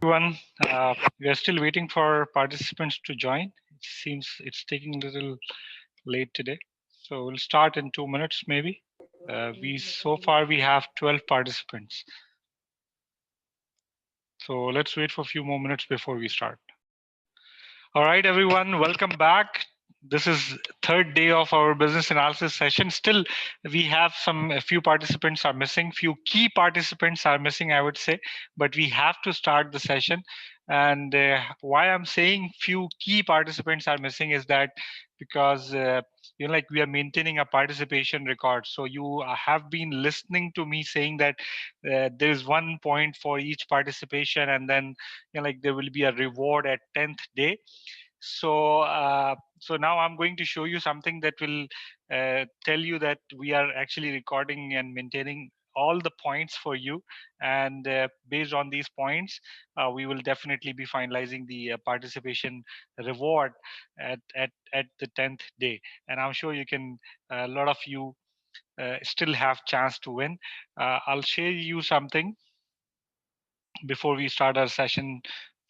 Everyone, we are still waiting for participants to join. It seems it's taking a little late today. So we'll start in 2 minutes maybe. So far we have 12 participants. So let's wait for a few more minutes before we start. All right, everyone, welcome back. This is third day of our business analysis session. Still, we have a few participants are missing, few key participants are missing, I would say, but we have to start the session. And why I'm saying few key participants are missing is that because like we are maintaining a participation record. So you have been listening to me saying that there is 1 point for each participation, and then like there will be a reward at 10th day. So now I'm going to show you something that will tell you that we are actually recording and maintaining all the points for you, and based on these points we will definitely be finalizing the participation reward at the 10th day. And I'm sure you can a lot of you still have chance to win. I'll share you something before we start our session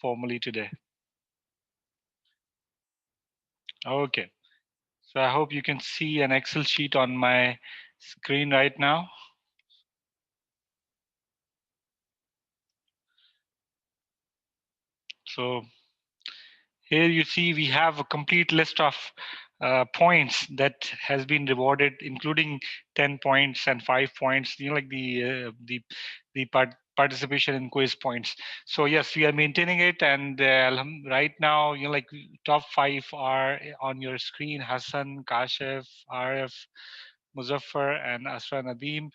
formally today. Okay. So I hope you can see an Excel sheet on my screen right now. So here you see we have a complete list of points that has been rewarded, including 10 points and 5 points, like the participation in quiz points. So yes, we are maintaining it, and right now, like top 5 are on your screen: Hassan, Kashif, Arif, Muzaffar, and Asra Nadeem.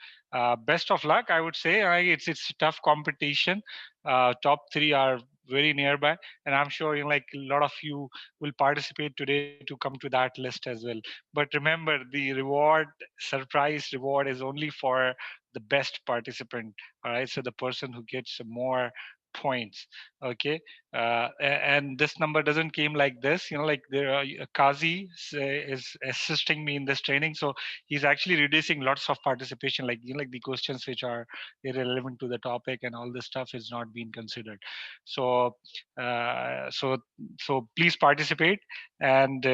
Best of luck, I would say. It's tough competition. Top 3 are very nearby, and I'm sure like a lot of you will participate today to come to that list as well. But remember, the surprise reward is only for the best participant. All right, so the person who gets more points. Okay, and this number doesn't came like this. Like there are Kazi is assisting me in this training, so he's actually reducing lots of participation, like like the questions which are irrelevant to the topic and all this stuff is not being considered. So uh, so so please participate, and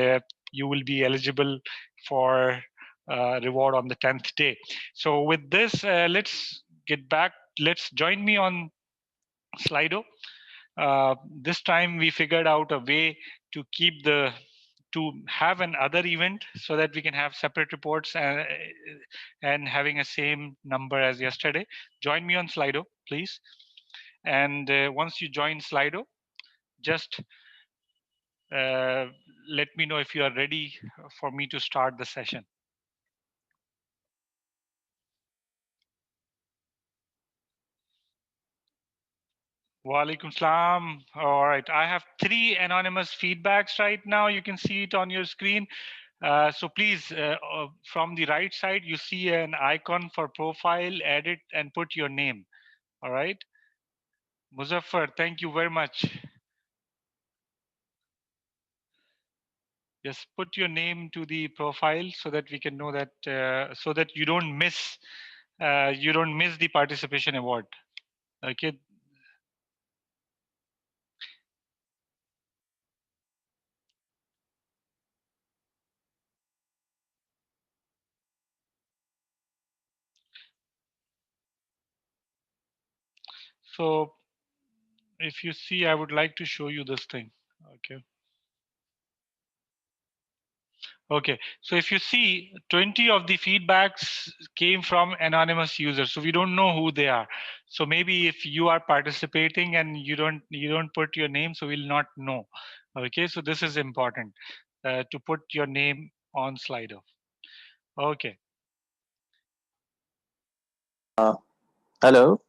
you will be eligible for reward on the 10th day. So with this, let's get back. Let's join me on Slido. This time we figured out a way to keep to have an other event so that we can have separate reports and having a same number as yesterday. Join me on Slido, please. And once you join Slido, just uh, let me know if you are ready for me to start the session. Walaikum salam. All right, I have 3 anonymous feedbacks right now. You can see it on your screen. So please, from the right side, you see an icon for profile, edit, and put your name. All right. Muzaffar, thank you very much. Just put your name to the profile so that we can know that, so that you don't miss the participation award. Okay. So if you see, I would like to show you this thing. Okay. Okay, so if you see 20 of the feedbacks came from anonymous users, so we don't know who they are. So maybe if you are participating and you don't put your name, so we'll not know. Okay, so this is important to put your name on Slido. Okay. Hello.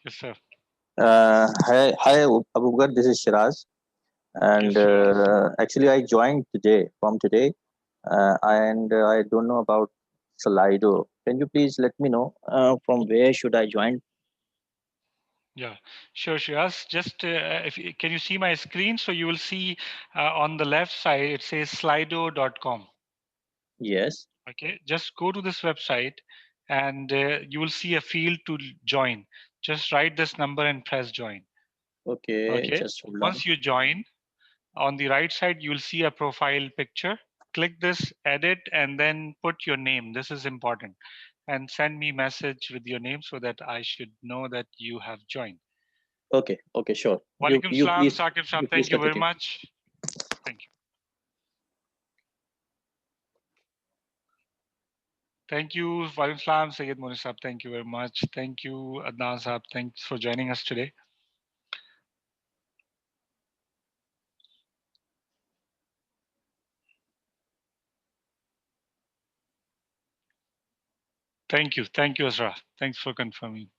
Yes, sir. Hi, Abubakar. This is Shiraz, Yes, and Shiraz. actually, I joined today, and I don't know about Slido. Can you please let me know from where should I join? Yeah, sure, Shiraz. Just can you see my screen? So you will see on the left side it says slido.com. Yes. Okay, just go to this website, and you will see a field to join. Just write this number and press join. Okay, Okay. just hold on. Once you join, on the right side, you will see a profile picture. Click this, edit, and then put your name. This is important. And send me message with your name so that I should know that you have joined. Okay, okay, sure. Walaikum salam, Saqib You Saab. please Thank you very continue. much. Thank you. Thank you, Walaikum salam, Sayyid Moni Saab. Thank you very much. Thank you, Adnan Saab. Thanks for joining us today. Thank you. Thank you, Azra. Thanks for confirming.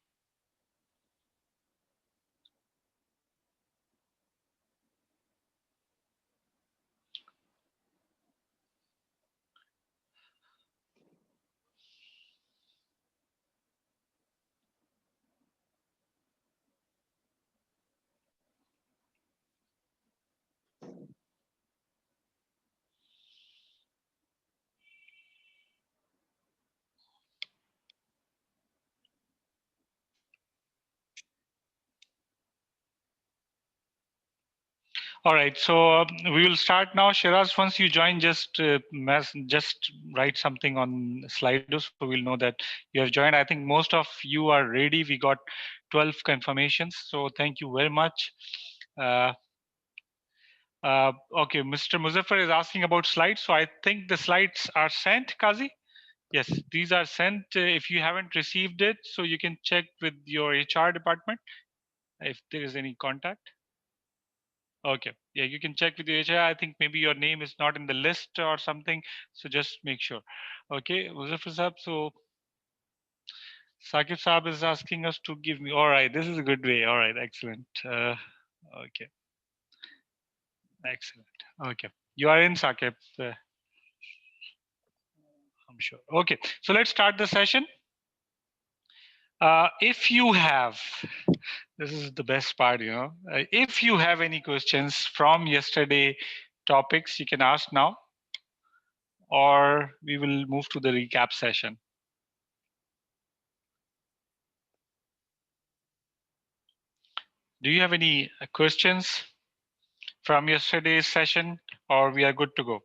All right, so we will start now. Shiraz, once you join, just write something on Slido so we'll know that you have joined. I think most of you are ready. We got 12 confirmations, so thank you very much. Uh, okay, Mr. Muzaffar is asking about slides. So I think the slides are sent, Kazi? Yes, these are sent. If you haven't received it, so you can check with your HR department if there is any contact. Okay, yeah, you can check with your HR. I think maybe your name is not in the list or something, so just make sure. Okay, Muzaffar Saab, so Saqib Saab is asking us to give me. All right, this is a good way. All right, excellent. Okay, excellent. Okay, you are in, Saqib. I'm sure. Okay, so let's start the session. If you have, this is the best part, if you have any questions from yesterday topics, you can ask now, or we will move to the recap session. Do you have any questions from yesterday's session, or we are good to go?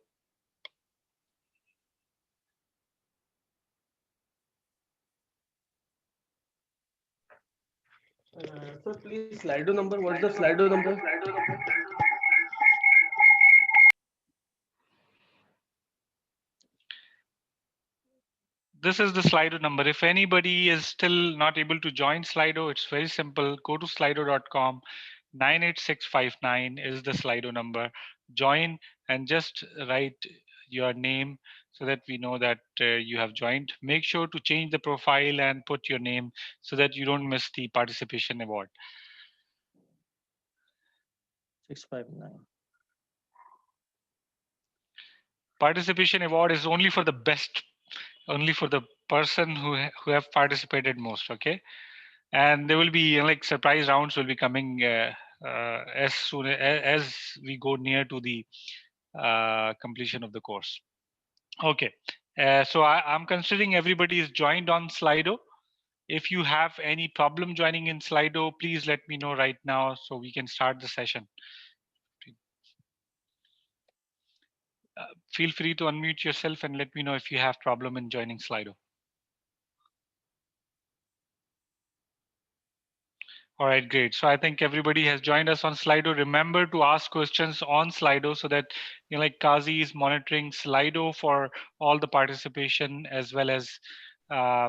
Sir, please Slido number. What's the Slido number? This is the Slido number. If anybody is still not able to join Slido, it's very simple. Go to slido.com. 98659 is the Slido number. Join and just write your name so that we know that you have joined. Make sure to change the profile and put your name so that you don't miss the participation award. 659. Participation award is only for the best, only for the person who have participated most. Okay, and there will be like surprise rounds will be coming as soon as we go near to the completion of the course. Okay, so I'm considering everybody is joined on Slido. If you have any problem joining in Slido, please let me know right now so we can start the session. Feel free to unmute yourself and let me know if you have problem in joining Slido. All right, great. So I think everybody has joined us on Slido. Remember to ask questions on Slido so that like Kazi is monitoring Slido for all the participation as well as uh,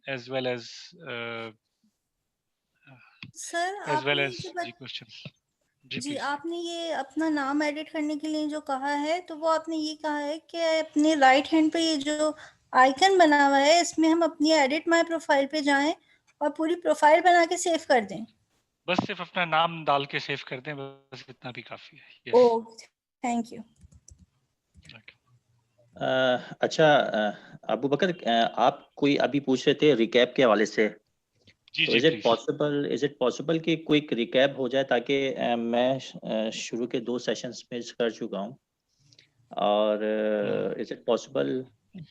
as well as uh, sir as well आपने as the questions. जी Please. आपने ये अपना नाम edit करने के लिए जो कहा है तो वो आपने ये कहा है कि अपने राइट हैंड पे ये जो आइकन बना हुआ है इसमें हम अपनी एडिट माय प्रोफाइल पे जाएं और पूरी प्रोफाइल बना के सेव कर दें। बस सिर्फ अपना नाम डाल के सेव कर दें, बस इतना भी काफी है। Yes. Oh, thank you. अच्छा, अबू बकर, आप कोई अभी पूछ रहे थे रिकैप के हवाले से। जी तो जी इज इट पॉसिबल कि क्विक रिकैप हो जाए, ताकि मैं शुरू के 2 सेशंस मिस कर चुका हूँ, और इज इट पॉसिबल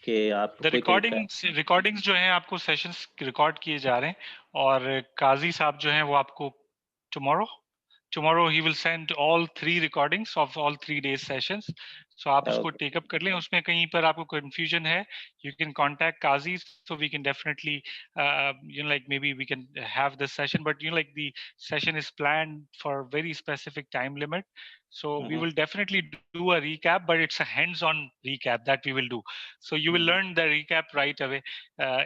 कि आप द क्विक रिकैप? रिकॉर्डिंग्स जो हैं आपको सेशंस रिकॉर्ड किए जा रहे हैं, और काजी साहब जो हैं वो आपको tomorrow he will send all 3 recordings of all 3 days sessions. So आप उसको Okay. take up कर लें. उसमें कहीं पर आपको confusion है, you can contact Qazi, so we can definitely, like maybe we can have this session. But like the session is planned for a very specific time limit. So we will definitely do a recap, but it's a hands-on recap that we will do. So you will learn the recap right away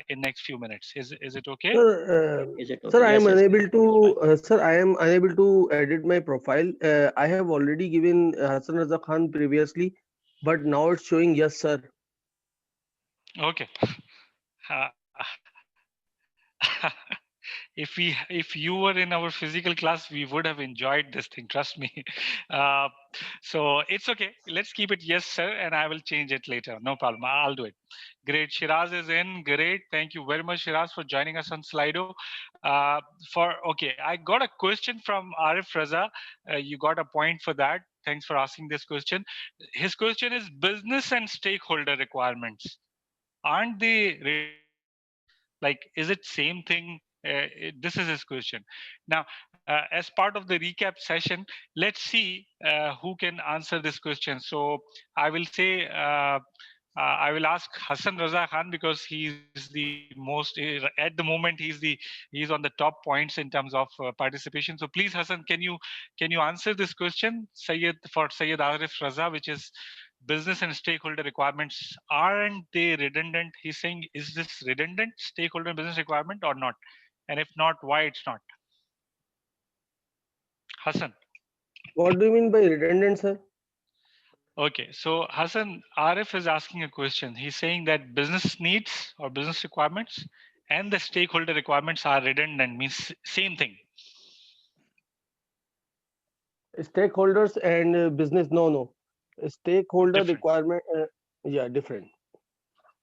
in next few minutes. Is it okay? Is it Sir, okay? I am Yes, yes. unable to. Sir, I am unable to edit my profile. I have already given Hassan Raza Khan previously, but now it's showing yes, sir. Okay. Uh, if you were in our physical class, we would have enjoyed this thing. Trust me. Uh, so it's okay. Let's keep it yes, sir, and I will change it later. No problem. I'll do it. Great. Shiraz is in. Great. Thank you very much, Shiraz, for joining us on Slido. Okay, I got a question from Arif Raza. You got a point for that. Thanks for asking this question. His question is business and stakeholder requirements. Aren't they redundant? Like, is it same thing? This is his question. Now, as part of the recap session, let's see who can answer this question. So I will say, I will ask Hassan Raza Khan because he's the most, at the moment, he's on the top points in terms of participation. So please, Hassan, can you answer this question, Sayyid Arif Raza, which is business and stakeholder requirements, aren't they redundant? He's saying, is this redundant stakeholder and business requirement or not? And if not, why it's not? Hassan. What do you mean by redundant, sir? Okay, so Hassan, Arif is asking a question. He's saying that business needs or business requirements and the stakeholder requirements are redundant, means same thing. Stakeholders and business. No. Stakeholder Different. requirement. Yeah, different.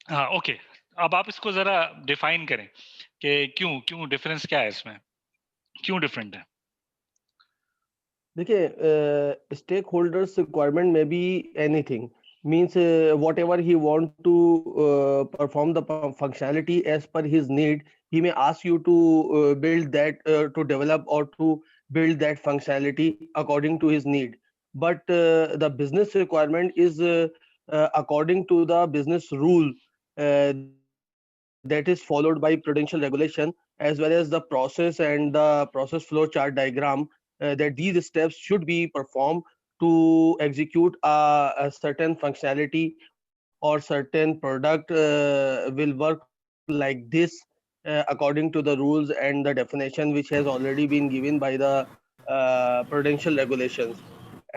हाँ, okay. अब आप इसको जरा define करें कि क्यों difference क्या है इसमें, क्यों डिफरेंट है? देखिए stakeholders requirement may be anything, means whatever he want to perform the functionality as per his need, he may ask you to build that, to develop or to build that functionality according to his need. But the business requirement is according to the business rule that is followed by prudential regulation, as well as the process and the process flow chart diagram, that these steps should be performed to execute a certain functionality or certain product will work like this according to the rules and the definition which has already been given by the prudential regulations.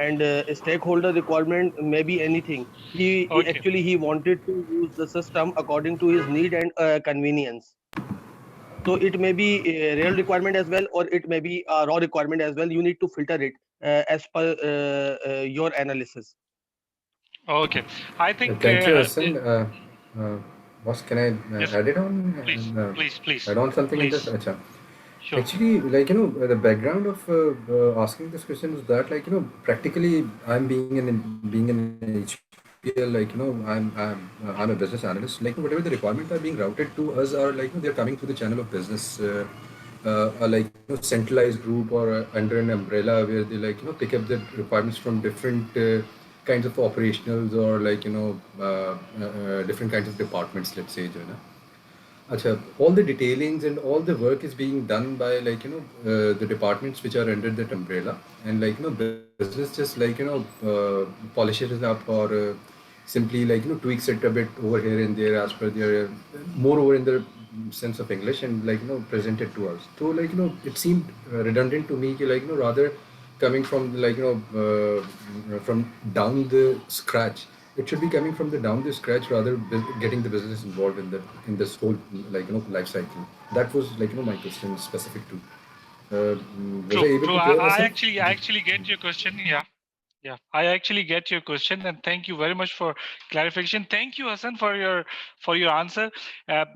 And stakeholder requirement may be anything. Okay. Actually he wanted to use the system according to his need and convenience. So it may be a real requirement as well, or it may be a raw requirement as well. You need to filter it as per your analysis. Okay. I think. Thank you, Hassan. Boss, can I Yes. add it on Please. and Please. add on something in this? Please. Acha. Sure. Actually, the background of asking this question is that, practically, I'm being an HPL, I'm a business analyst. Whatever the requirements are being routed to us are they're coming through the channel of business. Centralized group or under an umbrella where they pick up the requirements from different kinds of operationals or different kinds of departments, let's say, you know. Acha, all the detailings and all the work is being done by the departments which are under that umbrella, and business just polishes it up or simply tweaks it a bit over here and there as per their moreover in the sense of English, and present it to us. So it seemed redundant to me ki, rather coming from from down the scratch, it should be coming from the down the scratch rather getting the business involved in this whole life cycle. That was my question specific to. Was I able True. to clear I myself? actually get your question. Yeah, I actually get your question, and thank you very much for clarification. Thank you, Hassan, for your answer.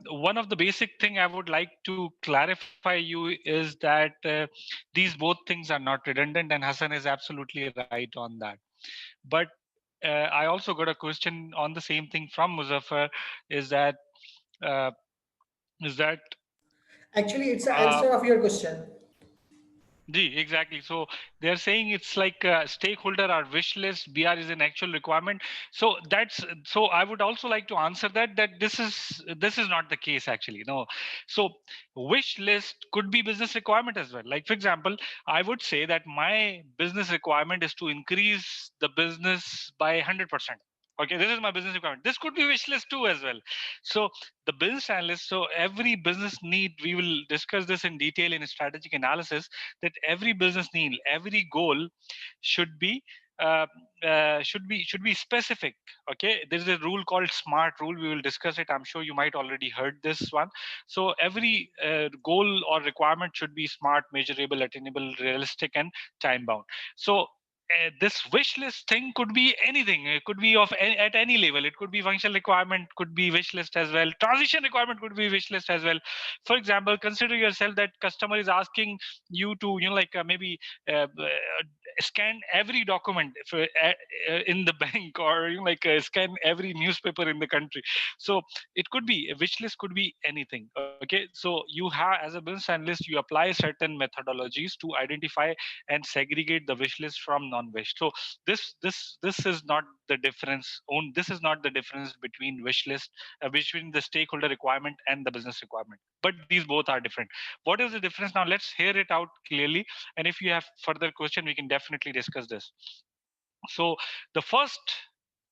One of the basic thing I would like to clarify you is that these both things are not redundant, and Hassan is absolutely right on that. But I also got a question on the same thing from Muzaffar. Is that uh, is that Actually, it's the uh, answer of your question. Exactly. So they're saying it's like stakeholder or wish list. BR is an actual requirement. So that's so. I would also like to answer that this is not the case actually. No. So wish list could be business requirement as well. Like for example, I would say that my business requirement is to increase the business by 100%. Okay, this is my business requirement. This could be wish list too as well. So the business analyst. So every business need. We will discuss this in detail in strategic analysis that every business need, every goal should be uh, should be specific. Okay, there is a rule called SMART rule. We will discuss it. I'm sure you might already heard this one. So every goal or requirement should be smart, measurable, attainable, realistic, and time bound. So this wish list thing could be anything. It could be at any level. It could be functional requirement, could be wish list as well. Transition requirement could be wish list as well. For example, consider yourself that customer is asking you to like maybe scan every document in the bank, or like scan every newspaper in the country. So it could be a wish list, could be anything. Okay, so you have, as a business analyst, you apply certain methodologies to identify and segregate the wish list from non-wish. So this is not the difference. This is not the difference between wish list, between the stakeholder requirement and the business requirement. But these both are different. What is the difference? Now let's hear it out clearly. And if you have further question, we can definitely discuss this. So the first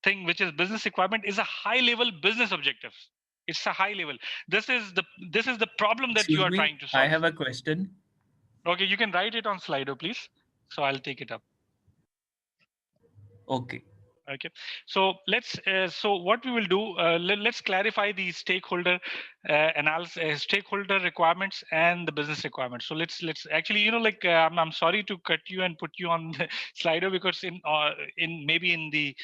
thing, which is business requirement, is a high level business objective. It's a high level. This is the problem that you Excuse are me, trying to I solve. have a question. Okay, you can write it on Slido, please. So I'll take it up. Okay. Okay, so let's so what we will do, let's clarify the stakeholder analysis, stakeholder requirements and the business requirements. So let's actually, like I'm sorry to cut you and put you on the Slido, because in maybe in the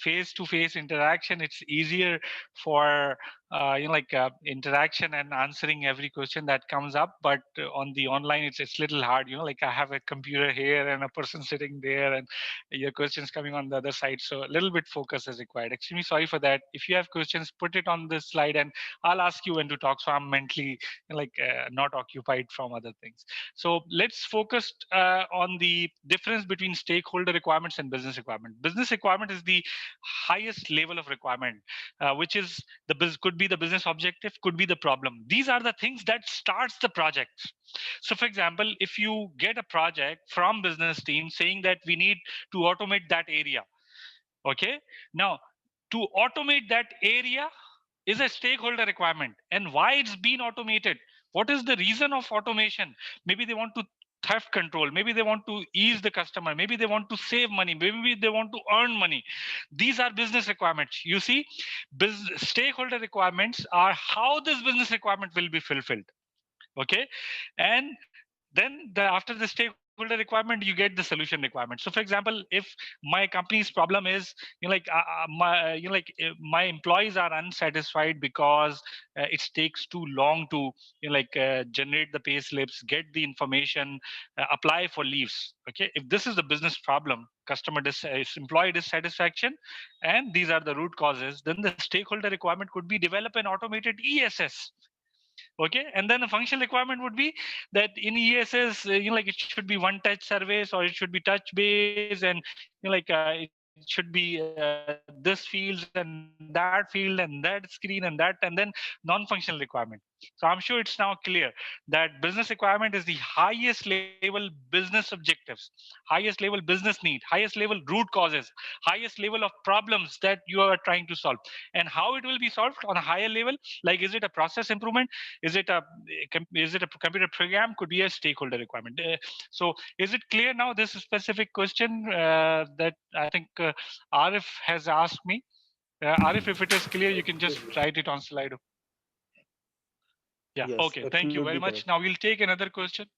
face to face interaction, it's easier for like interaction and answering every question that comes up. But on the online, it's little hard. Like I have a computer here and a person sitting there, and your questions coming on the other side. So a little bit focus is required. Extremely sorry for that. If you have questions, put it on this slide, and I'll ask you when to talk. So I'm mentally like not occupied from other things. So let's focus on the difference between stakeholder requirements and business requirement. Business requirement is the highest level of requirement, which is could be the business objective, could be the problem. These are the things that starts the project. So for example, if you get a project from business team saying that we need to automate that area. Okay, now to automate that area is a stakeholder requirement. And why it's been automated? What is the reason of automation? Maybe they want to theft control, maybe they want to ease the customer, maybe they want to save money, maybe they want to earn money. These are business requirements. You see, stakeholder requirements are how this business requirement will be fulfilled. Okay, and then after the stakeholder requirement, you get the solution requirement. So for example, if my company's problem is, my employees are unsatisfied because it takes too long to generate the pay slips, get the information, apply for leaves. Okay, if this is the business problem, employee dissatisfaction, and these are the root causes, then the stakeholder requirement could be develop an automated ESS. Okay, and then the functional requirement would be that in ESS, like it should be one touch service, or it should be touch based, and it should be this fields and that field and that, and then non-functional requirement. So I'm sure it's now clear that business requirement is the highest level business objectives, highest level business need, highest level root causes, highest level of problems that you are trying to solve. And how it will be solved on a higher level? Like, is it a process improvement? Is it is it a computer program? Could be a stakeholder requirement. So is it clear now, this specific question that I think Arif has asked me? Arif, if it is clear, you can just write it on Slido. Yeah, Yes, okay, thank you very absolutely much. correct. Now we'll take another question.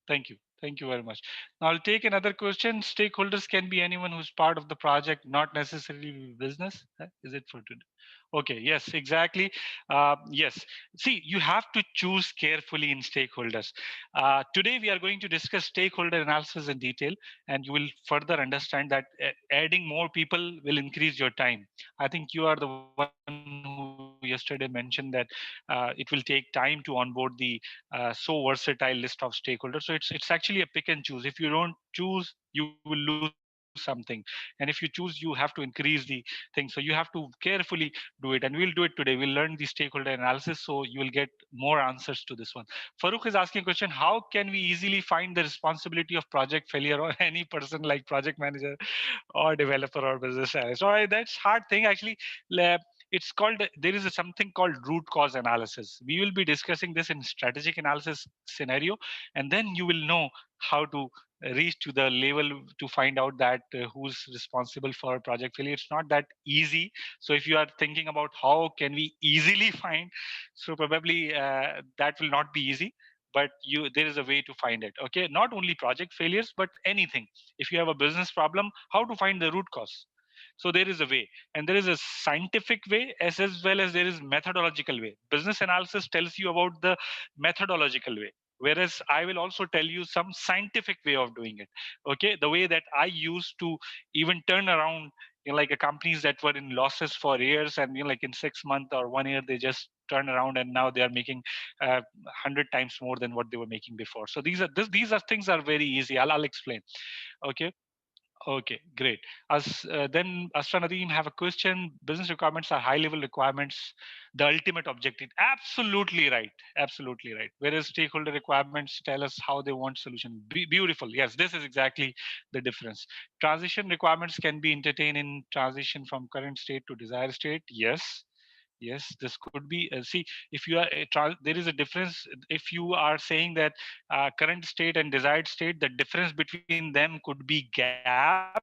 Thank you. Thank you very much. Now I'll take another question. Stakeholders can be anyone who's part of the project, not necessarily business. Is it for today? Okay, yes, exactly. Yes. See, you have to choose carefully in stakeholders. Today, we are going to discuss stakeholder analysis in detail, and you will further understand that adding more people will increase your time. I think you are the one who will be doing the yesterday mentioned that it will take time to onboard the so versatile list of stakeholders. So it's actually a pick and choose. If you don't choose, you will lose something, and if you choose, you have to increase the thing. So you have to carefully do it, and we'll do it today. We'll learn the stakeholder analysis, so you will get more answers to this one. Farooq is asking a question: how can we easily find the responsibility of project failure or any person like project manager or developer or business analyst? All right, that's hard thing actually. It's called, there is something called root cause analysis. We will be discussing this in strategic analysis scenario, and then you will know how to reach to the level to find out that who's responsible for project failure. It's not that easy. So if you are thinking about how can we easily find, so probably that will not be easy, but there is a way to find it. Okay, not only project failures but anything. If you have a business problem, how to find the root cause? So there is a way, and there is a scientific way as well as there is methodological way. Business analysis tells you about the methodological way, whereas I will also tell you some scientific way of doing it. Okay, the way that I used to even turn around, like companies that were in losses for years, and like in 6 months or 1 year they just turn around and now they are making 100 times more than what they were making before. So these are things are very easy. I'll explain. Okay. Okay, great. Then Asra Nadeem have a question. Business requirements are high-level requirements, the ultimate objective. Absolutely right. Absolutely right. Whereas stakeholder requirements tell us how they want solution. Beautiful. Yes, this is exactly the difference. Transition requirements can be entertained in transition from current state to desired state. Yes. Yes, this could be. See, if you are there is a difference. If you are saying that current state and desired state, the difference between them could be gap,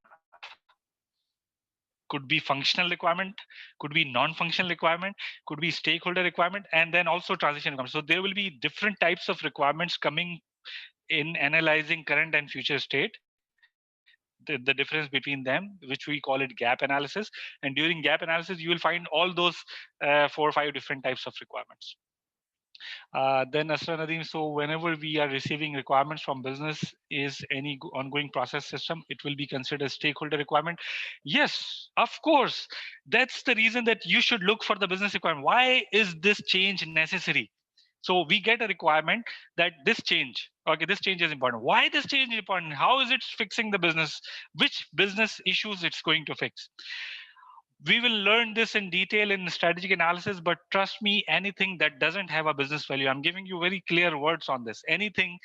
could be functional requirement, could be non-functional requirement, could be stakeholder requirement, and then also transition requirement. So there will be different types of requirements coming in analyzing current and future state. The difference between them, which we call it gap analysis, and during gap analysis you will find all those 4 or 5 different types of requirements. Then Asra Nadeem, so whenever we are receiving requirements from business, is any ongoing process system, it will be considered a stakeholder requirement. Yes, of course. That's the reason that you should look for the business requirement. Why is this change necessary? So we get a requirement that this change, okay, this change is important. Why this change is important? How is it fixing the business? Which business issues it's going to fix? We will learn this in detail in strategic analysis, but trust me, anything that doesn't have a business value, I'm giving you very clear words on this. Anything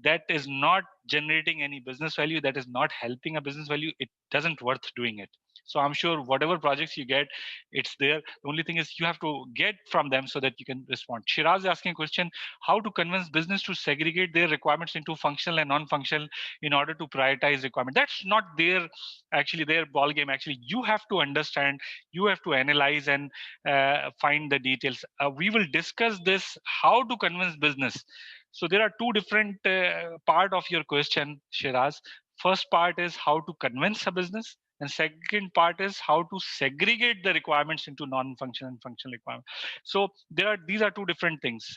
that is not generating any business value, that is not helping a business value, it doesn't worth doing it. So I'm sure whatever projects you get, it's there. The only thing is you have to get from them so that you can respond. Shiraz is asking a question: how to convince business to segregate their requirements into functional and non-functional in order to prioritize requirement? That's not their actually their ball game. Actually, you have to understand, you have to analyze and find the details. We will discuss this: how to convince business. So there are two different part of your question, Shiraz. First part is how to convince a business, and second part is how to segregate the requirements into non-functional and functional requirements. So these are two different things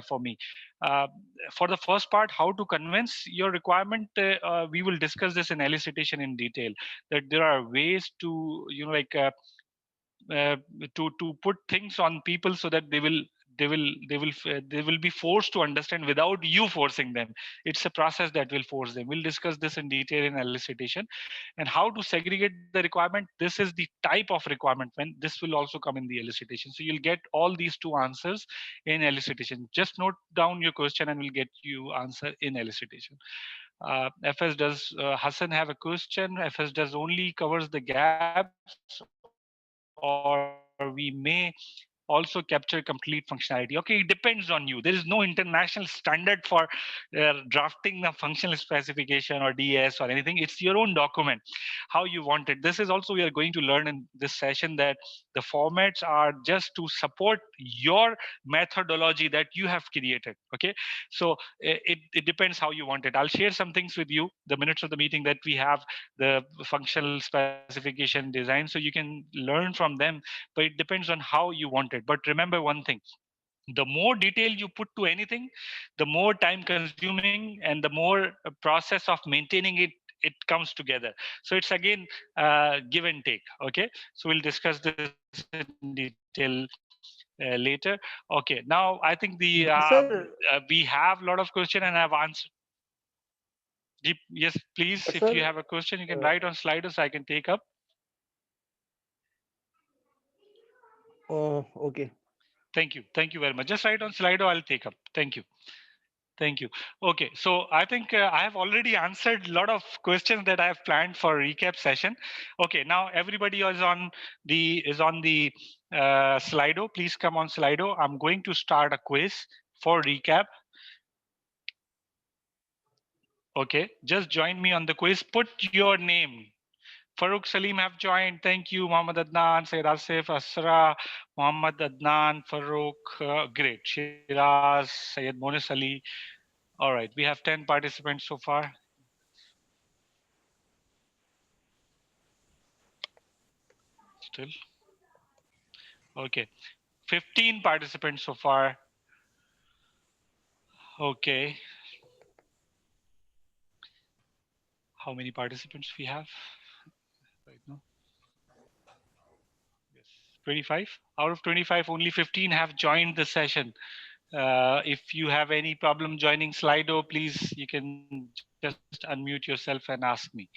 for me. Uh, for the first part, how to convince your requirement, we will discuss this in elicitation in detail. That there are ways to uh, to put things on people so that they will be forced to understand without you forcing them. It's a process that will force them. We'll discuss this in detail in elicitation. And how to segregate the requirement, this is the type of requirement, when this will also come in the elicitation. So you'll get all these two answers in elicitation. Just note down your question and we'll get you answer in elicitation. FS does Hassan have a question? FS does only covers the gaps, or we may also capture complete functionality? Okay, it depends on you. There is no international standard for drafting the functional specification or DS or anything. It's your own document, how you want it. This is also we are going to learn in this session, that the formats are just to support your methodology that you have created. Okay, so it depends how you want it. I'll share some things with you, the minutes of the meeting that we have, the functional specification design, so you can learn from them, but it depends on how you want it. But remember one thing: the more detail you put to anything, the more time consuming and the more process of maintaining it comes together. So it's again give and take. Okay, so we'll discuss this in detail in elicitation. later. Okay, now I think the Yes, sir. we have a lot of question and I've answered. Yes, please, But if you sir, have a question, you can write on Slido so I can take up. okay. Thank you very much. Just write on Slido, I'll take up. Thank you. Thank you. Okay, so I think I have already answered a lot of questions that I have planned for recap session. Okay, now everybody is on the Slido. Please come on Slido. I'm going to start a quiz for recap. Okay, just join me on the quiz. Put your name. Farooq Salim have joined. Thank you. Muhammad Adnan, Sayyid Asif, Asra, Muhammad Adnan, Farooq. Great. Shiraz, Sayyid Monis Ali. All right, we have 10 participants so far. Still. Okay. 15 participants so far. Okay. How many participants we have right now? Yes. 25. Out of 25, only 15 have joined the session. If you have any problem joining Slido, please, you can just unmute yourself and ask me.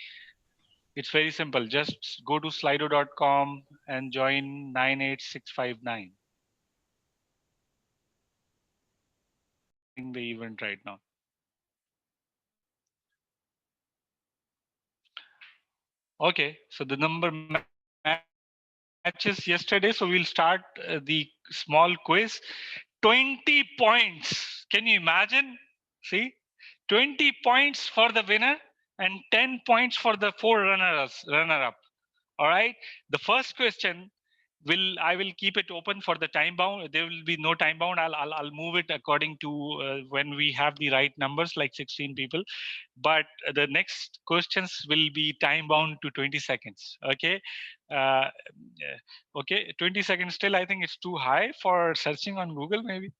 It's very simple. Just go to slido.com and join 98659. In the event right now. Okay, so the number matches yesterday. So we'll start the small quiz. 20 points. Can you imagine? See, 20 points for the winner and 10 points for the four runner-up. All right. The first question I will keep it open for the time bound. There will be no time bound. I'll move it according to when we have the right numbers, like 16 people. But the next questions will be time bound to 20 seconds. Okay. Uh, okay. 20 seconds still. I think it's too high for searching on Google. Maybe.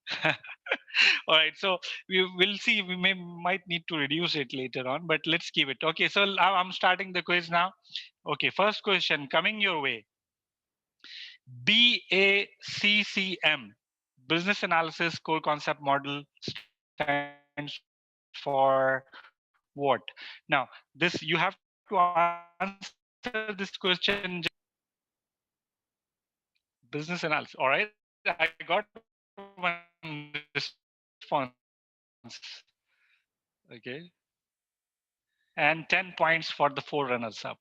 All right. So we will see. We might need to reduce it later on. But let's keep it. Okay. So I'm starting the quiz now. Okay. First question coming your way. BACCM, Business Analysis Core Concept Model, stands for what? Now, this you have to answer this question. Business analysis. All right, I got one response. Okay, and 10 points for the four runners-up.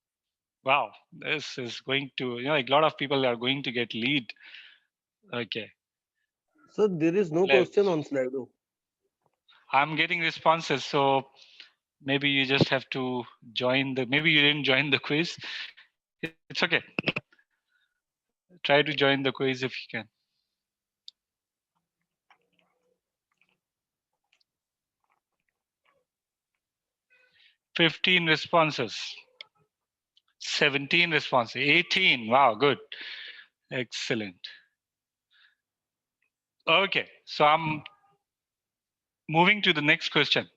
Wow, this is going to, like a lot of people are going to get lead. Okay. So there is no question Let's. on Slido. I'm getting responses, so maybe you just have to join the. Maybe you didn't join the quiz. It's okay. Try to join the quiz if you can. 15 responses. 17 responses. 18. Wow, good. Excellent. Okay, so I'm moving to the next question.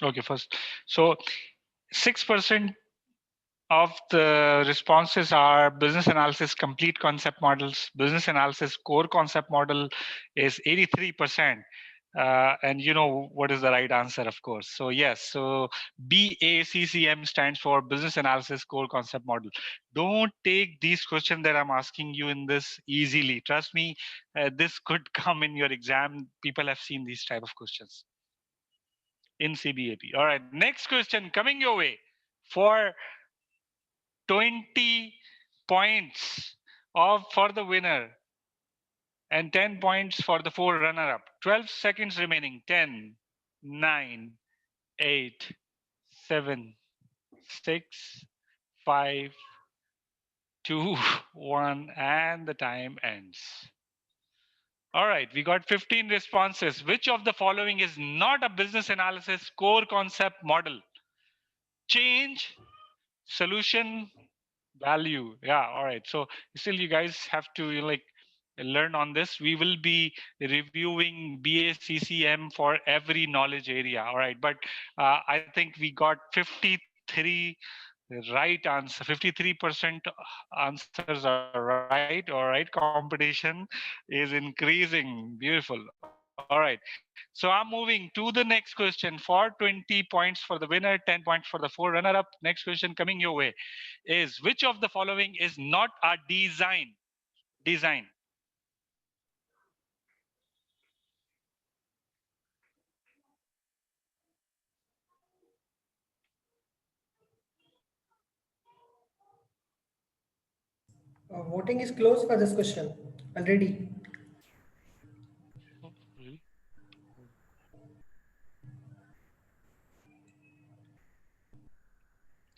Okay, first. So 6% of the responses are business analysis complete concept models. Business analysis core concept model is 83%. And you know what is the right answer, of course. So yes, so BACCM stands for business analysis core concept model. Don't take these questions that I'm asking you in this easily. Trust me, this could come in your exam. People have seen these type of questions in CBAP. All right, next question coming your way for 20 points for the winner and 10 points for the four runner-up. 12 seconds remaining. 10, 9, 8, 7, 6, 5, 2, 1, and the time ends. All right, we got 15 responses. Which of the following is not a business analysis core concept model? Change, solution, value. Yeah, all right. So still you guys have to learn on this. We will be reviewing BACCM for every knowledge area. All right, but I think we got 53 Right answer. 53% answers are right. All right. Competition is increasing. Beautiful. All right. So I'm moving to the next question for 20 points for the winner, 10 points for the four runner-up. Next question coming your way is which of the following is not a design? Voting is closed for this question already. Really?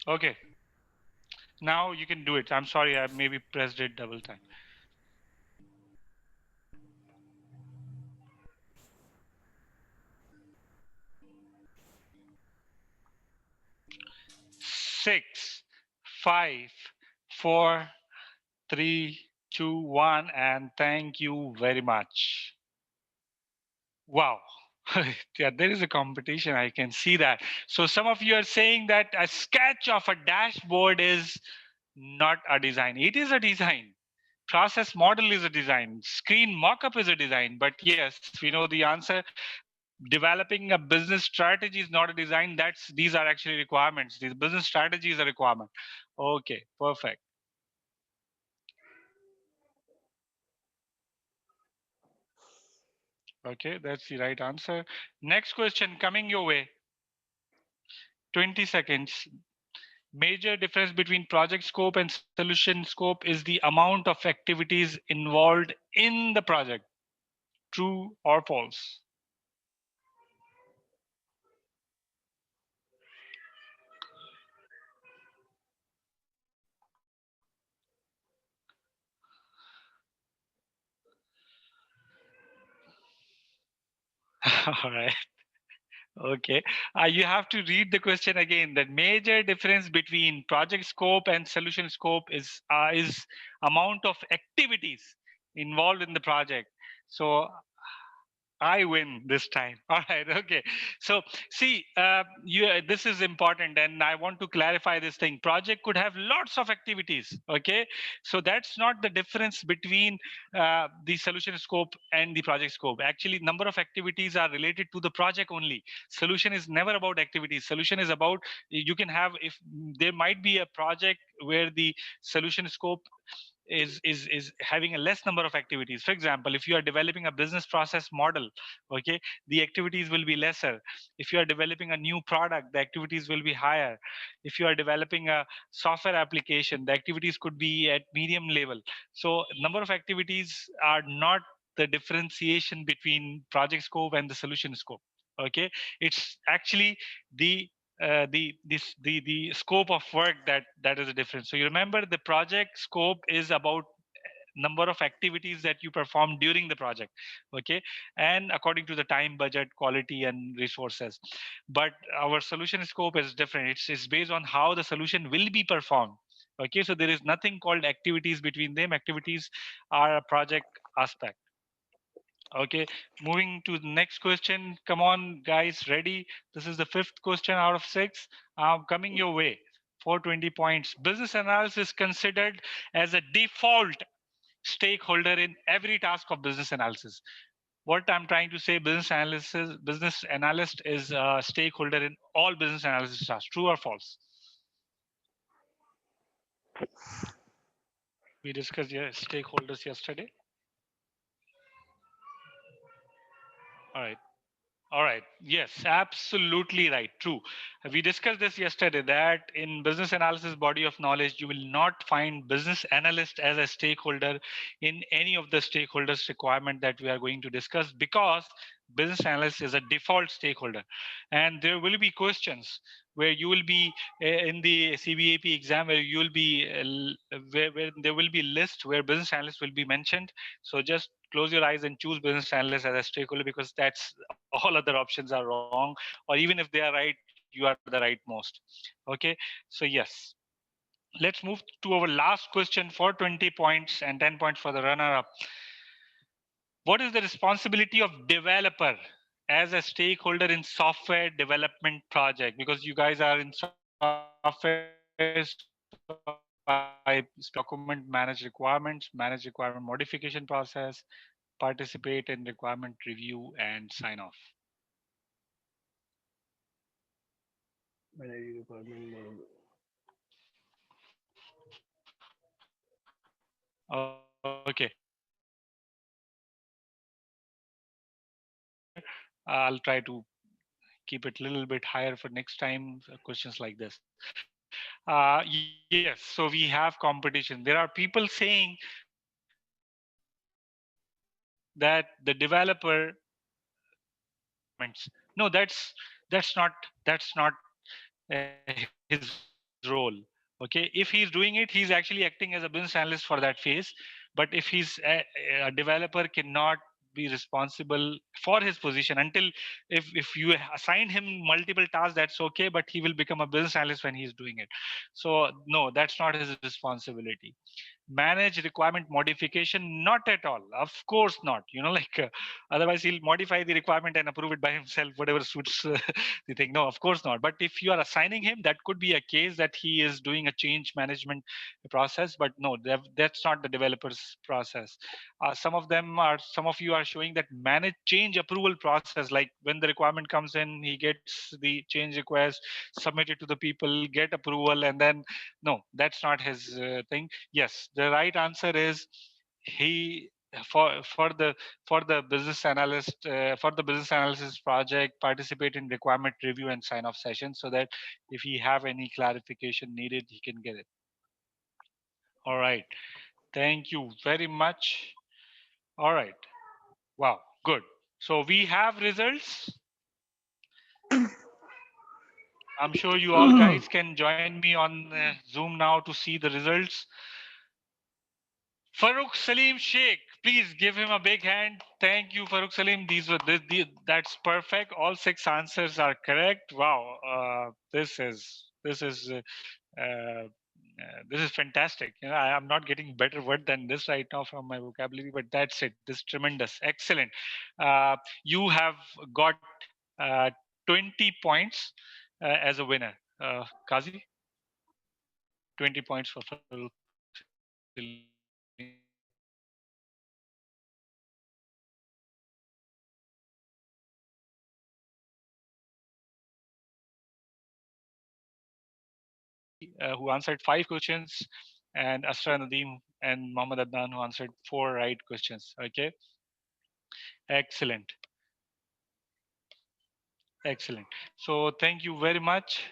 Okay. Now you can do it. I'm sorry, I maybe pressed it double time. Six, five, four, three, two, one, and thank you very much. Wow. Yeah, there is a competition. I can see that. So some of you are saying that a sketch of a dashboard is not a design. It is a design. Process model is a design. Screen mockup is a design. But yes, we know the answer. Developing a business strategy is not a design. These are actually requirements. These business strategy is a requirement. Okay, perfect. Okay, that's the right answer. Next question coming your way. 20 seconds. Major difference between project scope and solution scope is the amount of activities involved in the project. True or false? All right. Okay. You have to read the question again. The major difference between project scope and solution scope is amount of activities involved in the project. So I win this time. All right. Okay. So see, this is important, and I want to clarify this thing. Project could have lots of activities. Okay. So that's not the difference between the solution scope and the project scope. Actually, number of activities are related to the project only. Solution is never about activities. Solution is about you can have if there might be a project where the solution scope is having a less number of activities. For example, if you are developing a business process model, okay, the activities will be lesser. If you are developing a new product, the activities will be higher. If you are developing a software application, the activities could be at medium level. So number of activities are not the differentiation between project scope and the solution scope. Okay, it's actually the the scope of work that is a difference. So you remember the project scope is about number of activities that you perform during the project, okay, and according to the time, budget, quality, and resources. But our solution scope is different. It's based on how the solution will be performed. Okay, so there is nothing called activities between them. Activities are a project aspect. Okay, moving to the next question. Come on, guys, ready? This is the fifth question out of six. Coming your way for 20 points. Business analysis is considered as a default stakeholder in every task of business analysis. What I'm trying to say, business analyst is a stakeholder in all business analysis tasks. True or false? We discussed stakeholders yesterday. All right. All right. Yes, absolutely right. True. We discussed this yesterday that in business analysis body of knowledge, you will not find business analyst as a stakeholder in any of the stakeholders requirement that we are going to discuss, because business analyst is a default stakeholder. And there will be questions where you will be in the CBAP exam where you will be where there will be list where business analyst will be mentioned. So just close your eyes and choose business analyst as a stakeholder, because that's all other options are wrong, or even if they are right, you are the right most. Okay, so yes, let's move to our last question for 20 points and 10 points for the runner up. What is the responsibility of developer as a stakeholder in software development project? Because you guys are in software development, document, manage requirements, manage requirement modification process, participate in requirement review, and sign off. Okay. I'll try to keep it a little bit higher for next time, questions like this. Yes, so we have competition. There are people saying that the developer requirements. No, that's not his role. Okay, if he's doing it, he's actually acting as a business analyst for that phase. But if he's a developer, cannot be responsible for his position until if you assign him multiple tasks, that's okay, but he will become a business analyst when he's doing it. So no, that's not his responsibility. Manage requirement modification, not at all, of course not, otherwise he'll modify the requirement and approve it by himself, whatever suits the thing. No, of course not. But if you are assigning him, that could be a case that he is doing a change management process, but no, that's not the developer's process. Some of you are showing that manage change approval process, like when the requirement comes in, he gets the change request, submit it to the people, get approval, and then no, that's not his thing. Yes, the right answer is he for the business analyst for the business analysis project, participate in requirement review and sign off session, so that if he have any clarification needed, he can get it. All right, thank you very much. All right, wow, good. So we have results. I'm sure you all guys can join me on Zoom now to see the results. Farooq Salim Sheikh, please give him a big hand. Thank you, Farooq Salim. That's perfect. All 6 answers are correct. Wow, this is fantastic. I'm not getting better word than this right now from my vocabulary, but that's it. This is tremendous, excellent. You have got uh, 20 points as a winner. Kazi, 20 points for Farooq Salim. Who answered 5 questions, and Asra Nadeem and Mohammad Adnan, who answered 4 right questions. Okay, excellent, excellent. So thank you very much.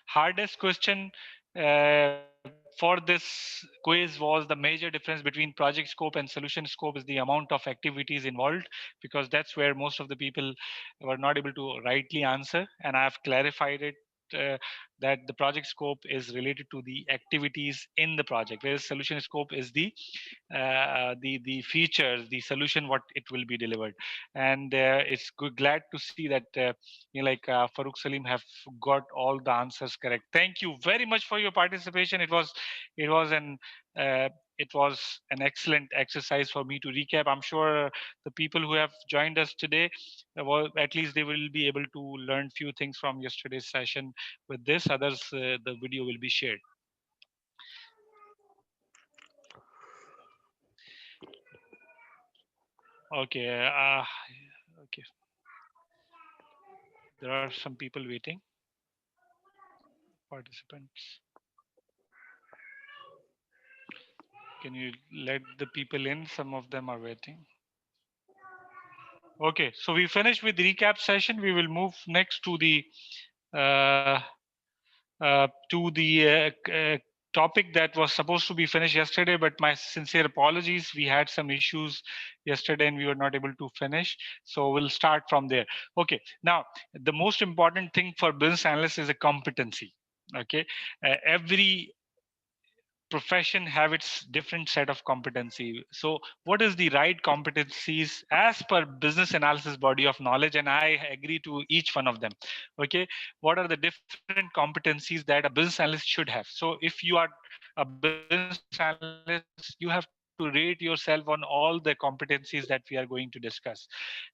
Hardest question for this quiz was the major difference between project scope and solution scope is the amount of activities involved, because that's where most of the people were not able to rightly answer, and I have clarified it. That the project scope is related to the activities in the project, whereas solution scope is the features, the solution, what it will be delivered. And it's good, glad to see that Farooq Salim have got all the answers correct. Thank you very much for your participation. It was an uh, it was an excellent exercise for me to recap. I'm sure the people who have joined us today, well, at least they will be able to learn few things from yesterday's session. With this, others, the video will be shared. Okay. Okay. There are some people waiting. Participants. Can you let the people in? Some of them are waiting. Okay, so we finished with the recap session. We will move next to the uh, topic that was supposed to be finished yesterday, but my sincere apologies. We had some issues yesterday and we were not able to finish. So we'll start from there. Okay, now the most important thing for business analysts is a competency. Okay, every profession have its different set of competency. So what is the right competencies as per business analysis body of knowledge? And I agree to each one of them. Okay, what are the different competencies that a business analyst should have? So if you are a business analyst, you have to rate yourself on all the competencies that we are going to discuss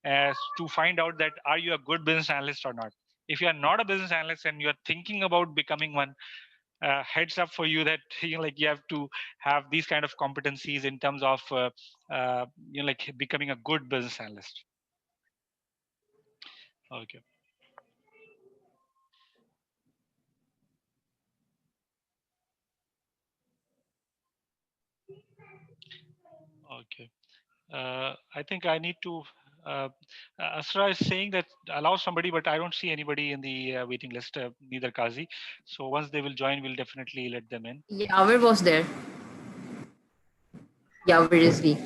as to find out that are you a good business analyst or not. If you are not a business analyst and you are thinking about becoming one, heads up for you that like you have to have these kind of competencies in terms of like becoming a good business analyst. Okay. Okay. I think I need to. Asra is saying that allow somebody, but I don't see anybody in the waiting list, neither Kazi. So once they will join, we'll definitely let them in. Yeah, where was there? Yeah, where is he?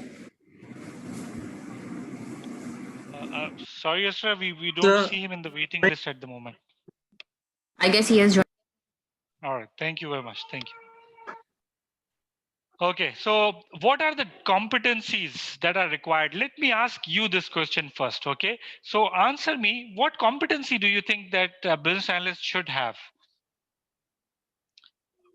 Sorry, Asra, we don't see him in the waiting list at the moment. I guess he has joined. All right. Thank you very much. Thank you. Okay, so what are the competencies that are required? Let me ask you this question first, okay? So answer me, what competency do you think that a business analyst should have?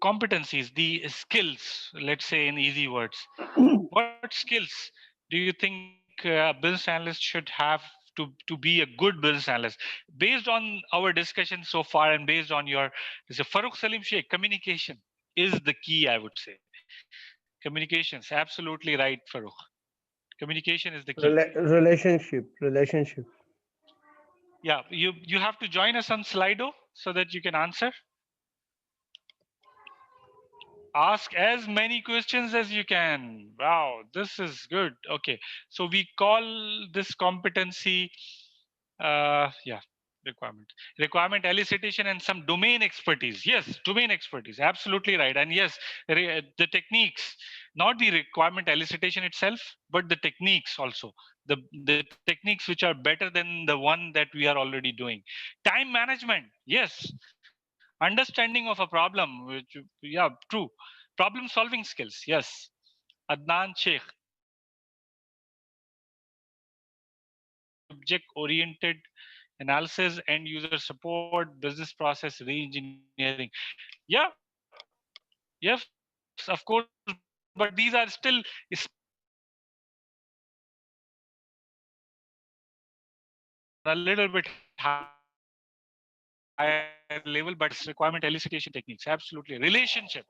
Competencies, the skills, let's say in easy words. What skills do you think a business analyst should have to be a good business analyst? Based on our discussion so far and based on your, Farooq Salim Sheikh, communication is the key, I would say. Communications, absolutely right, Farooq. Communication is the key. Relationship. Yeah, you have to join us on Slido so that you can answer. Ask as many questions as you can. Wow, this is good. Okay, so we call this competency, yeah, requirement elicitation and some domain expertise. Yes, domain expertise, absolutely right. And yes, the techniques, not the requirement elicitation itself, but the techniques also. The techniques which are better than the one that we are already doing. Time management, yes. Understanding of a problem, which, yeah, true. Problem solving skills, yes. Adnan Sheikh, object oriented analysis, end user support, business process reengineering. Yeah, yes, of course, but these are still specific on a little bit higher level, but yes, requirement elicitation techniques, absolutely. Relationship.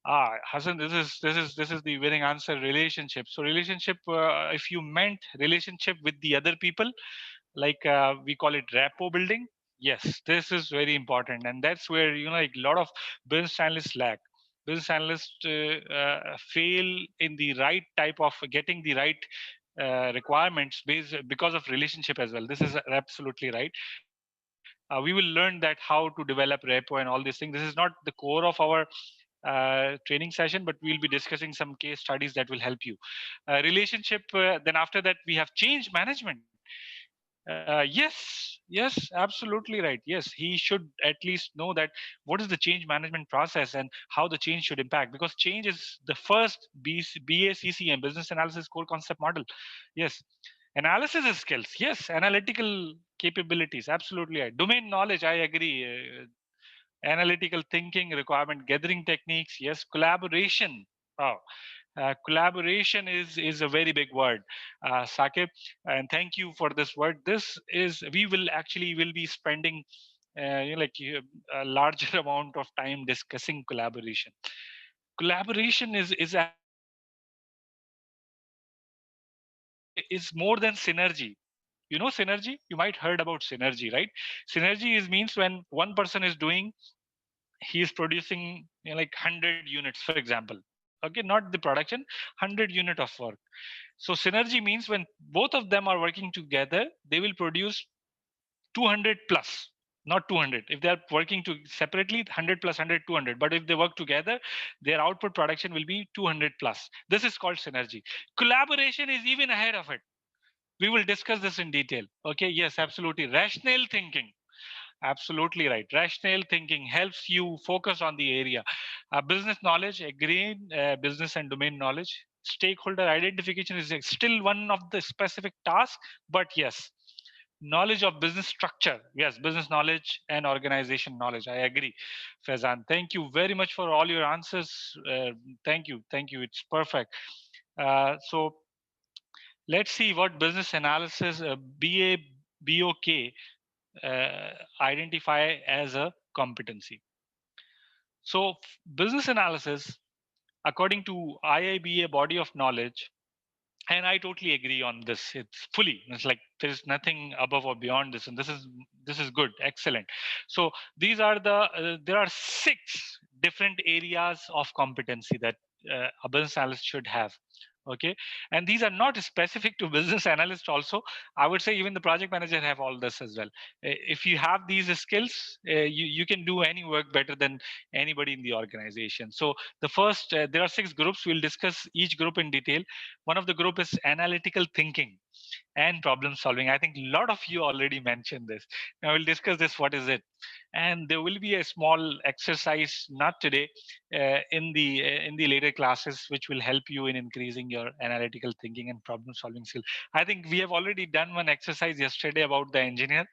Hassan, this is the winning answer. Relationship. So relationship, if you meant relationship with the other people, like we call it rapport building. Yes, this is very important, and that's where like a lot of business analysts lack. Business analysts fail in the right type of getting the right requirements based because of relationship as well. This is absolutely right. We will learn that how to develop repo and all these things. This is not the core of our training session, but we'll be discussing some case studies that will help you. Relationship, then after that, we have change management. Yes, absolutely right. Yes, he should at least know that what is the change management process and how the change should impact, because change is the first BACCM, business analysis core concept model. Yes, analysis skills. Yes, analytical capabilities. Absolutely right. Domain knowledge. I agree. Analytical thinking, requirement gathering techniques. Yes, collaboration. Wow. Collaboration is a very big word, Saqib, and thank you for this word. This is, we will be spending a larger amount of time discussing collaboration. Collaboration is more than synergy. You know synergy? You might heard about synergy, right? Synergy is means when one person is doing, he is producing like 100 units, for example. Okay, not the production, 100 unit of work. So synergy means when both of them are working together, they will produce 200 plus, not 200. If they are working to separately, 100 plus 100, 200. But if they work together, their output production will be 200 plus. This is called synergy. Collaboration is even ahead of it. We will discuss this in detail. Okay, yes, absolutely. Rational thinking. Absolutely right. Rational thinking helps you focus on the area. Business knowledge, again, business and domain knowledge. Stakeholder identification is still one of the specific tasks, but yes, knowledge of business structure. Yes, business knowledge and organization knowledge. I agree, Faizan. Thank you very much for all your answers. Thank you. Thank you. It's perfect. So let's see what business analysis, BOK, identify as a competency. So business analysis, according to IIBA body of knowledge, and I totally agree on this. It's like there's nothing above or beyond this, and this is good, excellent. So these are there are 6 different areas of competency that a business analyst should have. Okay, and these are not specific to business analyst. Also, I would say even the project manager have all this as well. If you have these skills, you can do any work better than anybody in the organization. So the first, there are 6 groups. We'll discuss each group in detail. One of the group is analytical thinking and problem solving. I think a lot of you already mentioned this. Now we'll discuss this. What is it? And there will be a small exercise, not today, in the later classes, which will help you in increasing your analytical thinking and problem solving skill. I think we have already done one exercise yesterday about the engineer.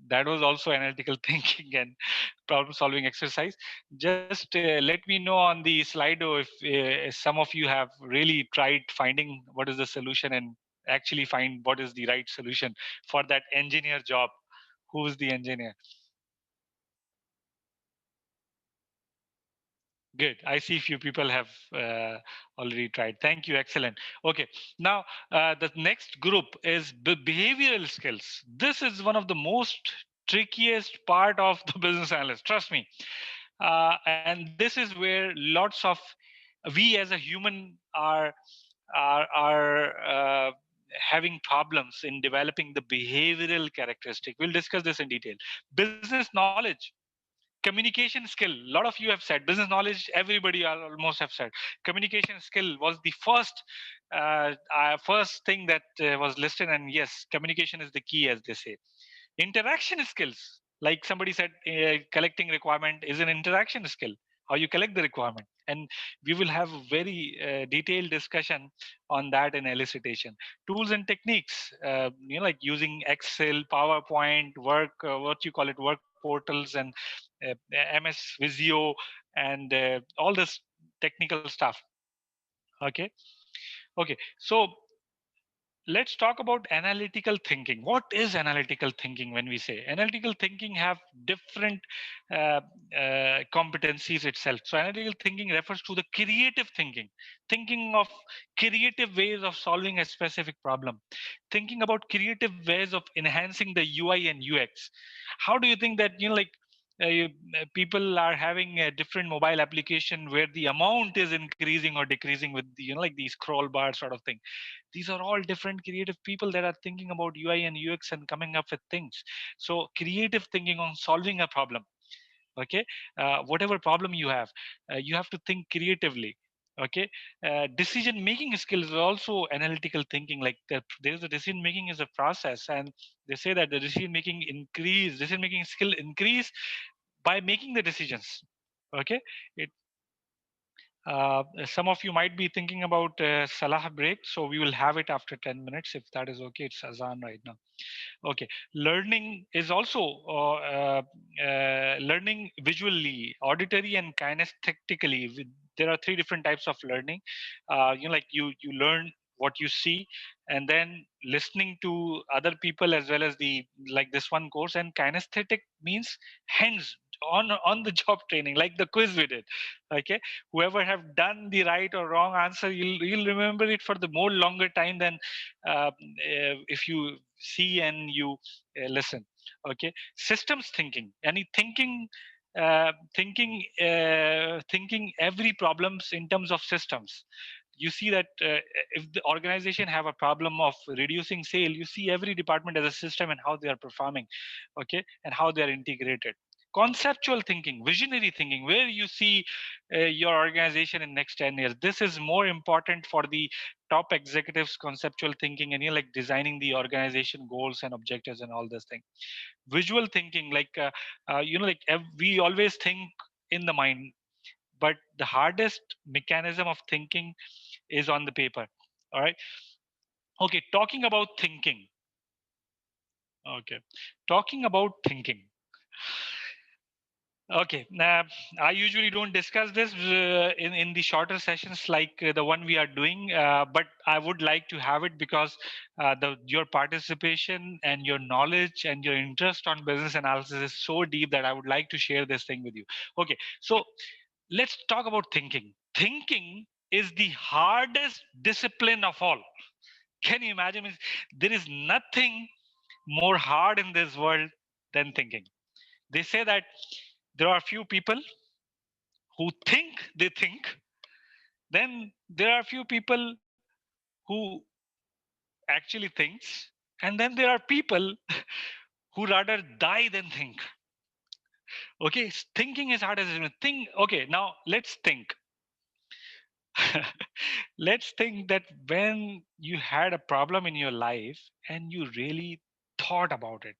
That was also analytical thinking and problem solving exercise. Just let me know on the Slido if some of you have really tried finding what is the solution and actually find what is the right solution for that engineer job. Who is the engineer? Good. I see few people have already tried. Thank you. Excellent. Okay. Now, the next group is the behavioral skills. This is one of the most trickiest part of the business analyst. Trust me. And this is where lots of we as a human are having problems in developing the behavioral characteristic. We'll discuss this in detail. Business knowledge, communication skill. A lot of you have said business knowledge. Everybody almost have said communication skill was the first thing that was listed. And yes, communication is the key, as they say. Interaction skills, like somebody said, collecting requirement is an interaction skill. How you collect the requirement, and we will have a very detailed discussion on that in elicitation. Tools and techniques, like using Excel, PowerPoint, what you call it, work portals, and MS Visio, and all this technical stuff. Okay. Okay. So let's talk about analytical thinking. What is analytical thinking? When we say analytical thinking have different competencies itself. So analytical thinking refers to the creative thinking of creative ways of solving a specific problem, thinking about creative ways of enhancing the UI and UX. How do you think that, like, people are having a different mobile application where the amount is increasing or decreasing with the, like the scroll bar sort of thing? These are all different creative people that are thinking about UI and UX and coming up with things. So creative thinking on solving a problem. Okay, whatever problem you have to think creatively. Okay, decision making skills are also analytical thinking. Like there's a decision making is a process, and they say that the decision making skill increase by making the decisions. Okay, it some of you might be thinking about Salah break, so we will have it after 10 minutes if that is okay. It's Azan right now. Okay, learning is also learning visually, auditory, and kinesthetically. There are 3 different types of learning. Like you learn what you see, and then listening to other people, as well as the, like this one course. And kinesthetic means hands on the job training, like the quiz we did. Okay, whoever have done the right or wrong answer, you'll remember it for the more longer time than if you see and you listen. Okay, systems thinking, any thinking every problems in terms of systems. You see that if the organization have a problem of reducing sale, you see every department as a system and how they are performing. Okay, and how they are integrated. Conceptual thinking, visionary thinking, where you see your organization in next 10 years. This is more important for the top executives. Conceptual thinking, and like designing the organization goals and objectives and all this thing. Visual thinking, like like we always think in the mind, but the hardest mechanism of thinking is on the paper. All right. Okay, talking about thinking. Okay, talking about thinking. Okay, I usually don't discuss this in the shorter sessions like the one we are doing, but I would like to have it because your participation and your knowledge and your interest on business analysis is so deep that I would like to share this thing with you. Okay, so let's talk about thinking. Thinking is the hardest discipline of all. Can you imagine? There is nothing more hard in this world than thinking. They say that there are few people who think they think, then there are few people who actually thinks, and then there are people who rather die than think. Okay, thinking is hard as think. Okay, now let's think. Let's think that when you had a problem in your life and you really thought about it,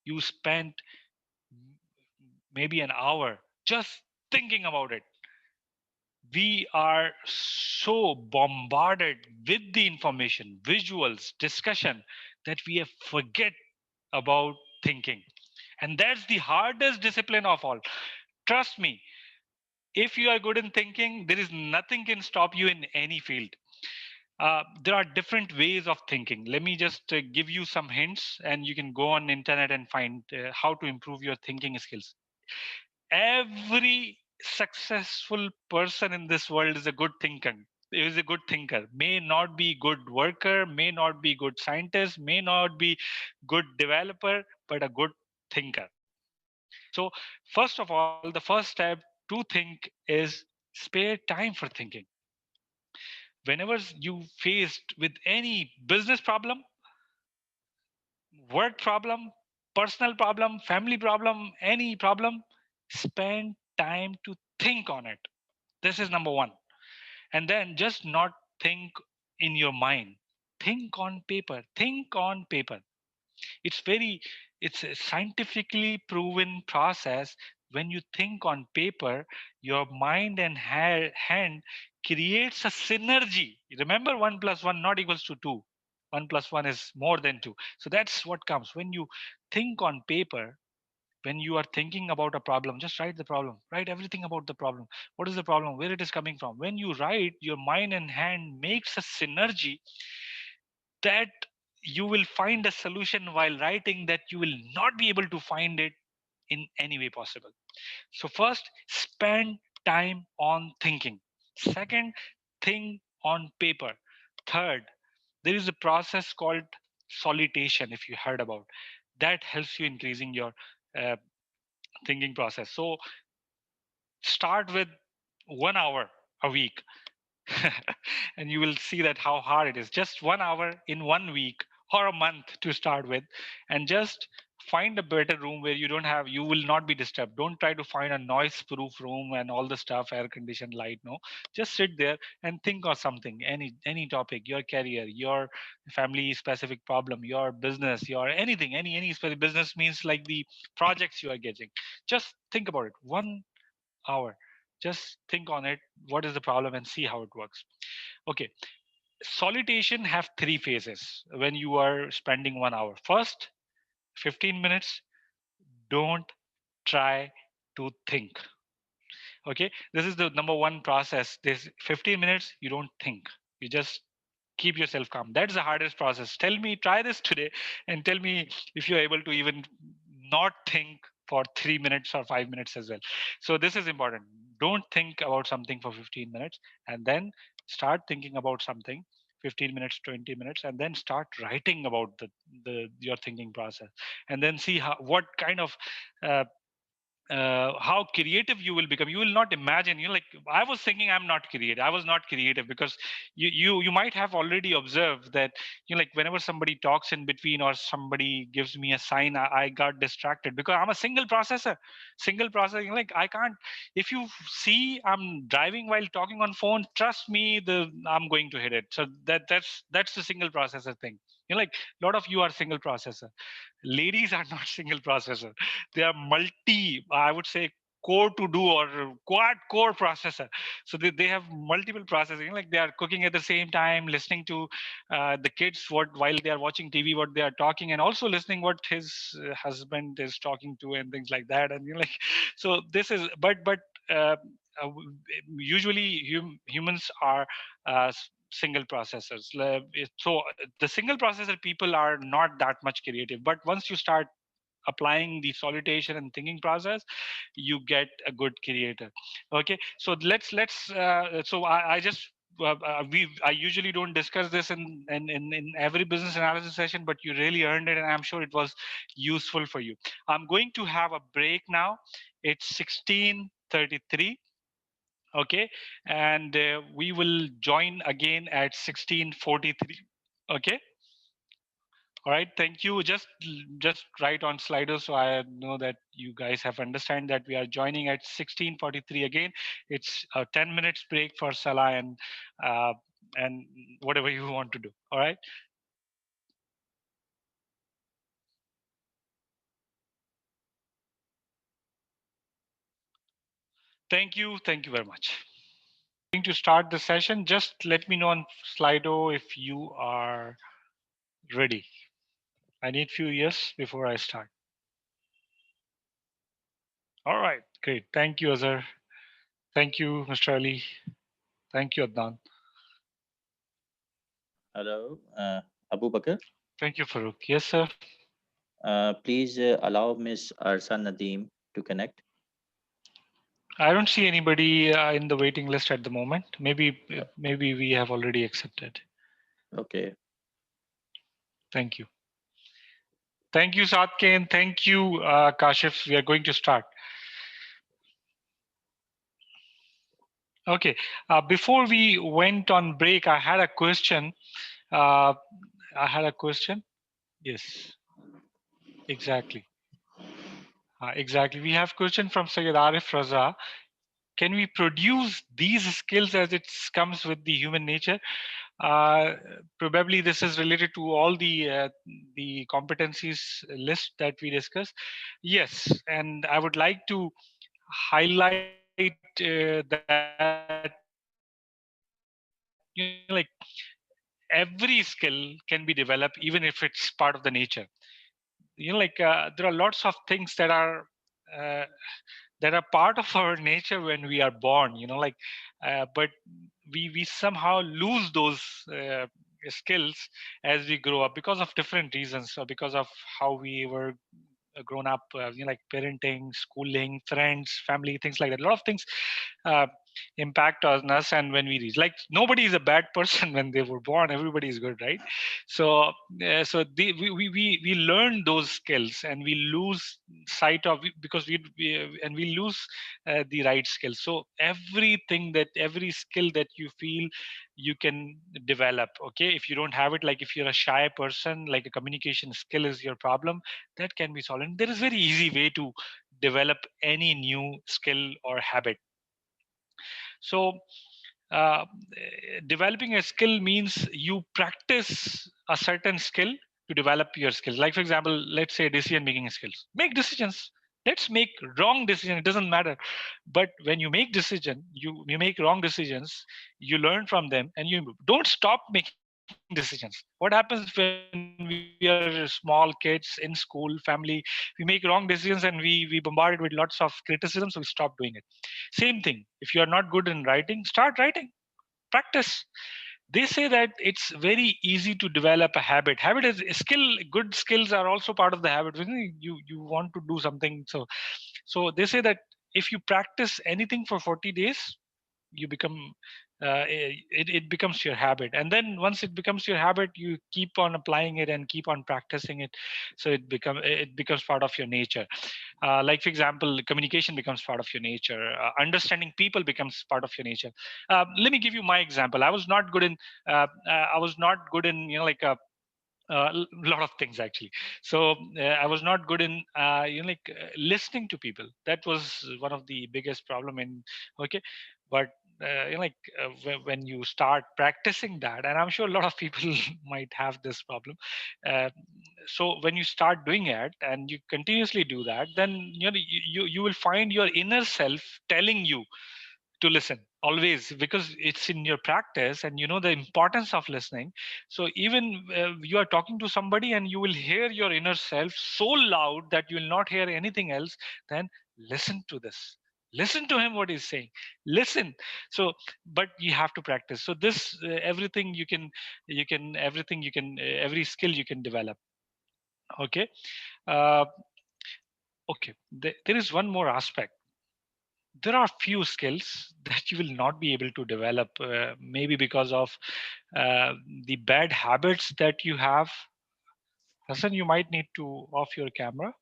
you spent maybe an hour just thinking about it. We are so bombarded with the information, visuals, discussion, that we have forget about thinking. And that's the hardest discipline of all. Trust me, if you are good in thinking, there is nothing can stop you in any field. There are different ways of thinking. Let me just give you some hints, and you can go on internet and find how to improve your thinking skills. Every successful person in this world is a good thinker. Is a good thinker. May not be good worker, may not be good scientist, may not be good developer, but a good thinker. So first of all, the first step to think is spare time for thinking. Whenever you faced with any business problem, work problem, personal problem, family problem, any problem, spend time to think on it. This is number one. And then just not think in your mind. Think on paper. Think on paper. It's very, it's a scientifically proven process. When you think on paper, your mind and hand creates a synergy. Remember, 1 plus 1 not equals to 2. 1 plus 1 is more than 2. So that's what comes when you think on paper. When you are thinking about a problem, just write the problem, write everything about the problem. What is the problem, where it is coming from? When you write, your mind and hand makes a synergy that you will find a solution while writing that you will not be able to find it in any way possible. So first, spend time on thinking. Second, think on paper. Third, there is a process called solitation, if you heard about, that helps you increasing your uh, thinking process. So start with 1 hour a week. And you will see that how hard it is. Just 1 hour in 1 week or a month to start with, and just find a better room where you will not be disturbed. Don't try to find a noise proof room and all the stuff, air conditioned, light. No, just sit there and think of something, any topic, your career, your family specific problem, your business, your anything, any specific business means like the projects you are getting. Just think about it. 1 hour, just think on it, what is the problem, and see how it works. Okay, solitation have 3 phases when you are spending 1 hour. First, 15 minutes, don't try to think. Okay, this is the number one process. This 15 minutes, you don't think, you just keep yourself calm. That's the hardest process. Tell me, try this today, and tell me if you're able to even not think for 3 minutes or 5 minutes as well. So this is important. Don't think about something for 15 minutes, and then start thinking about something 15 minutes, 20 minutes, and then start writing about the your thinking process, and then see what kind of uh, how creative you will become. You will not imagine, like I was thinking I'm not creative, I was not creative, because you might have already observed that, like whenever somebody talks in between or somebody gives me a sign, I got distracted because I'm a single processor. Like I can't, if you see I'm driving while talking on phone, trust me, I'm going to hit it. So that's the single processor thing. Like a lot of you are single processor. Ladies are not single processor, they are multi, I would say, core to do or quad core processor. So they have multiple processing, like they are cooking at the same time, listening to the kids what while they are watching TV, what they are talking, and also listening what his husband is talking to and things like that. And like, so this is, but uh, uh, usually humans are single processors. So the single processor people are not that much creative, but once you start applying the salutation and thinking process, you get a good creator. Okay, so I just I usually don't discuss this in every business analysis session, but you really earned it, and I'm sure it was useful for you. I'm going to have a break now. It's 16:33. Okay, and we will join again at 16:43. Okay. All right, thank you. Just write on Slido so I know that you guys have understand that we are joining at 16:43 again. It's a 10 minutes break for Salah uh, and whatever you want to do. All right. Thank you. Thank you very much. Going to start the session. Just let me know on Slido if you are ready. I need few years before I start. All right, great. Thank you, Azhar. Thank you, Mr. Ali. Thank you, Adnan. Hello, Abu Bakr. Thank you, Farooq. Yes, sir. Please allow Miss Arsa Nadeem to connect. I don't see anybody in the waiting list at the moment. Maybe Uh, maybe we have already accepted. Okay. Thank you. Thank you, Satken. Thank you, Kashif. We are going to start. Okay. Before we went on break, I had a question. Uh, I had a question. Yes, exactly. Exactly. We have question from Sayyid Arif Raza. Can we produce these skills as it comes with the human nature? Probably this is related to all the competencies list that we discussed. Yes, and I would like to highlight that like every skill can be developed even if it's part of the nature. There are lots of things uh, that are part of our nature when we are born. But we somehow lose those skills as we grow up because of different reasons, or because of how we were grown up, like parenting, schooling, friends, family, things like that. A lot of things uh, impact on us, and when we reach, like, nobody is a bad person when they were born. Everybody is good, right? So we learn those skills, and we lose sight of, because we lose the right skills. So every skill that you feel you can develop. Okay, if you don't have it, like if you're a shy person, like a communication skill is your problem, that can be solved. And there is very easy way to develop any new skill or habit. So developing a skill means you practice a certain skill to develop your skills. Like, for example, let's say decision making skills. Make decisions. Let's make wrong decision. It doesn't matter. But when you make decision, you make wrong decisions, you learn from them, and you don't stop making decisions. What happens when we are small kids in school, family? We make wrong decisions, and we bombarded with lots of criticism, so we stop doing it. Same thing. If you are not good in writing, start writing. Practice. They say that it's very easy to develop a habit is a skill. Good skills are also part of the habit. When you want to do something, so they say that if you practice anything for 40 days, you become it becomes your habit. And then once it becomes your habit, you keep on applying it and keep on practicing it, so it becomes part of your nature. Like, for example, communication becomes part of your nature. Understanding people becomes part of your nature. Let me give you my example. I was not good in like a lot of things, actually. So I was not good in listening to people. That was one of the biggest problem in. Okay, but when you start practicing that, and I'm sure a lot of people might have this problem. uh, so when you start doing it and you continuously do that, then you will find your inner self telling you to listen always, because it's in your practice and you know the importance of listening. So even you are talking to somebody and you will hear your inner self so loud that you will not hear anything else, then listen to this, listen to him what he's saying, listen. So but you have to practice. So this everything you can everything you can every skill you can develop. Okay. uh, Okay, there is one more aspect. There are few skills that you will not be able to develop, maybe because of the bad habits that you have. Hassan, you might need to off your camera.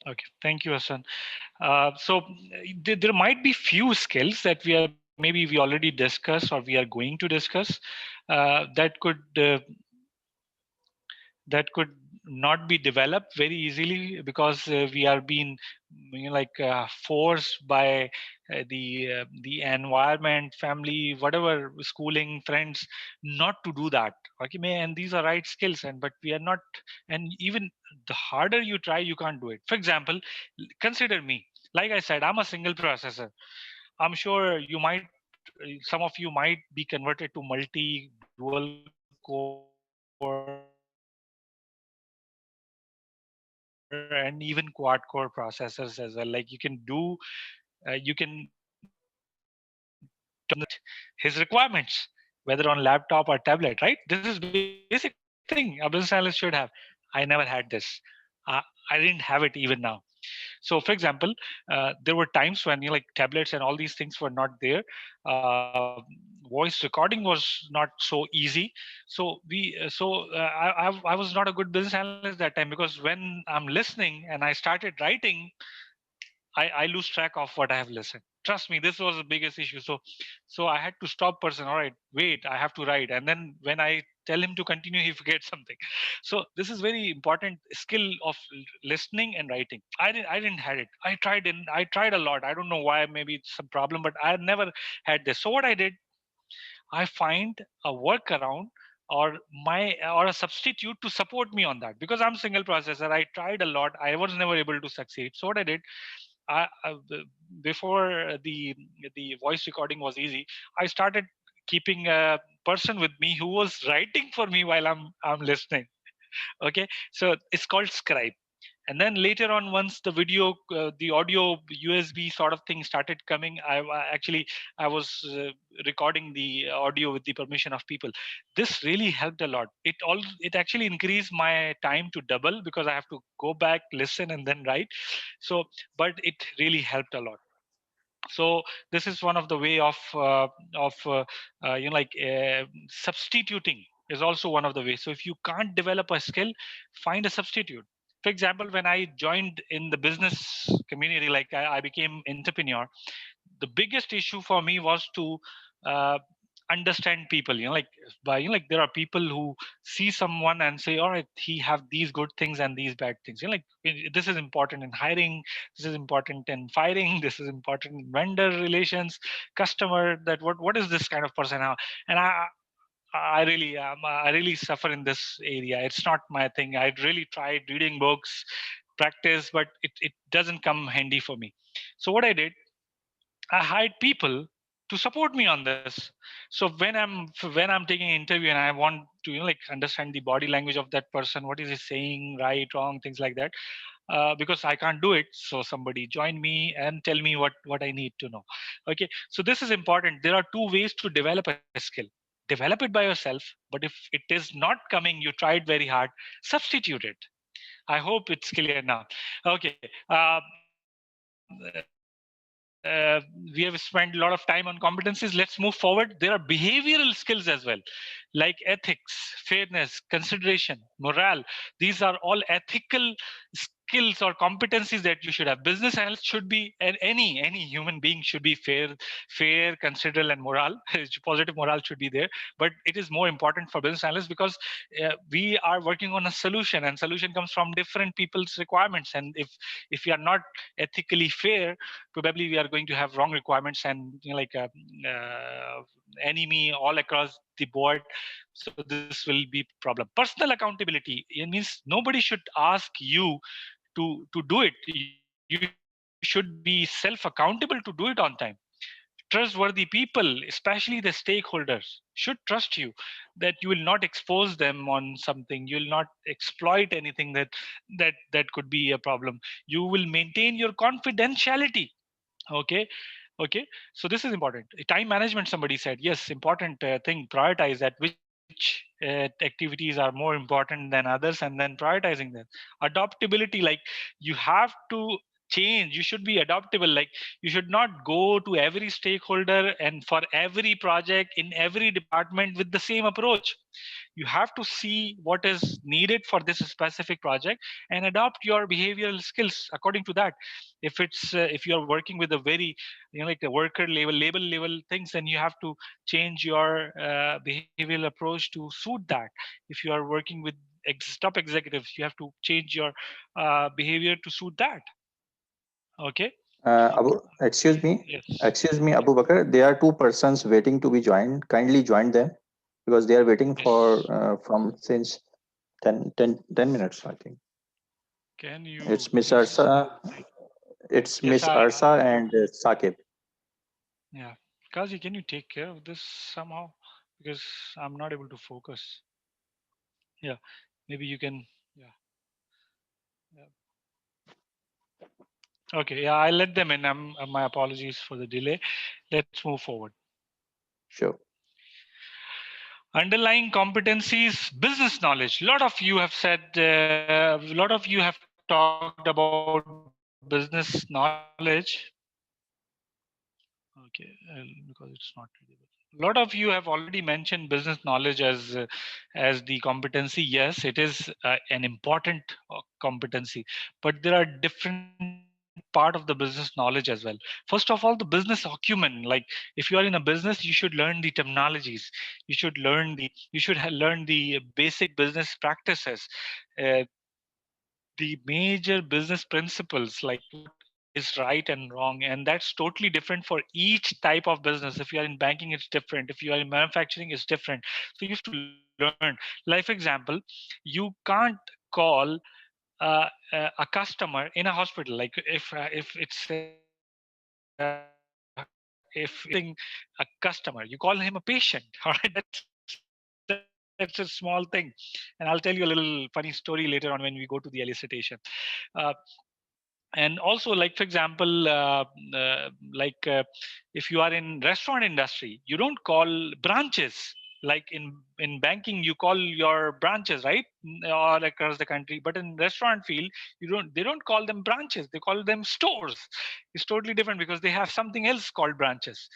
Okay, thank you, Hassan. So there might be few skills that we already discussed or we are going to discuss that could not be developed very easily because we are being forced by the environment, family, whatever, schooling, friends, not to do that. Okay, and these are right skills, and but we are not. And even the harder you try, you can't do it. For example, consider me. Like I said, I'm a single processor. I'm sure some of you might be converted to multi, dual core, and even quad core processors as well. Like you can do you can his requirements, whether on laptop or tablet, right? This is basic thing a business analyst should have. I never had this. I didn't have it even now. So, for example, there were times when tablets and all these things were not there. Voice recording was not so easy. I was not a good business analyst that time because when I'm listening and I started writing, I lose track of what I have listened. Trust me, this was the biggest issue. So I had to stop person. All right, wait, I have to write. And then when I tell him to continue, he forgets something. So this is very important skill of listening and writing. I didn't had it. I tried a lot. I don't know why, maybe it's some problem, but I never had this. So what I did, I find a workaround or a substitute to support me on that because I'm single processor. I tried a lot. I was never able to succeed. So what I did, before the voice recording was easy, I started keeping a person with me who was writing for me while I'm listening. Okay, so it's called scribe. And then later on, once the audio USB sort of thing started coming, I was recording the audio with the permission of people. This really helped a lot. It actually increased my time to double because I have to go back, listen, and then write. So, but it really helped a lot. So this is one of the way of substituting is also one of the ways. So if you can't develop a skill, find a substitute. For example, when I joined in the business community, like I became entrepreneur, the biggest issue for me was to uh, understand people. Like there are people who see someone and say, all right, he have these good things and these bad things. This is important in hiring, this is important in firing, this is important in vendor relations, customer, that what is this kind of person now. And I really suffer in this area. It's not my thing. I really tried reading books, practice, but it doesn't come handy for me. So what I did, I hired people to support me on this. So when I'm taking an interview and I want to understand the body language of that person, what is he saying, right, wrong, things like that. Because I can't do it, so somebody join me and tell me what I need to know. Okay, so this is important. There are two ways to develop a skill. Develop it by yourself, but if it is not coming, you tried very hard, substitute it. I hope it's clear now. Okay. We have spent a lot of time on competencies. Let's move forward. There are behavioral skills as well, like ethics, fairness, consideration, morale. These are all ethical skills or competencies that you should have. Business analyst should be, and any human being should be fair, considerable, and moral. Positive moral should be there. But it is more important for business analysts because we are working on a solution, and solution comes from different people's requirements. And if we are not ethically fair, probably we are going to have wrong requirements and enemy all across the board. So this will be problem. Personal accountability, it means nobody should ask you to do it. You should be self-accountable to do it on time. Trustworthy people, especially the stakeholders, should trust you that you will not expose them on something. You will not exploit anything that could be a problem. You will maintain your confidentiality. Okay. Okay, so this is important. Time management, somebody said, yes, important thing. Prioritize that which activities are more important than others, and then prioritizing them. Adaptability, like you have to change. You should be adaptable. Like you should not go to every stakeholder and for every project in every department with the same approach. You have to see what is needed for this specific project and adopt your behavioral skills according to that. If you're working with a very, like the worker level, label level things, then you have to change your behavioral approach to suit that. If you are working with top executives, you have to change your behavior to suit that. Okay. Excuse me, Yes. Abu Bakr. There are two persons waiting to be joined. Kindly join them because they are waiting for Yes. from since 10 minutes, I think. Can you It's Miss please? Arsa. It's Yes, Miss Arsa and Saqib. yeah. Kazi, can you take care of this somehow? Because I'm not able to focus. Yeah. Maybe you can. Yeah. Yeah. Okay. Yeah, I'll let them in. My apologies for the delay. Let's move forward. Sure. Underlying competencies, business knowledge. A lot of you have said, a lot of you have talked about business knowledge. Okay, because it's not readable. A lot of you have already mentioned business knowledge as the competency. Yes, it is an important competency, but there are different part of the business knowledge as well. First of all, the business acumen. Like if you are in a business, you should learn the terminologies. You should learn learn the basic business practices. The major business principles, like what is right and wrong, and that's totally different for each type of business. If you are in banking, it's different. If you are in manufacturing, it's different. So you have to learn. Like for example, you can't call a customer in a hospital, like if it's if a customer, you call him a patient. All right, that's a small thing. And I'll tell you a little funny story later on when we go to the elicitation. uh, and also, like for example, if you are in restaurant industry, you don't call branches. Like in banking, you call your branches, right? All across the country. But in restaurant field, they don't call them branches, they call them stores. It's totally different because they have something else called branches.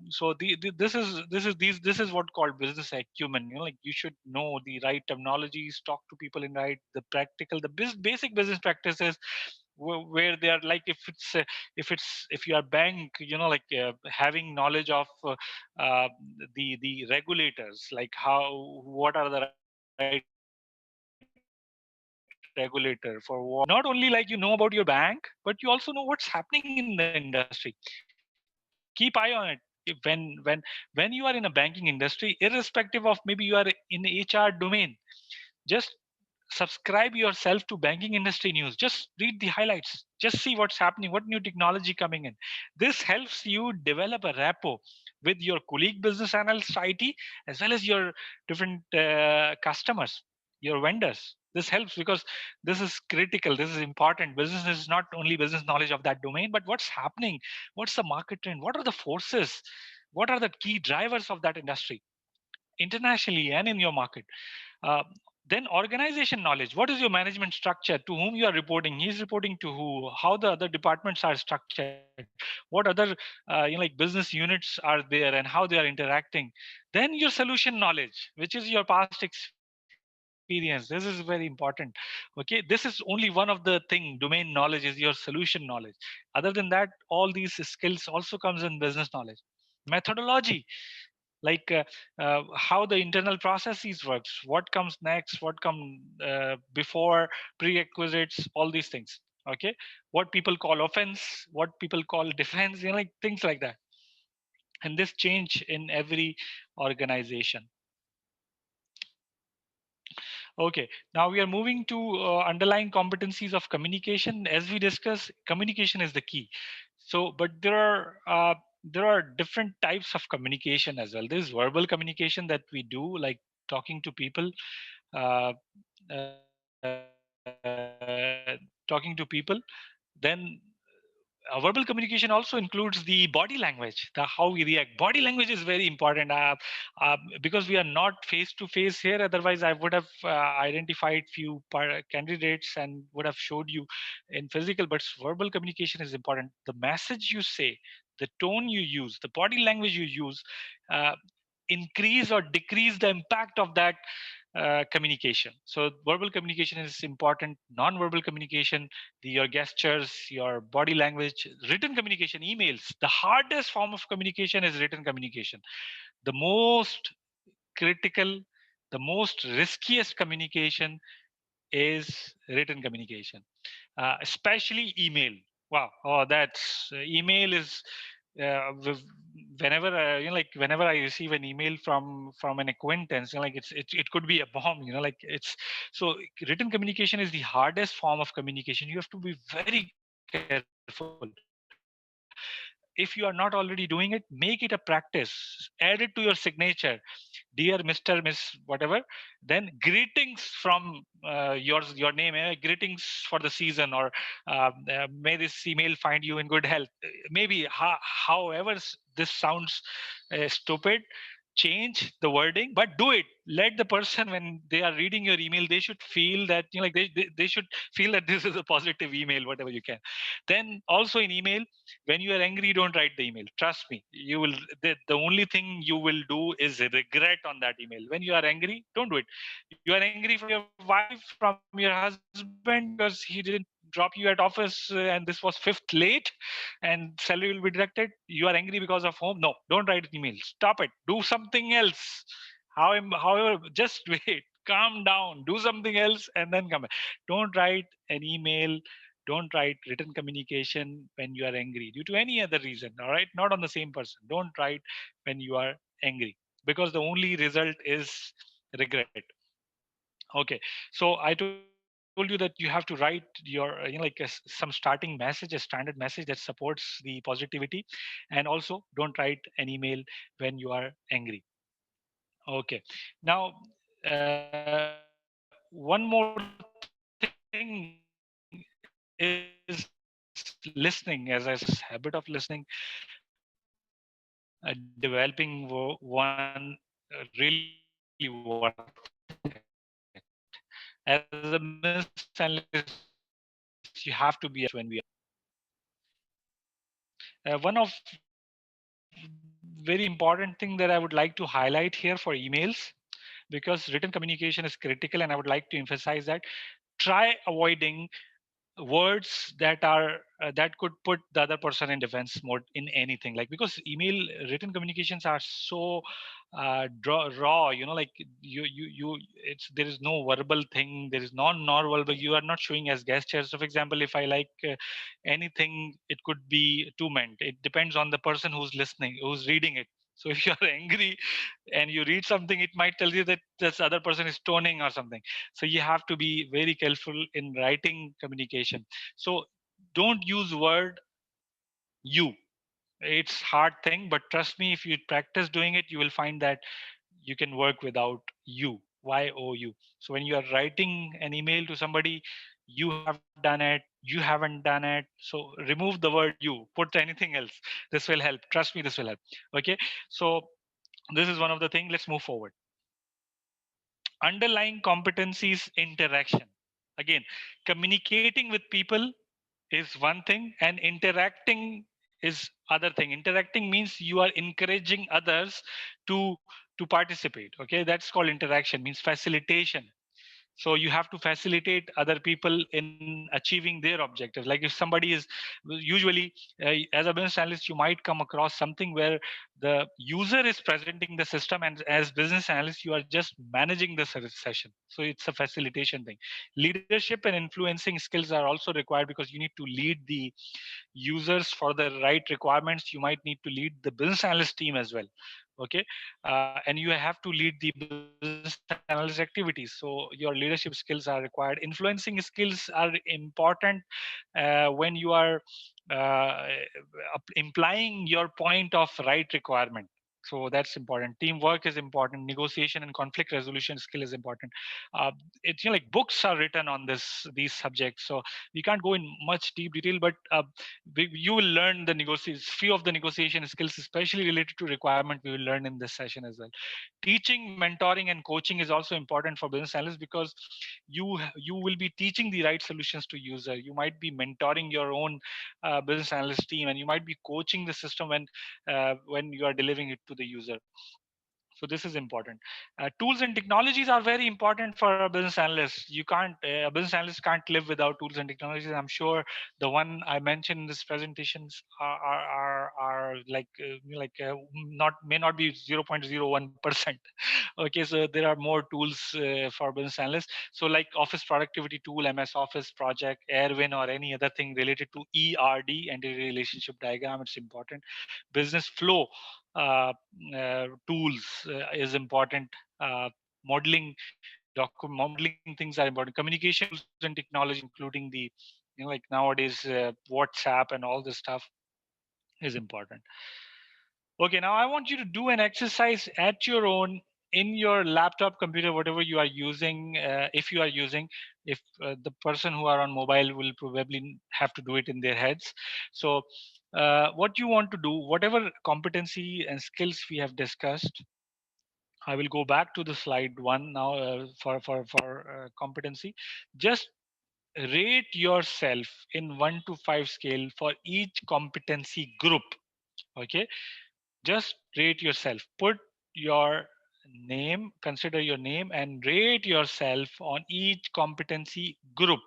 So this is what called business acumen. Like you should know the right terminologies, talk to people in right, the practical, the basic business practices, where they are, like if you are bank, like having knowledge of the regulators, like what are the right regulator for what. Not only like you know about your bank, but you also know what's happening in the industry. Keep eye on it. When you are in a banking industry, irrespective of maybe you are in the HR domain, just subscribe yourself to banking industry news. Just read the highlights. Just see what's happening, what new technology coming in. This helps you develop a rapport with your colleague business analyst IT, as well as your different customers, your vendors. This helps because this is critical, this is important. Business is not only business knowledge of that domain, but what's happening, what's the market trend, what are the forces, what are the key drivers of that industry internationally and in your market. uh, then organization knowledge. What is your management structure? To whom you are reporting? He's reporting to who? How the other departments are structured? What other like business units are there and how they are interacting? Then your solution knowledge, which is your past experience. This is very important. Okay, this is only one of the thing. Domain knowledge is your solution knowledge. Other than that, all these skills also comes in business knowledge. Methodology, like how the internal processes works, what comes next, what come before, prerequisites, all these things. Okay, what people call offense, what people call defense, like things like that. And this change in every organization. Okay, now we are moving to underlying competencies of communication. As we discussed, communication is the key. So, but there are different types of communication as well. There's verbal communication that we do, like talking to people, uh, talking to people. Then verbal communication also includes the body language, the how we react. Body language is very important because we are not face to face here. Otherwise, I would have identified few candidates and would have showed you in physical. But verbal communication is important. The message you say, the tone you use, the body language you use, uh, increase or decrease the impact of that communication. So verbal communication is important. Non-verbal communication, your gestures, your body language, written communication, emails. The hardest form of communication is written communication. The most critical, the most riskiest communication is written communication, especially email. Wow, oh, that's email is whenever like whenever I receive an email from an acquaintance, like it could be a bomb, like it's so written communication is the hardest form of communication. You have to be very careful. If you are not already doing it, make it a practice. Add it to your signature. Dear Mr. Miss whatever, then greetings from your name, greetings for the season, or may this email find you in good health. Maybe however this sounds stupid, change the wording, but do it. Let the person, when they are reading your email, they should feel that like they should feel that this is a positive email, whatever you can. Then also in email, when you are angry, don't write the email. Trust me, you will the only thing you will do is regret on that email. When you are angry, don't do it. You are angry from your wife, from your husband, because he didn't drop you at office and this was fifth late and salary will be deducted. You are angry because of home. No, don't write an email. Stop it. Do something else. However, just wait. Calm down. Do something else and then come back. Don't write an email. Don't write written communication when you are angry due to any other reason. All right, not on the same person. Don't write when you are angry, because the only result is regret. Okay, so I told you that you have to write your like some starting message, a standard message that supports the positivity, and also don't write an email when you are angry. Okay, now one more thing is listening. As I said, this habit of listening, developing one really worth it. As a business analyst, you have to be attentive when we are listening. One of very important thing that I would like to highlight here for emails, because written communication is critical, and I would like to emphasize that try avoiding words that are that could put the other person in defense mode in anything, like because email written communications are so raw, like you it's there is no verbal thing, there is non-verbal, you are not showing as gestures. So for example, if I like anything, it could be two meant. It depends on the person who's listening, who's reading it. So if you are angry and you read something, it might tell you that this other person is toning or something. So you have to be very careful in writing communication. So don't use word you. It's hard thing, but trust me, if you practice doing it, you will find that you can work without you. You. So when you are writing an email to somebody, you have done it, you haven't done it. So remove the word you, put anything else. This will help. Trust me, this will help. Okay. So this is one of the things. Let's move forward. Underlying competencies interaction. Again, communicating with people is one thing, and interacting is other thing. Interacting means you are encouraging others to to participate. Okay, that's called interaction, means facilitation. So you have to facilitate other people in achieving their objectives. Like if somebody is usually as a business analyst, you might come across something where the user is presenting the system, and as business analyst you are just managing the session. So it's a facilitation thing. Leadership and influencing skills are also required, because you need to lead the users for the right requirements. You might need to lead the business analyst team as well. Okay, and you have to lead the business analyst activities. So your leadership skills are required. Influencing skills are important when you are uh, implying your point of right requirement. So that's important. Teamwork is important. Negotiation and conflict resolution skill is important. Uh, it's like books are written on these subjects, so we can't go in much deep detail. But you will learn the negotiation, few of the negotiation skills, especially related to requirement. We will learn in this session as well. Teaching, mentoring, and coaching is also important for business analysts, because you will be teaching the right solutions to user. You might be mentoring your own business analyst team, and you might be coaching the system when you are delivering it to the user. So this is important. Tools and technologies are very important for a business analyst. You can't a business analyst can't live without tools and technologies. I'm sure the one I mentioned in this presentations are not may not be 0.01%. Okay, so there are more tools for business analysts. So like Office productivity tool, MS Office, Project, Airwin, or any other thing related to ERD, entity relationship diagram, it's important. Business flow tools is important. Modeling modeling things are important. Communication tools and technology, including the like nowadays WhatsApp and all this stuff is important. Okay, now I want you to do an exercise at your own in your laptop, computer, whatever you are using. If you are using, if the person who are on mobile will probably have to do it in their heads. So what you want to do, whatever competency and skills we have discussed, I will go back to the slide one now for competency. Just rate yourself in 1 to 5 scale for each competency group. Okay, just rate yourself. Put your name, consider your name, and rate yourself on each competency group.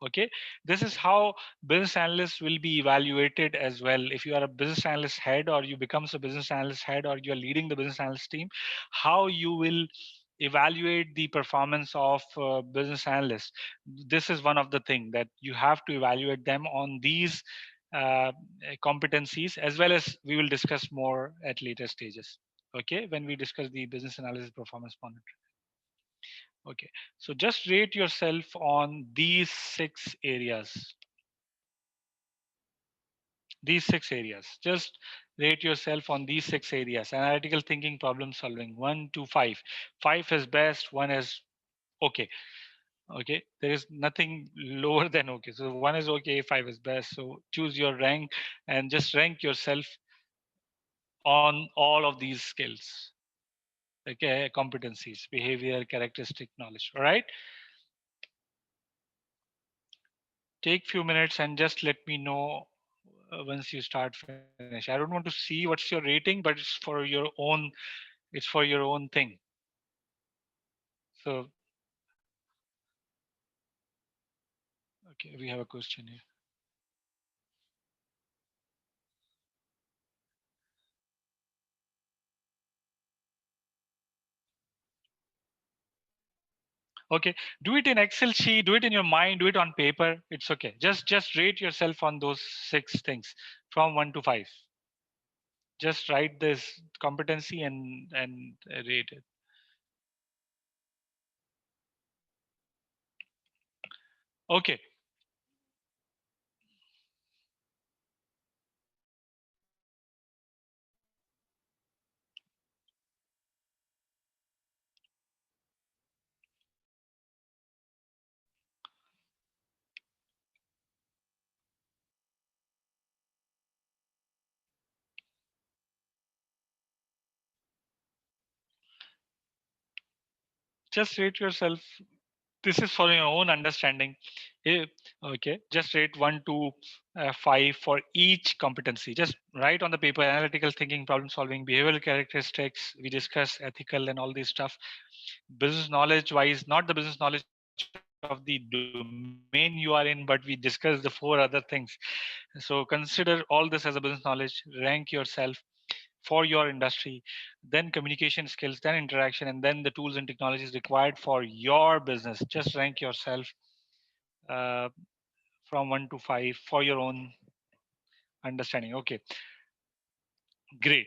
Okay, this is how business analysts will be evaluated as well. If you are a business analyst head, or you become a business analyst head, or you are leading the business analyst team, how you will evaluate the performance of business analysts. This is one of the things that you have to evaluate them on these competencies, as well as we will discuss more at later stages. Okay, when we discuss the business analysis performance monitoring. Okay, so just rate yourself on these 6 areas. These 6 areas. Just rate yourself on these 6 areas. Analytical thinking, problem solving, 1 to 5. 5 is best, 1 is okay. Okay, there is nothing lower than okay. So 1 is okay, 5 is best. So choose your rank and just rank yourself on all of these skills. Okay, competencies, behavior, characteristic, knowledge. All right. Take few minutes and just let me know once you start finish. I don't want to see what's your rating, but it's for your own. It's for your own thing. So okay, we have a question here. Okay, do it in Excel sheet, do it in your mind, do it on paper. It's okay. Just rate yourself on those 6 things from 1 to 5. Just write this competency and rate it. Okay. Just rate yourself. This is for your own understanding. Okay, just rate 1 to 5 for each competency. Just write on the paper: analytical thinking, problem solving, behavioral characteristics. We discuss ethical and all this stuff. Business knowledge wise, not the business knowledge of the domain you are in, but we discuss the 4 other things. So consider all this as a business knowledge. Rank yourself for your industry, then communication skills, then interaction, and then the tools and technologies required for your business. Just rank yourself uh, from 1 to 5 for your own understanding. Okay, great.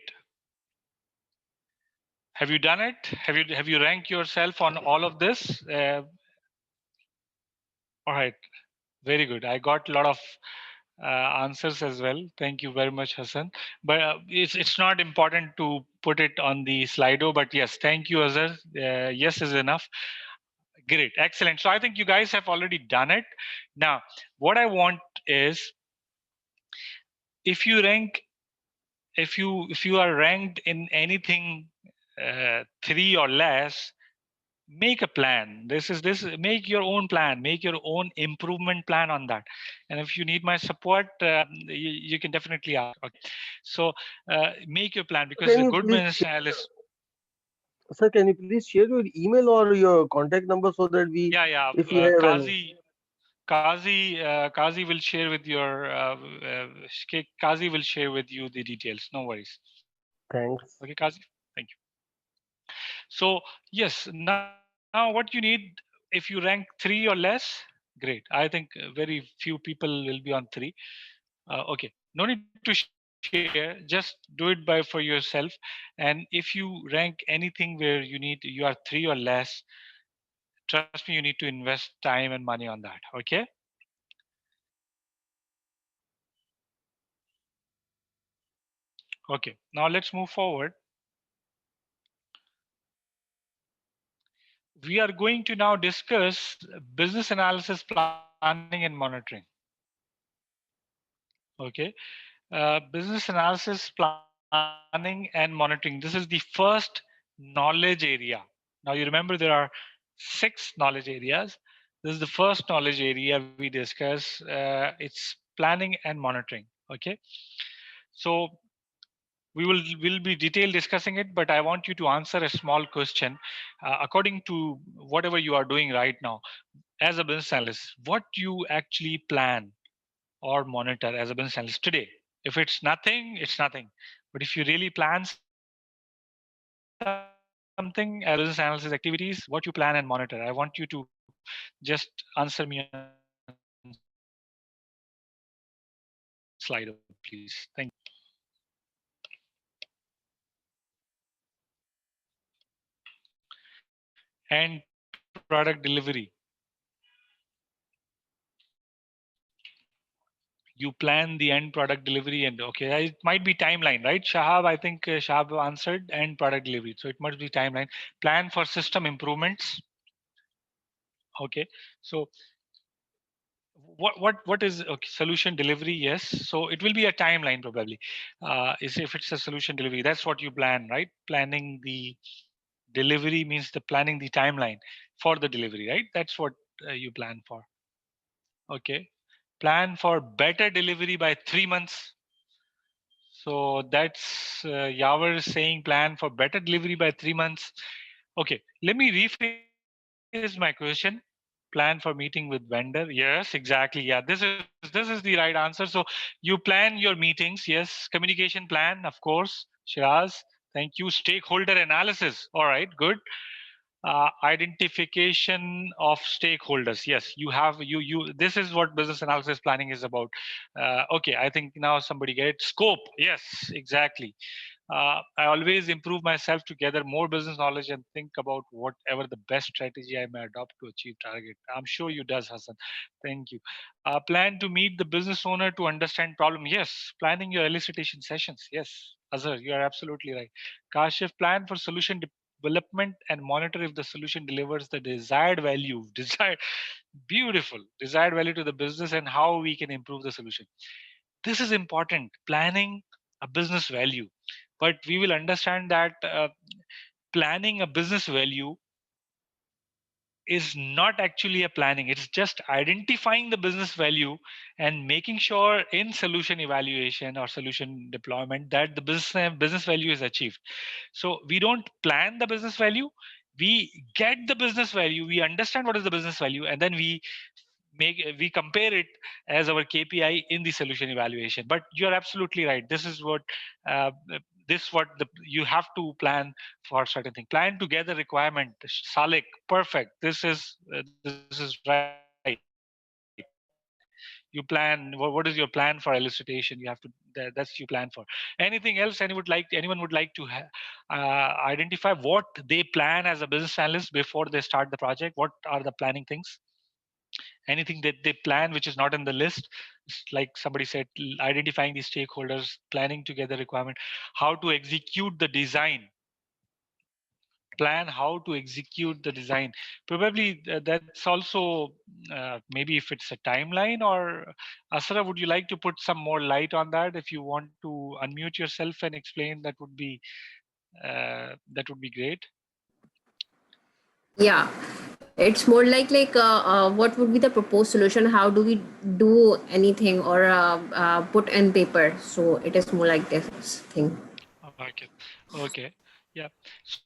Have you done it? Have you ranked yourself on all of this? All right, very good. I got a lot of answers as well. Thank you very much, Hassan. But it's not important to put it on the Slido. But yes, thank you, Azhar. Yes is enough. Great, excellent. So I think you guys have already done it. Now, what I want is, if you rank, if you are ranked in anything 3 or less, make a plan. This make your own plan, make your own improvement plan on that. And if you need my support, you can definitely ask. Okay. So make your plan, because Can a you good please, business analyst. sir, can you please share your email or your contact number so that we, Yeah, if we have any. Kazi will share with your Kazi will share with you the details. No worries. Thanks. Okay, Kazi. Thank you. So yes, now what you need, if you rank 3 or less, great. I think very few people will be on 3. Okay, no need to share. Just do it by for yourself. And if you rank anything where you are 3 or less, trust me, you need to invest time and money on that. Okay. Okay. Now let's move forward. We are going to now discuss business analysis, planning, and monitoring. Okay. Business analysis, planning, and monitoring. This is the first knowledge area. Now you remember there are 6 knowledge areas. This is the first knowledge area we discuss. It's planning and monitoring. Okay. So will be detailed discussing it, but I want you to answer a small question according to whatever you are doing right now as a business analyst. What you actually plan or monitor as a business analyst today? If it's nothing, it's nothing. But if you really plan something as a business analysis activities, what you plan and monitor? I want you to just answer me on Slido, please. Thank you. And product delivery. You plan the end product delivery, and okay, it might be timeline, right? Shahab, I think Shahab answered end product delivery, so it must be timeline. Plan for system improvements. Okay, so what is, okay, solution delivery? Yes, so it will be a timeline probably. Is if it's a solution delivery, that's what you plan, right? Planning the delivery means the planning the timeline for the delivery, right? That's what you plan for. Okay, plan for better delivery by 3 months. So that's Yavar saying plan for better delivery by 3 months. Okay, let me rephrase my question. Plan for meeting with vendor. Yes, exactly. Yeah, this is the right answer. So you plan your meetings. Yes, communication plan, of course. Shiraz, thank you. Stakeholder analysis. All right, good. Identification of stakeholders. Yes, you have you this is what business analysis planning is about. Okay, I think now somebody get it. Scope. Yes, exactly. I always improve myself to gather more business knowledge and think about whatever the best strategy I may adopt to achieve target. I'm sure you does, Hassan. Thank you. Plan to meet the business owner to understand problem. Yes, planning your elicitation sessions. Yes, Azhar, you are absolutely right. Kashif, plan for solution development and monitor if the solution delivers the desired value. Desired, beautiful. Desired value to the business and how we can improve the solution. This is important. Planning a business value, but we will understand that planning a business value is not actually a planning. It's just identifying the business value and making sure in solution evaluation or solution deployment that the business value is achieved. So we don't plan the business value, we get the business value, we understand what is the business value, and then we compare it as our KPI in the solution evaluation. But you're absolutely right. This is what uh, you have to plan for certain thing. Plan together requirement. Salik, perfect. This is right. You plan. What is your plan for elicitation? You have to. That's you plan for. Anything else? Anyone would like to identify what they plan as a business analyst before they start the project? What are the planning things? anything that they plan which is not in the list, like somebody said, identifying the stakeholders, planning together requirement, how to execute the design, plan how to execute the design. Probably that's also maybe if it's a timeline, or Asra, would you like to put some more light on that? If you want to unmute yourself and explain, that would be great. Yeah, it's more like what would be the proposed solution? How do we do anything or put in paper? So it is more like this thing. Okay. Okay. Yeah.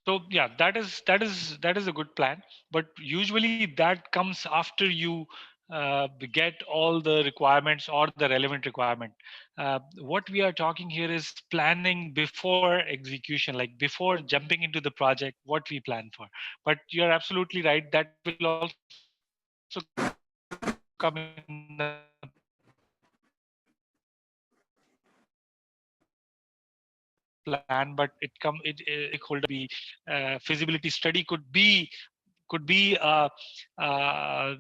So yeah, that is a good plan. But usually that comes after you get all the requirements or the relevant requirement. What we are talking here is planning before execution, like before jumping into the project, what we plan for. But you're absolutely right. That will also come in the plan, but feasibility study could be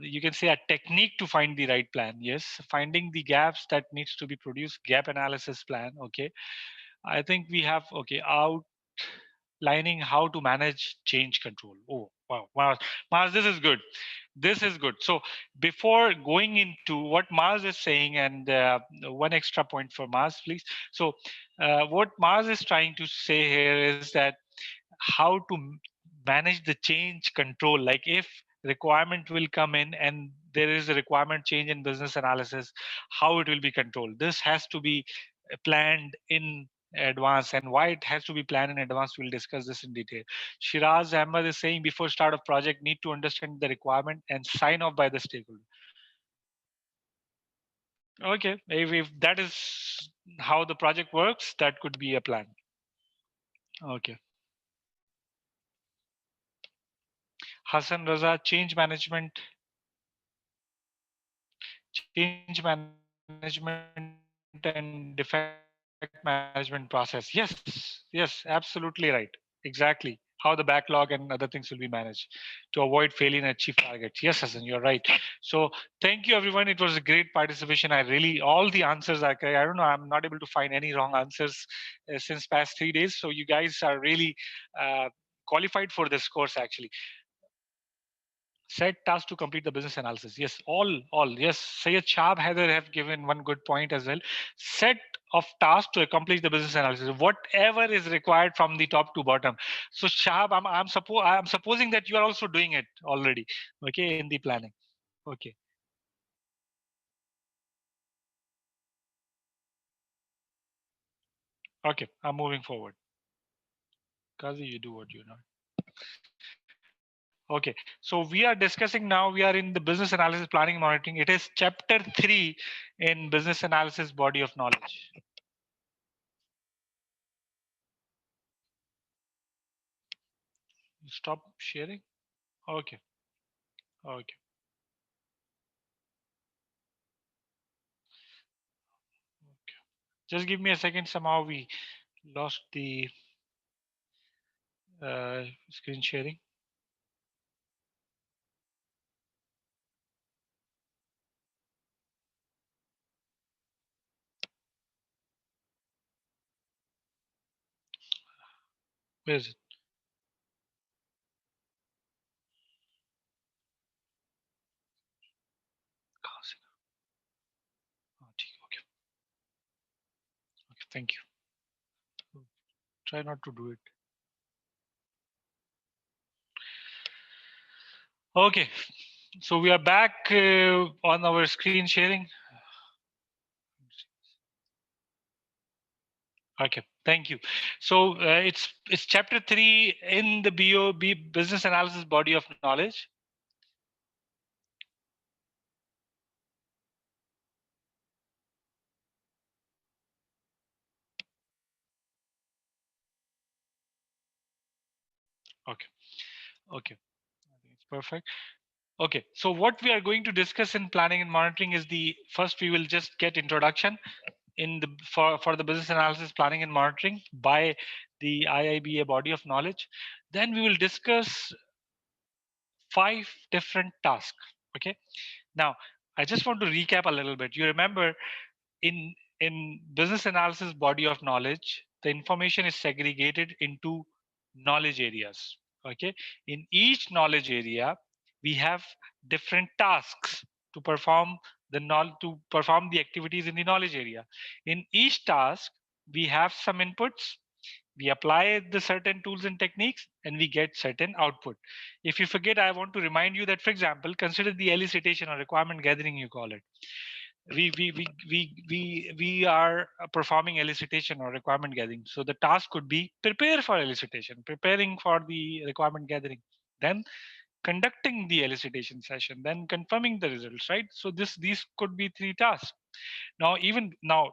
you can say a technique to find the right plan. Yes, finding the gaps that needs to be produced, gap analysis plan. Okay, I think we have, okay, outlining how to manage change control. Oh wow, Mars, this is good. This is good. So before going into what Mars is saying, and one extra point for Mars, please. So what Mars is trying to say here is that how to manage the change control. Like if requirement will come in and there is a requirement change in business analysis, how it will be controlled. This has to be planned in advance, and why it has to be planned in advance, we'll discuss this in detail. Shiraz Ahmed is saying before start of project need to understand the requirement and sign off by the stakeholder. Okay, if that is how the project works, that could be a plan. Okay. Hassan Raza, change management and defect management process. Yes, absolutely right. Exactly. How the backlog and other things will be managed to avoid failing and achieve targets. Yes, Hassan, you're right. So thank you, everyone. It was a great participation. I really, all the answers are correct. I don't know, I'm not able to find any wrong answers since past 3 days. So you guys are really qualified for this course actually. Set task to complete the business analysis. Yes, all. Yes, Sayed Shab Heather have given one good point as well. Set of tasks to accomplish the business analysis, whatever is required from the top to bottom. So Shab, I'm supposing that you are also doing it already. Okay, in the planning. Okay. Okay, I'm moving forward. Kazi, you do what you know. Okay, so we are discussing now, we are in the business analysis planning monitoring. It is chapter 3 in business analysis body of knowledge. Stop sharing. Okay. Okay. Okay. Just give me a second. Somehow we lost the screen sharing. Where is it? कहाँ से? ठीक है, okay. Okay, thank you. Try not to do it. Okay, so we are back on our screen sharing. Okay, thank you. So it's chapter 3 in the BOB business analysis body of knowledge. Okay, okay, I think it's perfect. Okay, so what we are going to discuss in planning and monitoring is the first we will just get introduction in the for the business analysis planning and monitoring by the IIBA body of knowledge. Then we will discuss 5 different tasks. Okay, Now, I just want to recap a little bit. You remember in business analysis body of knowledge, the information is segregated into knowledge areas. Okay, in each knowledge area, we have different tasks to perform to perform the activities in the knowledge area. In each task, we have some inputs, we apply the certain tools and techniques, and we get certain output. If you forget, I want to remind you that, for example, consider the elicitation or requirement gathering, you call it. We are performing elicitation or requirement gathering. So the task could be prepare for elicitation, preparing for the requirement gathering, then conducting the elicitation session, then confirming the results, right? So these could be three tasks. Now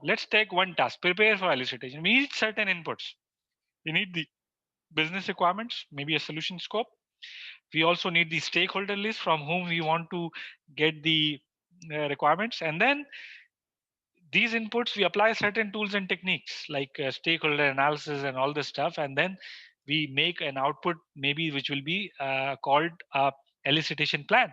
let's take one task, prepare for elicitation. We need certain inputs. We need the business requirements, maybe a solution scope. We also need the stakeholder list from whom we want to get the requirements. And then these inputs, we apply certain tools and techniques like stakeholder analysis and all this stuff. And then we make an output, maybe which will be called a elicitation plan.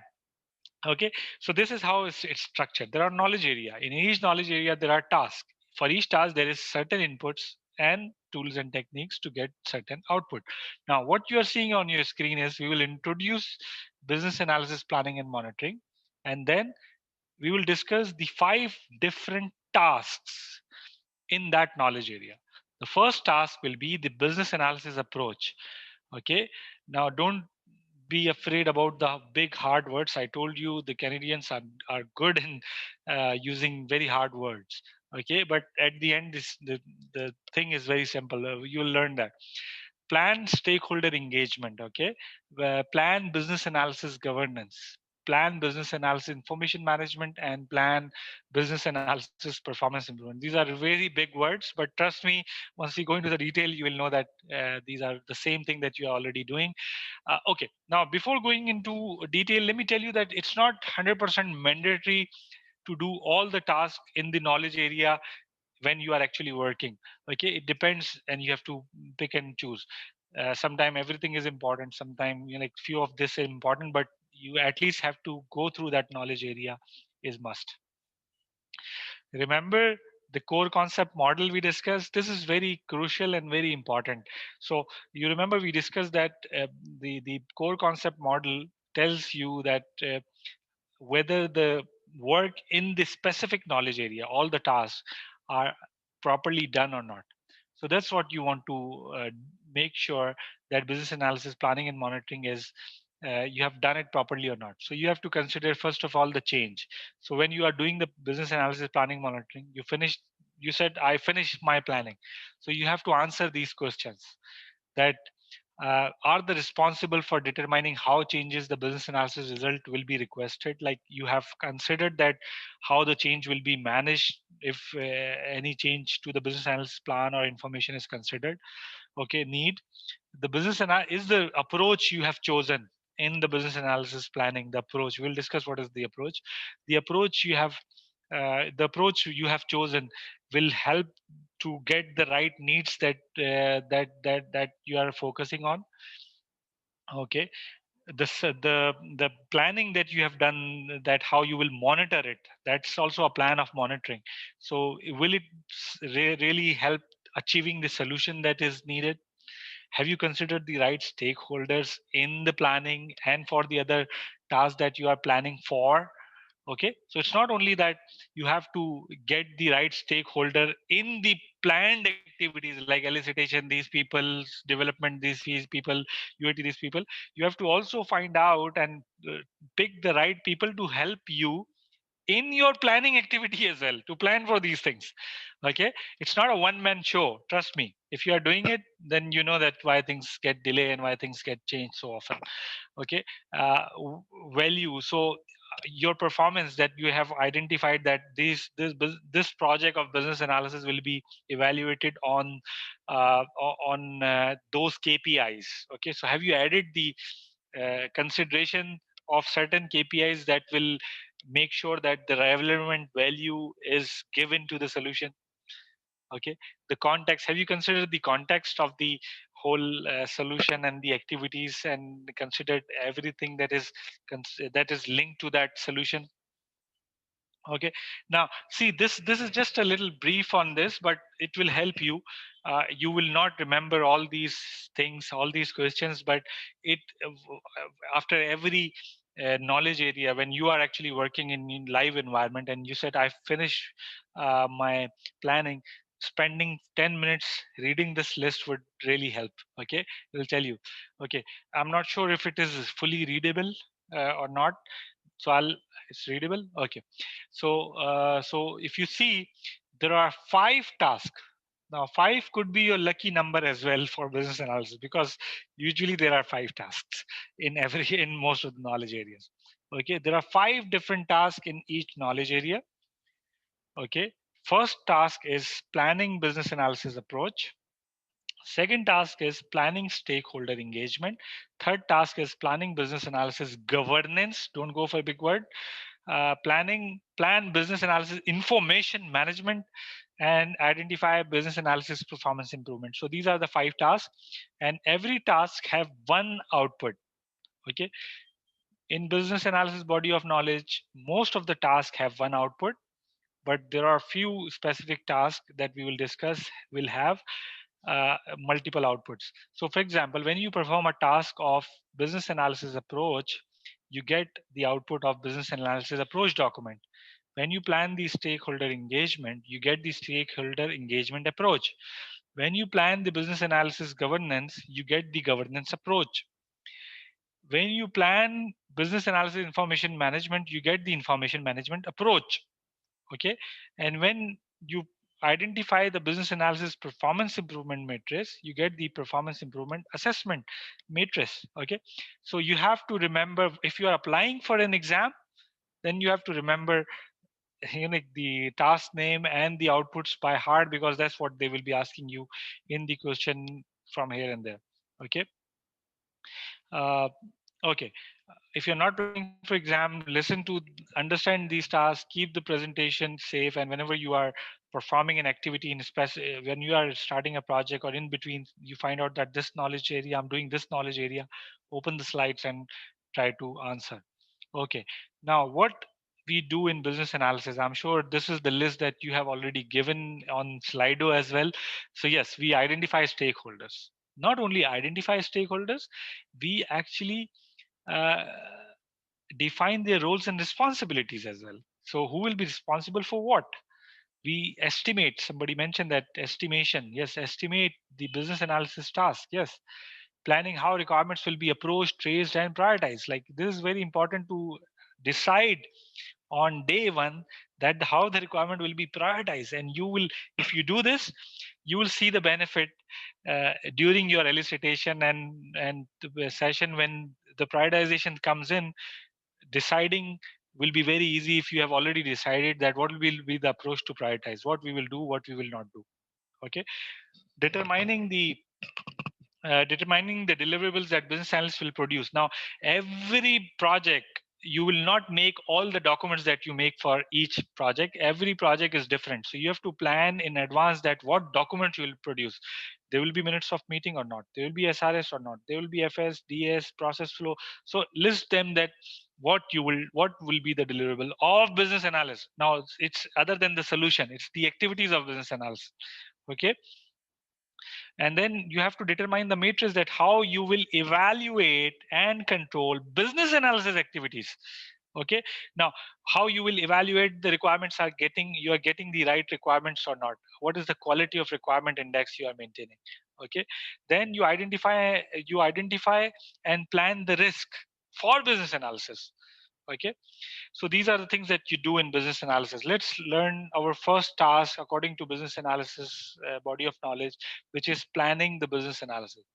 Okay, so this is how it's structured. There are knowledge area. In each knowledge area, there are tasks. For each task, there is certain inputs and tools and techniques to get certain output. Now, what you are seeing on your screen is we will introduce business analysis planning and monitoring, and then we will discuss the 5 different tasks in that knowledge area. The first task will be the business analysis approach. Okay, now don't be afraid about the big hard words. I told you the Canadians are good in using very hard words. Okay, but at the end, the thing is very simple. You'll learn that. Plan stakeholder engagement. Okay, plan business analysis governance. Plan business analysis information management, and plan business analysis performance improvement. These are very big words, but trust me, once we go into the detail, you will know that these are the same thing that you are already doing. Okay, now before going into detail, let me tell you that it's not 100% mandatory to do all the tasks in the knowledge area when you are actually working. Okay, it depends, and you have to pick and choose. Sometimes everything is important, sometimes like few of this is important, but you at least have to go through that knowledge area is must. Remember the core concept model we discussed. This is very crucial and very important. So you remember we discussed that the core concept model tells you that whether the work in the specific knowledge area, all the tasks are properly done or not. So that's what you want to make sure that business analysis planning and monitoring is you have done it properly or not. So you have to consider first of all the change. So when you are doing the business analysis planning monitoring, you said I finished my planning. So you have to answer these questions that are the responsible for determining how changes the business analysis result will be requested. Like you have considered that how the change will be managed if any change to the business analysis plan or information is considered. Okay, need the is the approach you have chosen in the business analysis planning. The approach we'll discuss what is the approach you have chosen will help to get the right needs that you are focusing on. Okay, the planning that you have done, that how you will monitor it, that's also a plan of monitoring. So will it really help achieving the solution that is needed? Have you considered the right stakeholders in the planning and for the other tasks that you are planning for? Okay, so it's not only that you have to get the right stakeholder in the planned activities like elicitation, these people's development, these people, UAT, these people. You have to also find out and pick the right people to help you in your planning activity as well, to plan for these things. Okay, it's not a one-man show, trust me. If you are doing it, then you know that why things get delayed and why things get changed so often. Okay, value. So your performance, that you have identified that this project of business analysis will be evaluated on those KPIs. Okay, so have you added the consideration of certain KPIs that will make sure that the relevant value is given to the solution? Okay, the context, have you considered the context of the whole solution and the activities, and considered everything that is linked to that solution? Okay, now see, this is just a little brief on this, but it will help you. You will not remember all these things, all these questions, but it after every knowledge area, when you are actually working in live environment and you said I finish my planning, spending 10 minutes reading this list would really help. Okay, it will tell you. Okay, I'm not sure if it is fully readable or not, so it's readable. Okay, so if you see, there are 5 tasks. Now 5 could be your lucky number as well for business analysis, because usually there are 5 tasks in every in most of the knowledge areas. Okay, there are 5 different tasks in each knowledge area. Okay, first task is planning business analysis approach. Second task is planning stakeholder engagement. Third task is planning business analysis governance. Don't go for a big word. Plan business analysis information management, and identify business analysis performance improvement. So these are the 5 tasks, and every task have one output. Okay, in business analysis body of knowledge, most of the tasks have one output, but there are few specific tasks that we will discuss will have multiple outputs. So for example, when you perform a task of business analysis approach, you get the output of business analysis approach document. When you plan the stakeholder engagement, you get the stakeholder engagement approach. When you plan the business analysis governance, you get the governance approach. When you plan business analysis information management, you get the information management approach. Okay, and when you identify the business analysis performance improvement matrix, you get the performance improvement assessment matrix. Okay, so you have to remember, if you are applying for an exam, then you have to remember the task name and the outputs by heart, because that's what they will be asking you in the question from here and there. Okay, uh, okay, if you're not preparing for exam, listen to, understand these tasks, keep the presentation safe, and whenever you are performing an activity in when you are starting a project or in between, you find out that this knowledge area, I'm doing this knowledge area, open the slides and try to answer. Okay, now what we do in business analysis, I'm sure this is the list that you have already given on Slido as well. So yes, we identify stakeholders. Not only identify stakeholders, we actually uh, define their roles and responsibilities as well. So who will be responsible for what? We estimate, somebody mentioned that estimation. Yes, estimate the business analysis task. Yes, planning how requirements will be approached, traced, and prioritized. Like, this is very important to decide on day one that how the requirement will be prioritized, and you will, if you do this, you will see the benefit during your elicitation and the session. When the prioritization comes in, deciding will be very easy if you have already decided that what will be the approach to prioritize, what we will do, what we will not do. Okay, determining the determining the deliverables that business analysts will produce. Now, every project, you will not make all the documents that you make for each project. Every project is different. So you have to plan in advance that what documents you will produce. There will be minutes of meeting or not. There will be SRS or not. There will be FS, DS, process flow. So list them, that what will be the deliverable of business analysis. Now it's other than the solution. It's the activities of business analysis. Okay, and then you have to determine the matrix that how you will evaluate and control business analysis activities. Okay, now how you will evaluate the requirements you are getting the right requirements or not. What is the quality of requirement index you are maintaining? Okay, then you identify and plan the risk for business analysis. Okay, so these are the things that you do in business analysis. Let's learn our first task according to business analysis body of knowledge, which is planning the business analysis.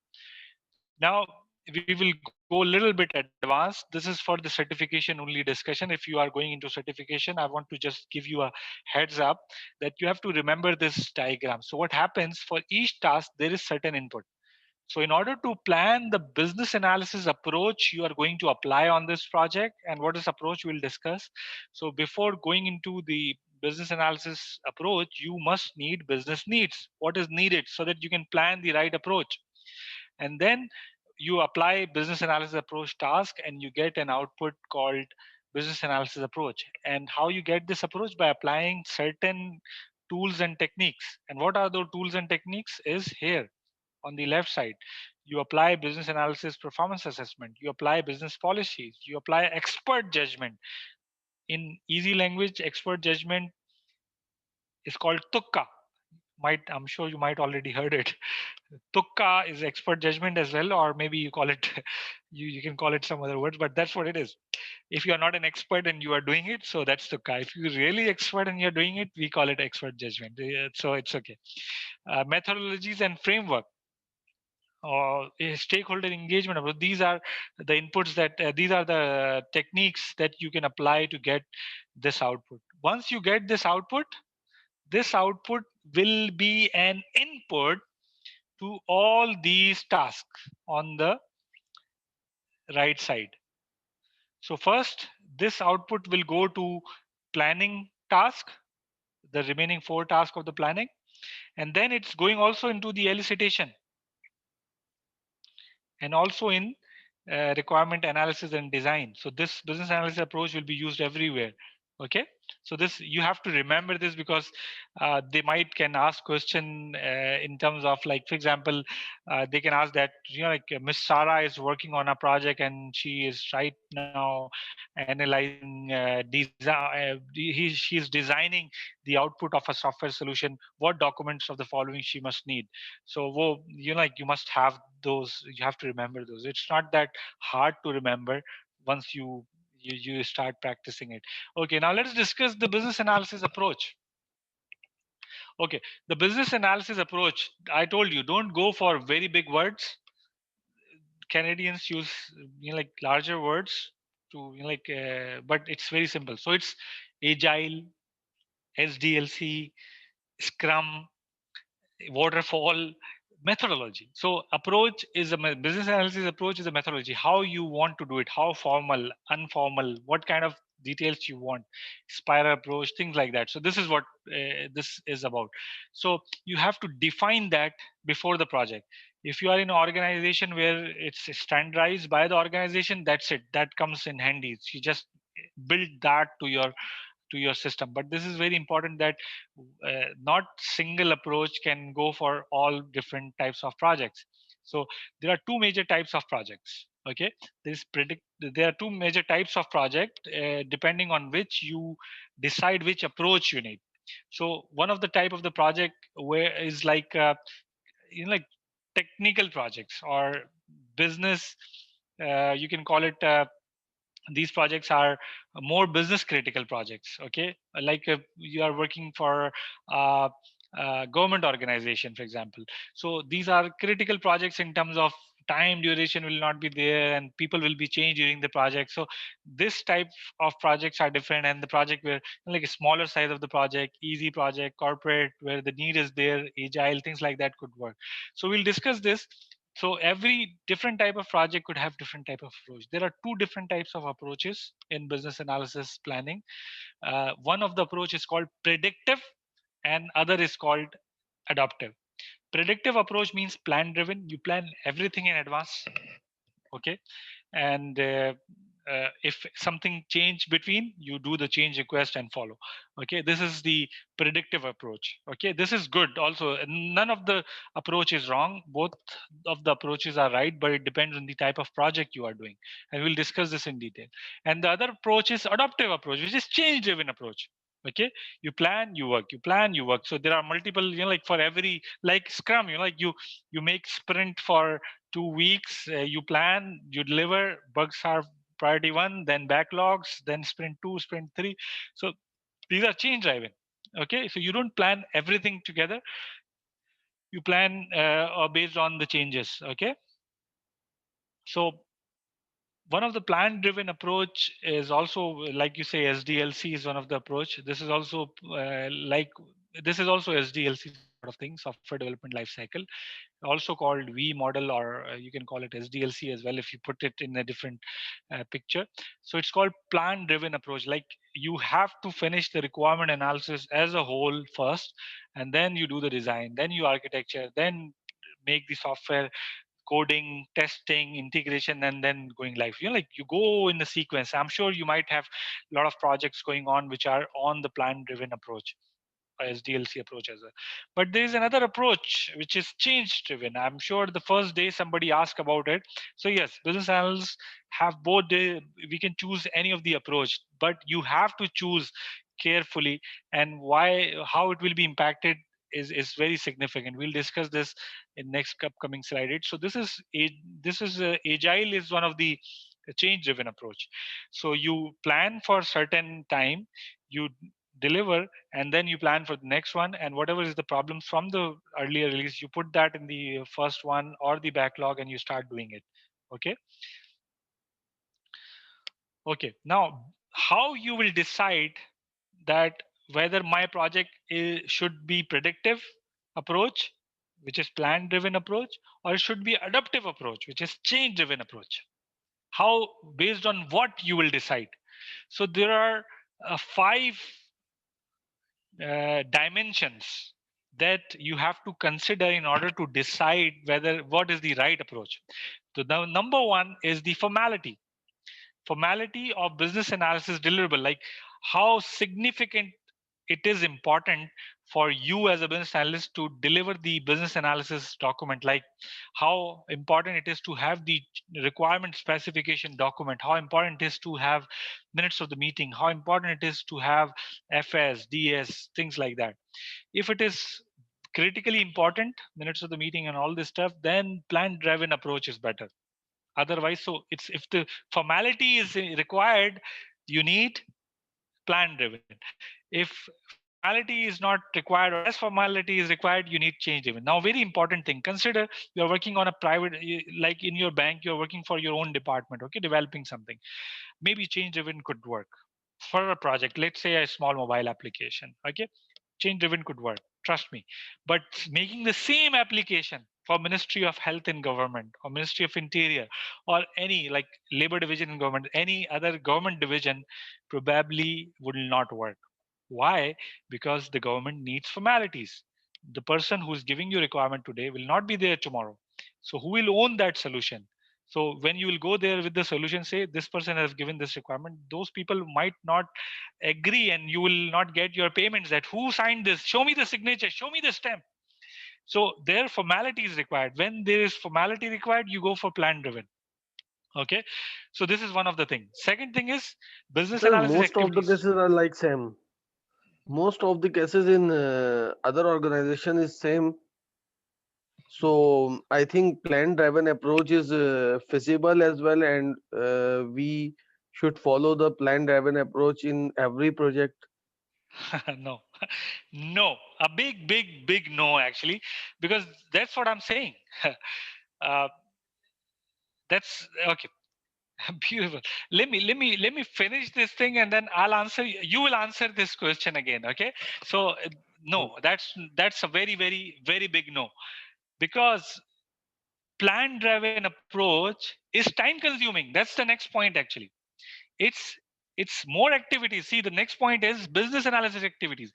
Now we will go a little bit advanced. This is for the certification only discussion. If you are going into certification, I want to just give you a heads up that you have to remember this diagram. So what happens, for each task there is certain input. So in order to plan the business analysis approach you are going to apply on this project, and what is approach we'll discuss. So before going into the business analysis approach, you must need business needs. What is needed so that you can plan the right approach. And then you apply business analysis approach task and you get an output called business analysis approach. And how you get this approach? By applying certain tools and techniques. And what are those tools and techniques? Is here on the left side. You apply business analysis performance assessment, you apply business policies, you apply expert judgment. In easy language, expert judgment is called tukka. I'm sure you might already heard it. Tukka is expert judgment as well, or maybe you call it you can call it some other words, but that's what it is. If you are not an expert and you are doing it, so that's tukka. If you're really expert and you're doing it, we call it expert judgment. So it's okay. Methodologies and framework, or stakeholder engagement. These are the inputs that these are the techniques that you can apply to get this output. Once you get this output will be an input to all these tasks on the right side. So first, this output will go to planning task, the remaining 4 tasks of the planning, and then it's going also into the elicitation, and also in requirement analysis and design. So this business analysis approach will be used everywhere. Okay, so this, you have to remember this, because they might can ask question in terms of, like, for example, they can ask that, like, Miss Sarah is working on a project and she is right now analyzing she's designing the output of a software solution. What documents of the following she must need? So like, you must have those, you have to remember those. It's not that hard to remember once you start practicing it. Okay, now let's discuss the business analysis approach. Okay, the business analysis approach, I told you, don't go for very big words. Canadians use, like, larger words to, like, but it's very simple. So it's agile, SDLC, Scrum, waterfall, methodology. So approach is business analysis approach is a methodology. How you want to do it, how formal, informal, what kind of details you want, spiral approach, things like that. So this is what this is about. So you have to define that before the project. If you are in an organization where it's standardized by the organization, that's it, that comes in handy. You just build that to your system. But this is very important, that not single approach can go for all different types of projects. So there are two major types of projects. Okay, there are two major types of project, depending on which you decide which approach you need. So one of the type of the project where is like like technical projects or business, you can call it these projects are more business critical projects. Okay, like you are working for uh, government organization, for example. So these are critical projects in terms of time duration will not be there and people will be changed during the project. So this type of projects are different, and the project where, like, a smaller size of the project, easy project, corporate, where the need is there, agile, things like that could work. So we'll discuss this. So every different type of project could have different type of approach. There are two different types of approaches in business analysis planning. One of the approach is called predictive, and other is called adaptive. Predictive approach means plan driven. You plan everything in advance. Okay, and if something change between, you do the change request and follow. Okay, this is the predictive approach. Okay, this is good also. None of the approach is wrong, both of the approaches are right, but it depends on the type of project you are doing, and we'll discuss this in detail. And the other approach is adaptive approach, which is change driven approach. Okay, you plan, you work, you plan, you work. So there are multiple, like for every, like Scrum, like you make sprint for 2 weeks, you plan, you deliver, bugs are priority 1, then backlogs, then sprint 2, sprint 3. So these are change driven. Okay, so you don't plan everything together, you plan based on the changes. Okay, so one of the plan driven approach is also, like you say, SDLC is one of the approach. This is also this is also SDLC sort of thing, software development life cycle, also called V model, or you can call it SDLC as well if you put it in a different picture. So it's called plan driven approach. Like, you have to finish the requirement analysis as a whole first, and then you do the design, then you architecture, then make the software coding, testing, integration, and then going live. Like you go in the sequence. I'm sure you might have a lot of projects going on which are on the plan-driven approach, SDLC approach as well. But there is another approach which is change driven. I'm sure the first day somebody asked about it. So yes, business analysts have both. We can choose any of the approach, but you have to choose carefully, and how it will be impacted is very significant. We'll discuss this in next upcoming slide. So agile is one of the change driven approach. So you plan for certain time, you deliver, and then you plan for the next one, and whatever is the problem from the earlier release, you put that in the first one or the backlog, and you start doing it. Okay, now how you will decide that whether my project should be predictive approach, which is plan driven approach, or it should be adaptive approach, which is change driven approach. How, based on what you will decide. So there are 5 dimensions that you have to consider in order to decide whether what is the right approach. So the number one is the formality of business analysis deliverable, like how significant it is important for you as a business analyst to deliver the business analysis document, like how important it is to have the requirement specification document, how important it is to have minutes of the meeting, how important it is to have FS, DS, things like that. If it is critically important, minutes of the meeting and all this stuff, then plan driven approach is better. Otherwise, so it's, if the formality is required, you need plan driven. If formality is not required or less formality is required, you need change driven. Now, very important thing, consider you're working on a private, like in your bank, you're working for your own department, okay, developing something. Maybe change driven could work for a project, let's say a small mobile application. Okay, change driven could work, trust me. But making the same application for Ministry of Health and Government, or Ministry of Interior, or any like labor division in government, any other government division, probably will not work. Why? Because the government needs formalities. The person who's giving you requirement today will not be there tomorrow. So who will own that solution? So when you will go there with the solution, say this person has given this requirement, those people might not agree, and you will not get your payments. That who signed this? Show me the signature. Show me the stamp. So their formality is required. When there is formality required, you go for plan driven. Okay, so this is one of the things. Second thing is business Sir, analysis most of the activities. cases are like same. Most of the cases in other organization is same. So I think plan-driven approach is feasible as well, and we should follow the plan-driven approach in every project. No, no, a big no, actually, because that's what I'm saying. uh, that's okay. Beautiful. Let me finish this thing, and then I'll answer. You will answer this question again. Okay. So no, that's a very big no, because plan-driven approach is time-consuming. That's the next point, actually. It's it's more activities. See, the next point is business analysis activities.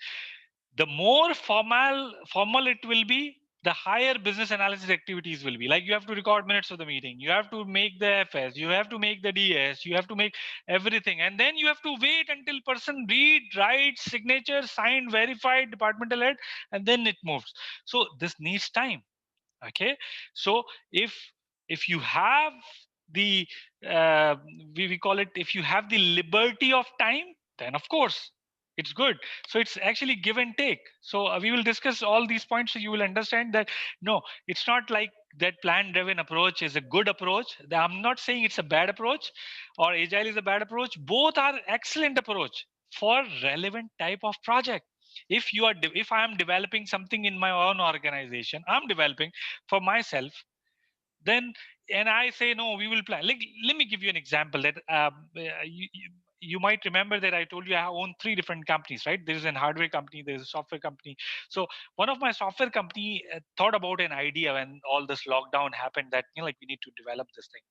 The more formal it will be, the higher business analysis activities will be. Like you have to record minutes of the meeting, you have to make the FS, you have to make the DS, you have to make everything, and then you have to wait until person read, write, signature, signed, verified, departmental head, and then it moves. So this needs time. Okay, so if you have the uh, we call it, if you have the liberty of time, then of course it's good. So it's actually give and take. So we will discuss all these points, so you will understand that no, it's not like that plan driven approach is a good approach. I'm not saying it's a bad approach or agile is a bad approach. Both are excellent approach for relevant type of project. If you are if I am developing something in my own organization, I'm developing for myself, then, and I say no, we will plan. Like, let me give you an example that you might remember that I told you I own 3 different companies, right? There is an hardware company, there is a software company. So one of my software company thought about an idea when all this lockdown happened, that like we need to develop this thing.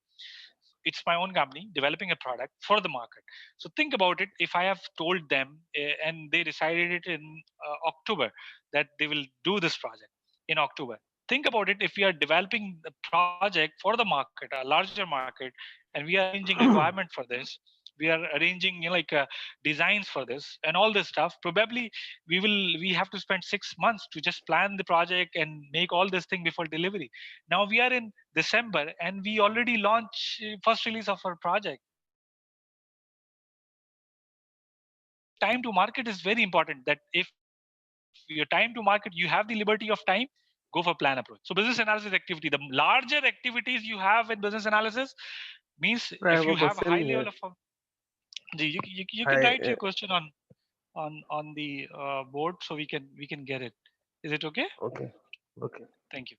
It's my own company developing a product for the market. So think about it. If I have told them and they decided it in October that they will do this project in October, think about it. If we are developing the project for the market, a larger market, and we are arranging requirement for this, we are arranging designs for this and all this stuff, probably we have to spend 6 months to just plan the project and make all this thing before delivery. Now we are in December and we already launch first release of our project. Time to market is very important. That if your time to market, you have the liberty of time, go for plan approach. So business analysis activity, the larger activities you have in business analysis means if you have a I have high a level of question here. you can write your Hi. question on the board so we can get it. Is it okay? Okay. Okay. Thank you.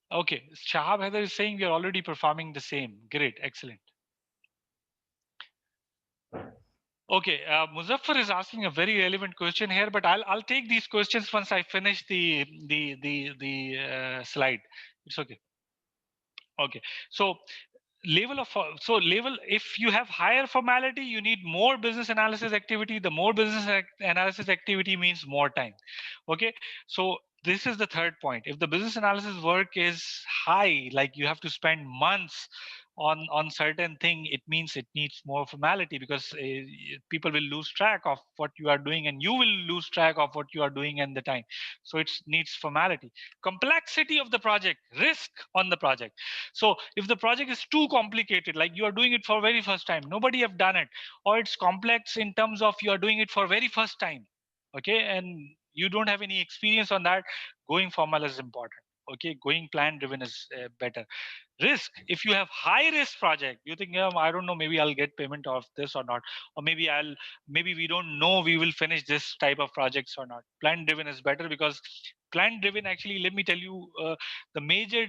Okay, Shahab Heather is saying we are already performing the same. Great, excellent. Okay, Muzaffar is asking a very relevant question here, but I'll take these questions once I finish the slide. It's okay. Okay, so level, if you have higher formality, you need more business analysis activity. The more business analysis activity means more time. Okay, so this is the third point. If the business analysis work is high, like you have to spend months on certain thing, it means it needs more formality, because people will lose track of what you are doing and you will lose track of what you are doing and the time. So it needs formality. Complexity of the project, risk on the project. So if the project is too complicated, like you are doing it for very first time, nobody have done it, or it's complex in terms of you are doing it for very first time, okay, and you don't have any experience on that, going formal is important. Okay, going plan driven is better. Risk, if you have high risk project, you think, yeah, I don't know, maybe I'll get payment of this or not, or maybe we don't know we will finish this type of projects or not. Plan driven is better, because plan driven, actually, let me tell you, the major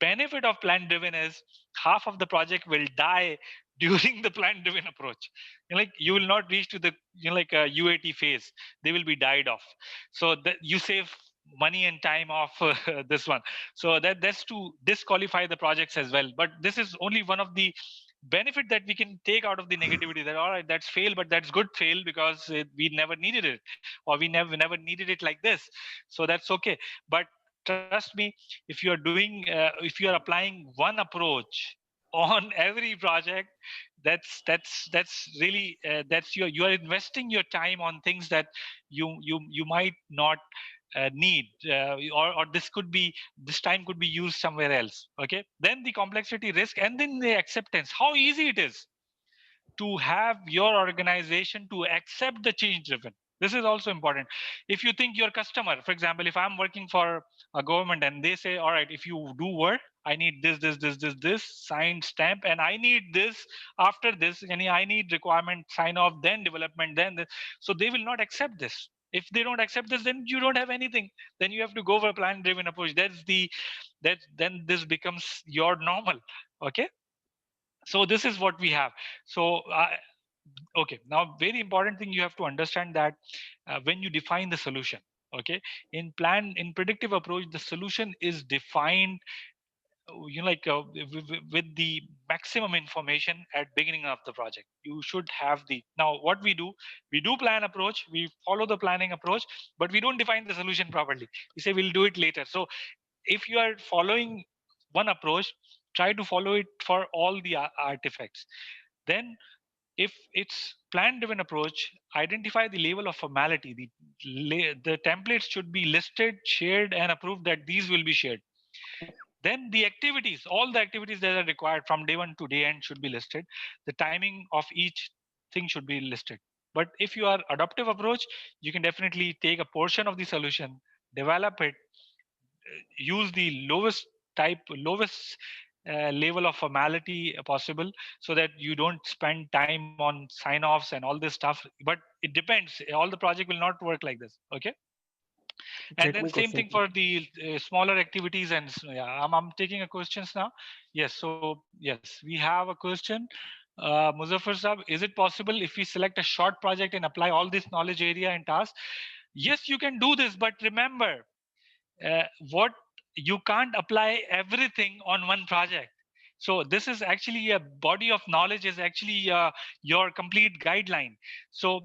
benefit of plan driven is half of the project will die during the plan driven approach. Like you will not reach to the a UAT phase, they will be died off. So that you save money and time of this one. So that's to disqualify the projects as well. But this is only one of the benefit that we can take out of the negativity, that all right, that's fail, but that's good fail, because we never needed it, or we never needed it like this. So that's okay. But trust me, if you are applying one approach on every project, that's really you are investing your time on things that you might not need, or this time could be used somewhere else. Okay, then the complexity, risk, and then the acceptance, how easy it is to have your organization to accept the change driven. This is also important. If you think your customer, for example, if I'm working for a government and they say, all right, if you do work, I need this signed stamp, and I need this after this, and I need requirement sign off, then development, then this. So they will not accept this. If they don't accept this, then you don't have anything. Then you have to go for a plan driven approach. Then this becomes your normal. Okay, so this is what we have. So okay, now very important thing, you have to understand that when you define the solution, okay, in predictive approach, the solution is defined with the maximum information at beginning of the project. You should have the, now what we do plan approach, we follow the planning approach, but we don't define the solution properly. We say we'll do it later. So if you are following one approach, try to follow it for all the artifacts. Then if it's plan driven approach, identify the level of formality. The templates should be listed, shared, and approved that these will be shared. Then the activities, all the activities that are required from day one to day end should be listed. The timing of each thing should be listed. But if you are adaptive approach, you can definitely take a portion of the solution, develop it, use the lowest level of formality possible, so that you don't spend time on sign-offs and all this stuff. But it depends, all the project will not work like this. Okay, and Let then me same question. thing for the smaller activities. And yeah, I'm taking a questions now. Yes, so yes, we have a question. Muzaffar Saab, is it possible if we select a short project and apply all this knowledge area and tasks? Yes, you can do this, but remember, what you can't apply everything on one project. So this is actually a body of knowledge, is actually your complete guideline. So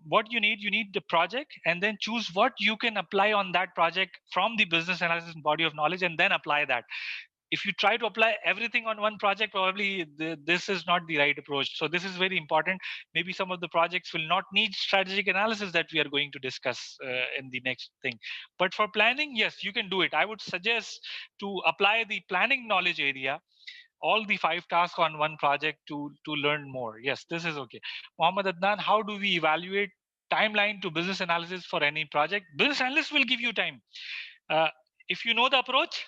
what you need the project, and then choose what you can apply on that project from the business analysis body of knowledge, and then apply that. If you try to apply everything on one project, probably this is not the right approach. So this is very important. Maybe some of the projects will not need strategic analysis that we are going to discuss in the next thing. But for planning, yes, you can do it. I would suggest to apply the planning knowledge area, all the 5 tasks on one project to learn more. Yes, this is okay. Mohammed Adnan, how do we evaluate timeline to business analysis for any project? Business analyst will give you time. If you know the approach,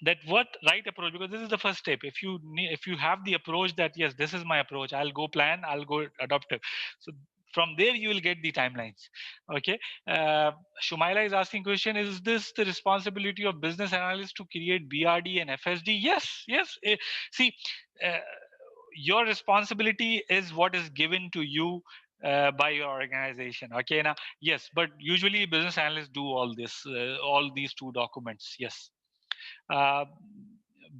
that what right approach, because this is the first step. If you have the approach that yes, this is my approach, I'll go plan, I'll go adaptive. So from there you will get the timelines. Okay. Shumaila is asking question, is this the responsibility of business analysts to create BRD and FSD? Yes. See, uh, your responsibility is what is given to you by your organization. Okay, now yes, but usually business analysts do all this, all these 2 documents. Yes. uh,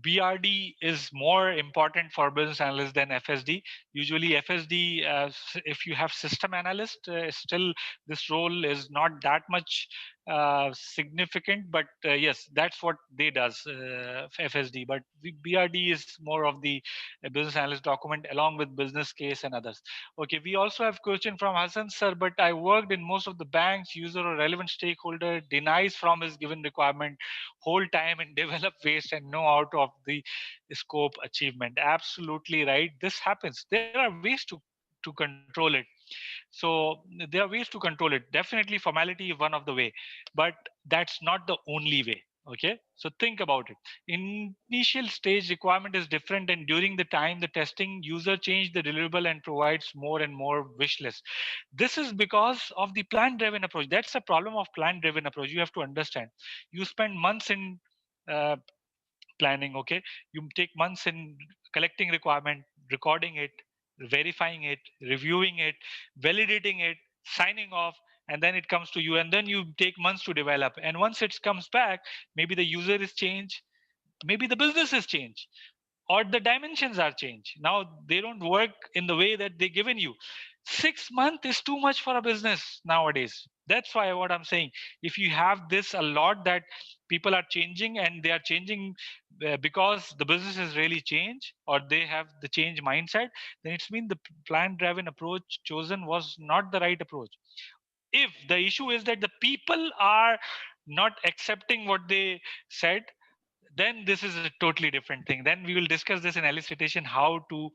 BRD is more important for business analysts than FSD. Usually FSD, if you have system analyst, still this role is not that much significant, but yes, that's what they does, FSD. But BRD is more of the business analyst document along with business case and others. Okay, we also have question from Hassan sir, but I worked in most of the banks, user or relevant stakeholder denies from his given requirement whole time and develop waste and know out of the scope achievement. Absolutely right, this happens. There are ways to control it. So there are ways to control it. Definitely formality is one of the way, but that's not the only way. Okay, so think about it. Initial stage requirement is different, and during the time the testing, user change the deliverable and provides more and more wish list. This is because of the plan driven approach. That's a problem of plan driven approach. You have to understand, you spend months in uh, planning. Okay, you take months in collecting requirement, recording it, verifying it, reviewing it, validating it, signing off, and then it comes to you, and then you take months to develop. And once it comes back, maybe the user is changed, maybe the business is changed, or the dimensions are changed. Now they don't work in the way that they given you. 6 months is too much for a business nowadays. That's why what I'm saying, if you have this a lot, that people are changing, and they are changing because the business has really changed, or they have the change mindset, then it's mean the plan driven approach chosen was not the right approach. If the issue is that the people are not accepting what they said, then this is a totally different thing. Then we will discuss this in elicitation, how to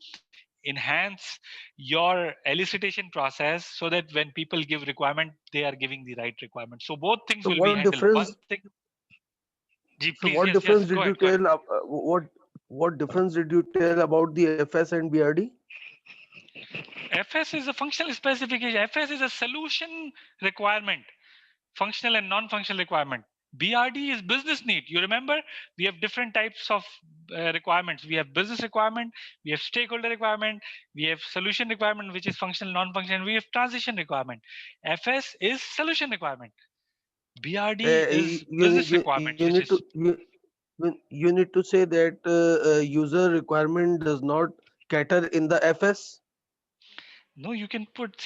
enhance your elicitation process, so that when people give requirement, they are giving the right requirement. So both things So will be what handled. One difference? thing. Ji, So please, what yes, difference yes, did go you ahead, go ahead. tell? What difference did you tell about the FS and BRD? FS is a functional specification. FS is a solution requirement, functional and non-functional requirement. BRD is business need. You remember, we have different types of requirements. We have business requirement, we have stakeholder requirement, we have solution requirement, which is functional, non-functional, we have transition requirement. FS is solution requirement. BRD is business requirement, You which need to is. you need to say that user requirement does not cater in the FS. No, you can put,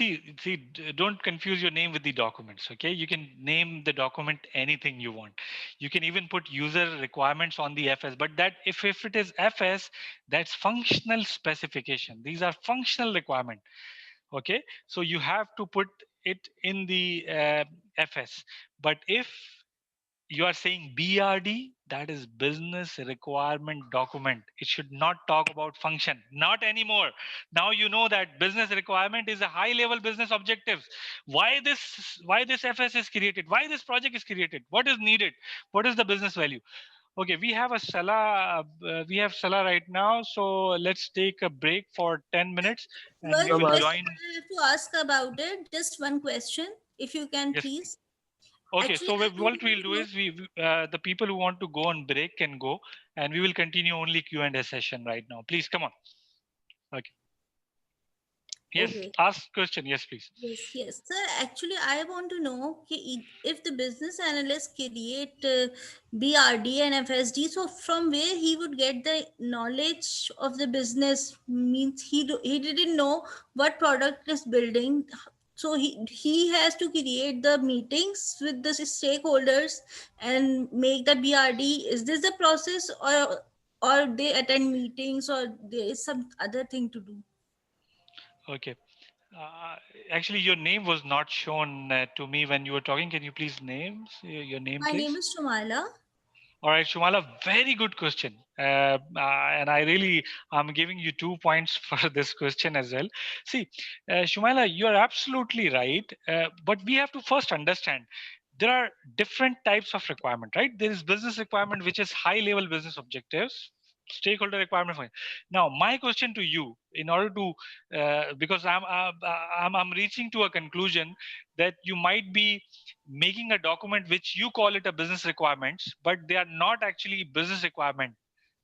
don't confuse your name with the documents. Okay, you can name the document anything you want. You can even put user requirements on the FS, but that if it is FS, that's functional specification. These are functional requirement. Okay, so you have to put it in the FS. But if you are saying BRD, that is business requirement document. It should not talk about function, not anymore. Now you know that business requirement is a high level business objectives. Why this FS is created, why this project is created, what is needed, what is the business value. Okay, we have Salah right now, so let's take a break for 10 minutes, and we One will Namas. question join. I have to ask about it. Just one question, if you can, Yes. please. Okay, Actually, so I what don't we'll do know. is the people who want to go on break can go, and we will continue only Q&A session right now. Please come on. Okay. Yes, Okay. ask question. Yes, please. Yes. Sir, actually, I want to know if the business analyst create BRD and FSD, so from where he would get the knowledge of the business? Means he didn't know what product is building. So he has to create the meetings with the stakeholders and make the BRD. Is this the process, or they attend meetings, or there is some other thing to do? Okay. Actually, your name was not shown to me when you were talking. Can you please your name, My name please? is Shumala. All right, Shumala, very good question. And I'm giving you 2 points for this question as well. See, Shumala, you're absolutely right. But we have to first understand there are different types of requirement, right? There is business requirement, which is high level business objectives, stakeholder requirement. Now, my question to you, in order to, because I'm reaching to a conclusion that you might be making a document which you call it a business requirements, but they are not actually business requirement.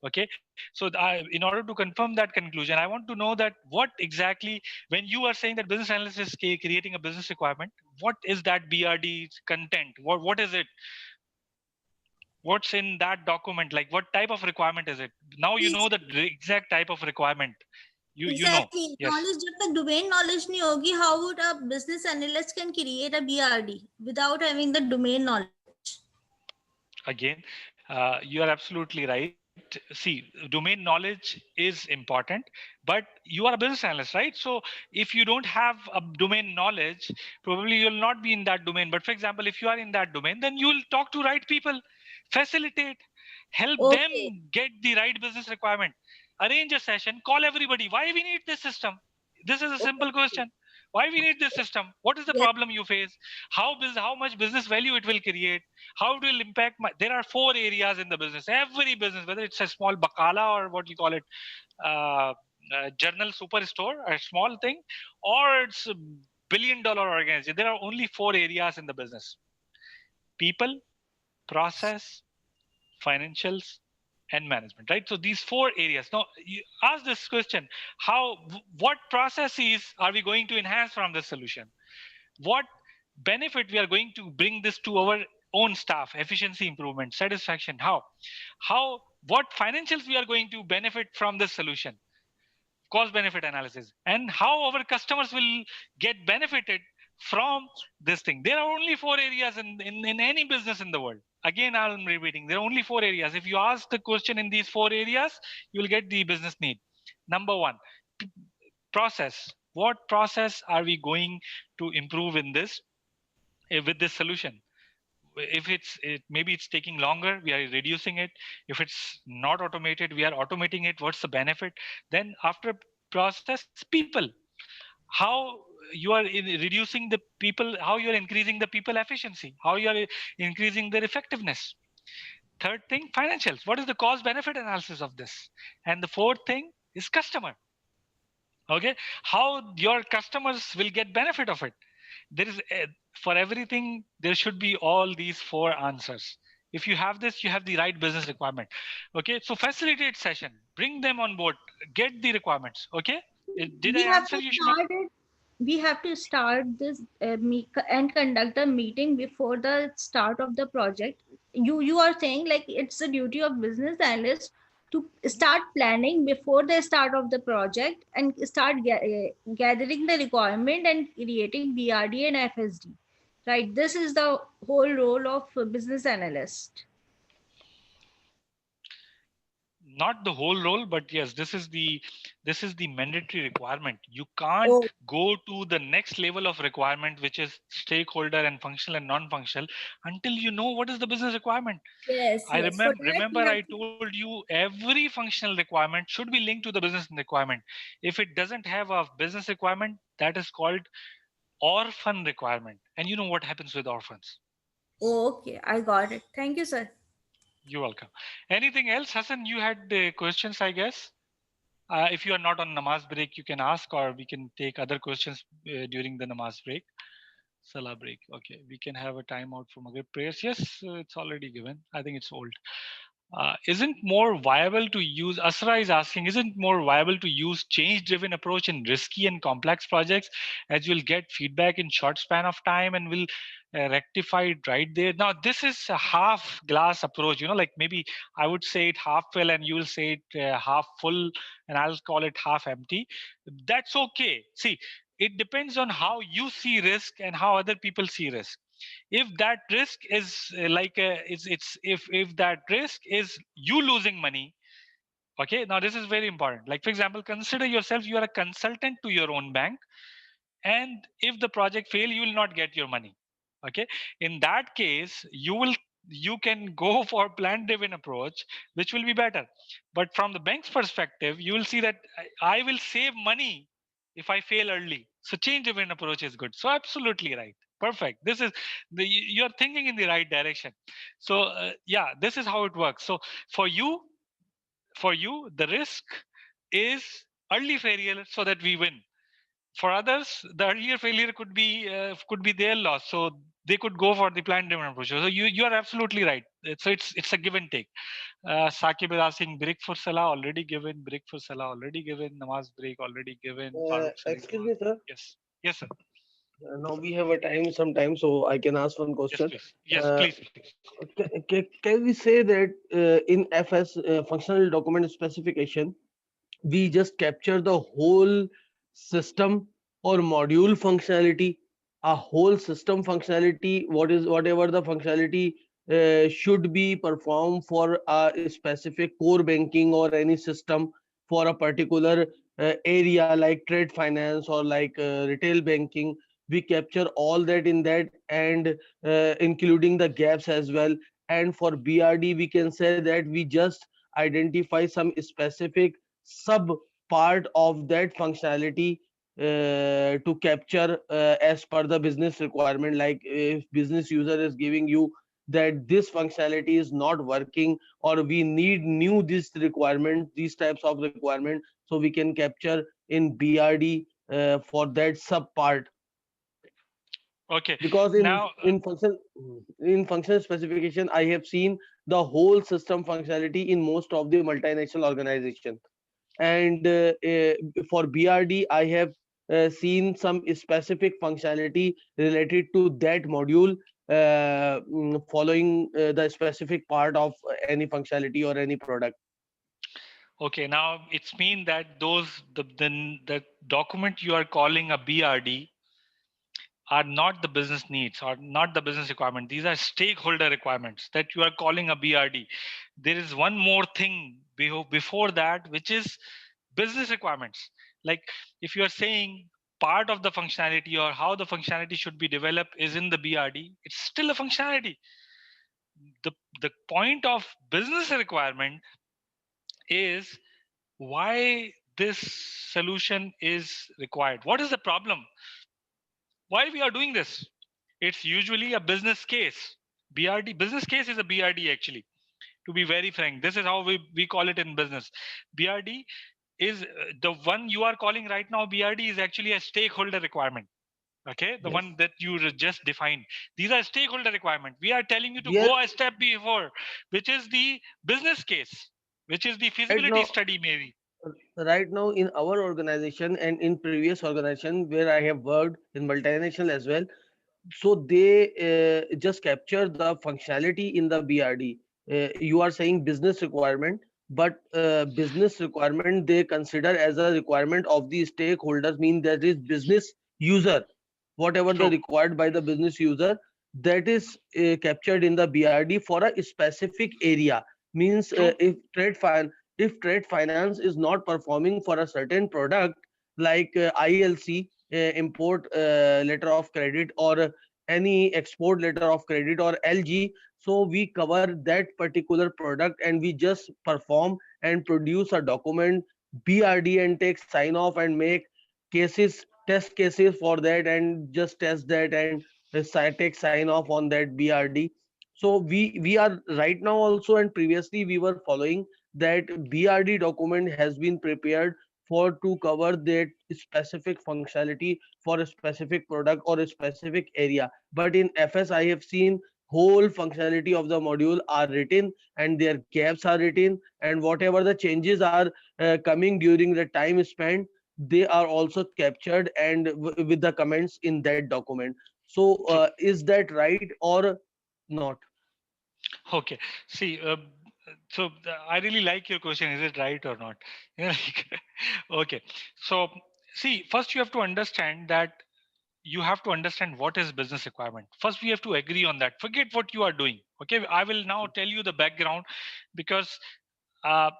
Okay, so in order to confirm that conclusion, I want to know that what exactly, when you are saying that business analyst is creating a business requirement, what is that BRD content? What is it? What's in that document? Like, what type of requirement is it? Now you know the exact type of requirement. You know. Exactly. Yes. Knowledge, जब तक domain knowledge नहीं होगी, how would a business analyst can create a BRD without having the domain knowledge? Again, you are absolutely right. See, domain knowledge is important, but you are a business analyst, right? So if you don't have a domain knowledge, probably you'll not be in that domain. But for example, if you are in that domain, then you will talk to right people, facilitate, help them Okay. get the right business requirement, arrange a session, call everybody. Why we need this system? This is a simple question. Why we need this system? What is the Yes. problem you face? How much business value it will create? How it will impact there are 4 areas in the business. Every business, whether it's a small bakala or what you call it, journal superstore, a small thing, or it's a billion-dollar organization, there are only 4 areas in the business: people, process, financials, and management, right? So these 4 areas. Now you ask this question: what processes are we going to enhance from this solution? What benefit we are going to bring this to our own staff? Efficiency improvement, satisfaction. How what financials we are going to benefit from this solution? Cost benefit analysis. And how our customers will get benefited from this thing. There are only 4 areas in any business in the world. Again, I'm repeating, there are only 4 areas. If you ask the question in these 4 areas, you will get the business need. Number 1, process. What process are we going to improve in this with this solution? If maybe it's taking longer, we are reducing it. If it's not automated, we are automating it. What's the benefit? Then after process, people. How you are reducing the people, how you are increasing the people efficiency, how you are increasing their effectiveness. Third thing, financials. What is the cost benefit analysis of this? And the fourth thing is customer. Okay, how your customers will get benefit of it. There is for everything there should be all these 4 answers. If you have this, you have the right business requirement. Okay, so facilitate session, bring them on board, get the requirements. Okay, did I We have answer to you, Shumal? start it. We have to start this and conduct a meeting before the start of the project. You are saying like it's the duty of business analyst to start planning before the start of the project and start gathering the requirement and creating BRD and FSD. Right. This is the whole role of a business analyst. Not the whole role, but yes, this is the mandatory requirement. You can't Oh, go to the next level of requirement, which is stakeholder and functional and non-functional, until you know what is the business requirement. yes, I yes. For that, remember we have I told you every functional requirement should be linked to the business requirement. If it doesn't have a business requirement, that is called orphan requirement. And you know what happens with orphans. Oh, okay. I got it. Thank you, sir. You're welcome. Anything else, Hassan? You had questions, I guess. If you are not on namaz break, you can ask, or we can take other questions during the namaz break. Salah break. Okay, we can have a timeout for Maghrib prayers. Yes, it's already given. I think it's old. Isn't more viable to use, Asra is asking, isn't more viable to use change-driven approach in risky and complex projects, as you'll get feedback in short span of time and will rectify it right there? Now, this is a half glass approach, like maybe I would say it half full and you will say it half full, and I'll call it half empty. That's okay. See, it depends on how you see risk and how other people see risk. If that risk is if that risk is you losing money, okay, now this is very important. Like, for example, consider yourself, you are a consultant to your own bank, and if the project fail, you will not get your money. Okay, in that case, you can go for plan driven approach, which will be better. But from the bank's perspective, you will see that I will save money if I fail early. So change driven approach is good. So absolutely right. Perfect. This is you're thinking in the right direction. So yeah, this is how it works. So for you the risk is early failure so that we win. For others, the earlier failure could be their loss, so they could go for the plan driven approach. So you are absolutely right. So it's a give and take. Saqib is asking, break for salah already given, break for salah already given, namaz break already given, Farooq Salim. Excuse me, sir. Yes sir. Now we have a some time, so I can ask one Yes question. please. Yes Uh, please. can we say that in FS functional document specification, we just capture the whole system or module functionality, a whole system functionality, whatever the functionality should be performed for a specific core banking or any system for a particular area like trade finance or like retail banking. We capture all that in that, and including the gaps as well. And for BRD, we can say that we just identify some specific sub part of that functionality to capture as per the business requirement. Like if business user is giving you that this functionality is not working, or we need new this requirement, these types of requirement, so we can capture in BRD for that sub part. Okay. Because Now in function specification, I have seen the whole system functionality in most of the multinational organization. And for BRD, I have seen some specific functionality related to that module, following the specific part of any functionality or any product. okay, now it's mean that the document you are calling a BRD are not the business needs or not the business requirement. These are stakeholder requirements that you are calling a BRD. There is one more thing before that, which is business requirements. Like if you are saying part of the functionality or how the functionality should be developed is in the BRD, it's still a functionality. The, the point of business requirement is why this solution is required. What is the problem? Why we are doing this? It's usually a business case. BRD, business case is a BRD actually. To be very frank, this is how we call it in business. BRD is the one you are calling right now. BRD is actually a stakeholder requirement. Okay, the Yes. one that you just defined. These are stakeholder requirement. We are telling you to We are go a step before, which is the business case, which is the right feasibility now study maybe. right now in our organization and in previous organization where I have worked in multinational as well. So they just capture the functionality in the BRD. You are saying business requirement, but business requirement they consider as a requirement of the stakeholders, mean that is business user, whatever the True. required by the business user, that is captured in the BRD for a specific area. Means True. if trade finance is not performing for a certain product like ILC, import letter of credit, or any export letter of credit, or LG, so we cover that particular product and we just perform and produce a document BRD and take sign off and make cases, test cases for that, and just test that and take sign off on that BRD. So we are right now also, and previously we were following that BRD document has been prepared for to cover that specific functionality for a specific product or a specific area. But in FS, I have seen whole functionality of the module are written and their gaps are written, and whatever the changes are coming during the time spent, they are also captured and with the comments in that document. So True. is that right or not? Okay. See, so I really like your question. Is it right or not? Yeah, okay. So See, first you have to understand that you have to understand what is business requirement. First, we have to agree on that. Forget what you are doing. Okay, I will now tell you the background, because uh,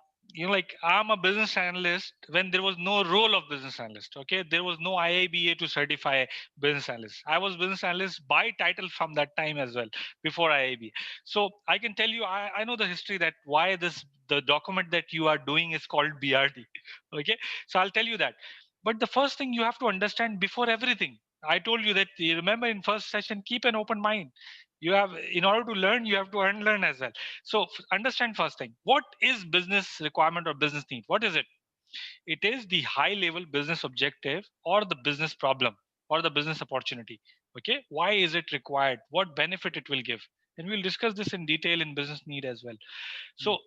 like I'm a business analyst when there was no role of business analyst. Okay, there was no IABA to certify business analyst. I was business analyst by title from that time as well, before IABA. So I can tell you, I know the history that why the document that you are doing is called BRD. Okay, so I'll tell you that. But the first thing you have to understand before everything, I told you that, you remember in first session, keep an open mind. You have, in order to learn, you have to unlearn as well. So understand first thing, what is business requirement or business need? What is it? It is the high level business objective or the business problem or the business opportunity. Okay, why is it required? What benefit it will give? And we'll discuss this in detail in business need as well. So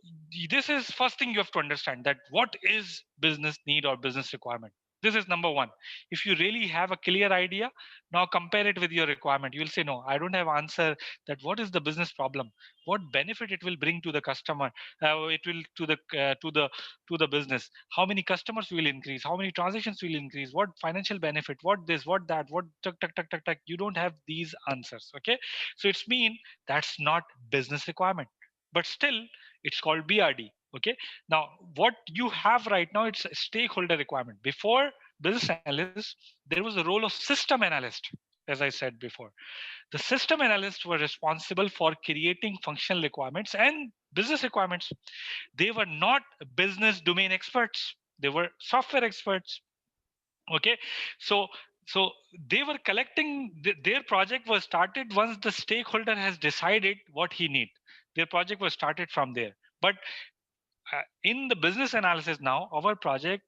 this is first thing you have to understand, that what is business need or business requirement. This is number one. If you really have a clear idea, now compare it with your requirement. You will say, no, I don't have answer that what is the business problem, what benefit it will bring to the customer, it will to the business, how many customers will increase, how many transactions will increase, what financial benefit, what this, what that, what tuck, tuck, tuck, tuck, tuck. You don't have these answers. Okay, so it's mean that's not business requirement, but still it's called BRD. Okay, now what you have right now, it's a stakeholder requirement. Before business analyst, there was a role of system analyst. As I said before, the system analysts were responsible for creating functional requirements and business requirements. They were not business domain experts, they were software experts. Okay, so so they were collecting, their project was started once the stakeholder has decided what he need. Their project was started from there. But in the business analysis now, our project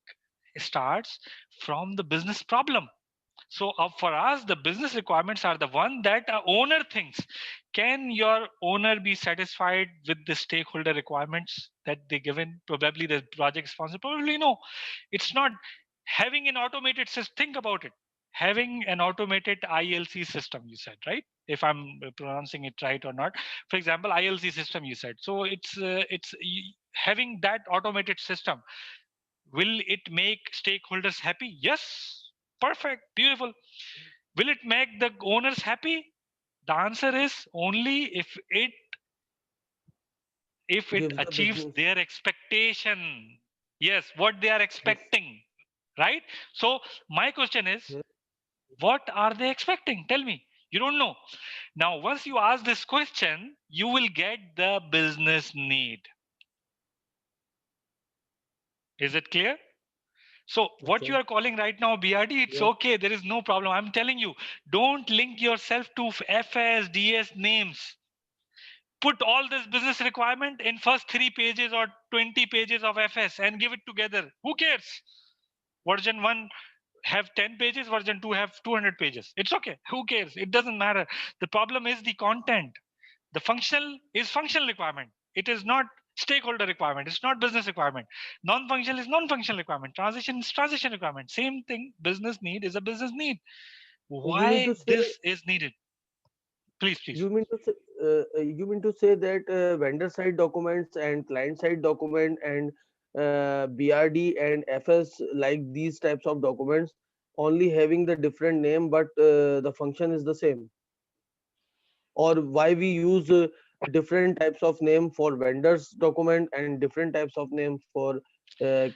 starts from the business problem. So for us, the business requirements are the one that a owner thinks, can your owner be satisfied with the stakeholder requirements that they given? Probably the project sponsor, probably no. It's not. Having an automated system, think about it. Having an automated ILC system, you said, right? If I'm pronouncing it right or not. For example, ILC system, you said. So having that automated system, will it make stakeholders happy? Yes. Perfect. Beautiful. Will it make the owners happy? The answer is only if it Gives the achieves business. their expectation. Yes, what they are Yes. expecting. Right? So my question is, Yes. what are they expecting? Tell me. You don't know. Now, once you ask this question, you will get the business need. Is it clear? So what you Okay. are calling right now BRD, it's Yes. okay. There is no problem. I'm telling you, don't link yourself to FS, DS names. Put all this business requirement in first 3 pages or 20 pages of FS and give it together. Who cares? Version 1 have 10 pages, version 2 have 200 pages. It's okay. Who cares? It doesn't matter. The problem is the content. The functional is functional requirement. It is not stakeholder requirement. It's not business requirement. Non-functional is non-functional requirement. Transition is transition requirement. Same thing. Business need is a business need. You mean to Why say this is needed? Please, please. you mean to say that vendor side documents and client side document and BRD and FS, like these types of documents, only having the different name, but the function is the same? Or why we use different types of name for vendors document and different types of name for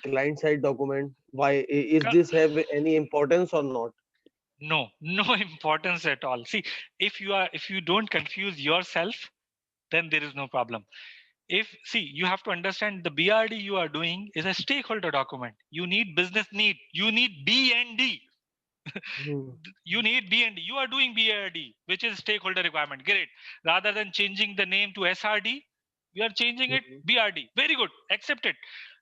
client side document? Why is Ca- this have any importance or not? No, no importance at all. See, if you don't confuse yourself, then there is no problem. If see, you have to understand the BRD you are doing is a stakeholder document. You need business need. You need B and D. Hmm. You need B and D. You are doing BRD, which is stakeholder requirement. Great. Rather than changing the name to SRD, we are changing it Mhm. BRD. Very good. Accept it.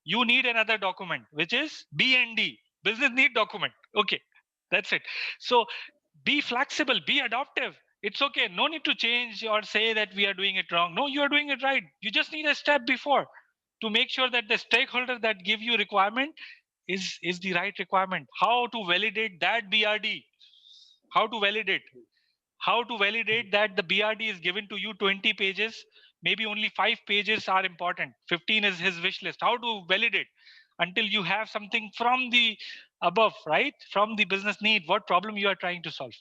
You need another document, which is B and D, business need document. Okay, that's it. So be flexible, be adaptive. It's okay. No need to change or say that we are doing it wrong. No, you are doing it right. You just need a step before to make sure that the stakeholder that give you requirement is the right requirement. How to validate that BRD? How to validate? How to validate that the BRD is given to you 20 pages? Maybe only 5 pages are important. 15 is his wish list. How to validate? until you have something from the above, right? From the business need, what problem you are trying to solve.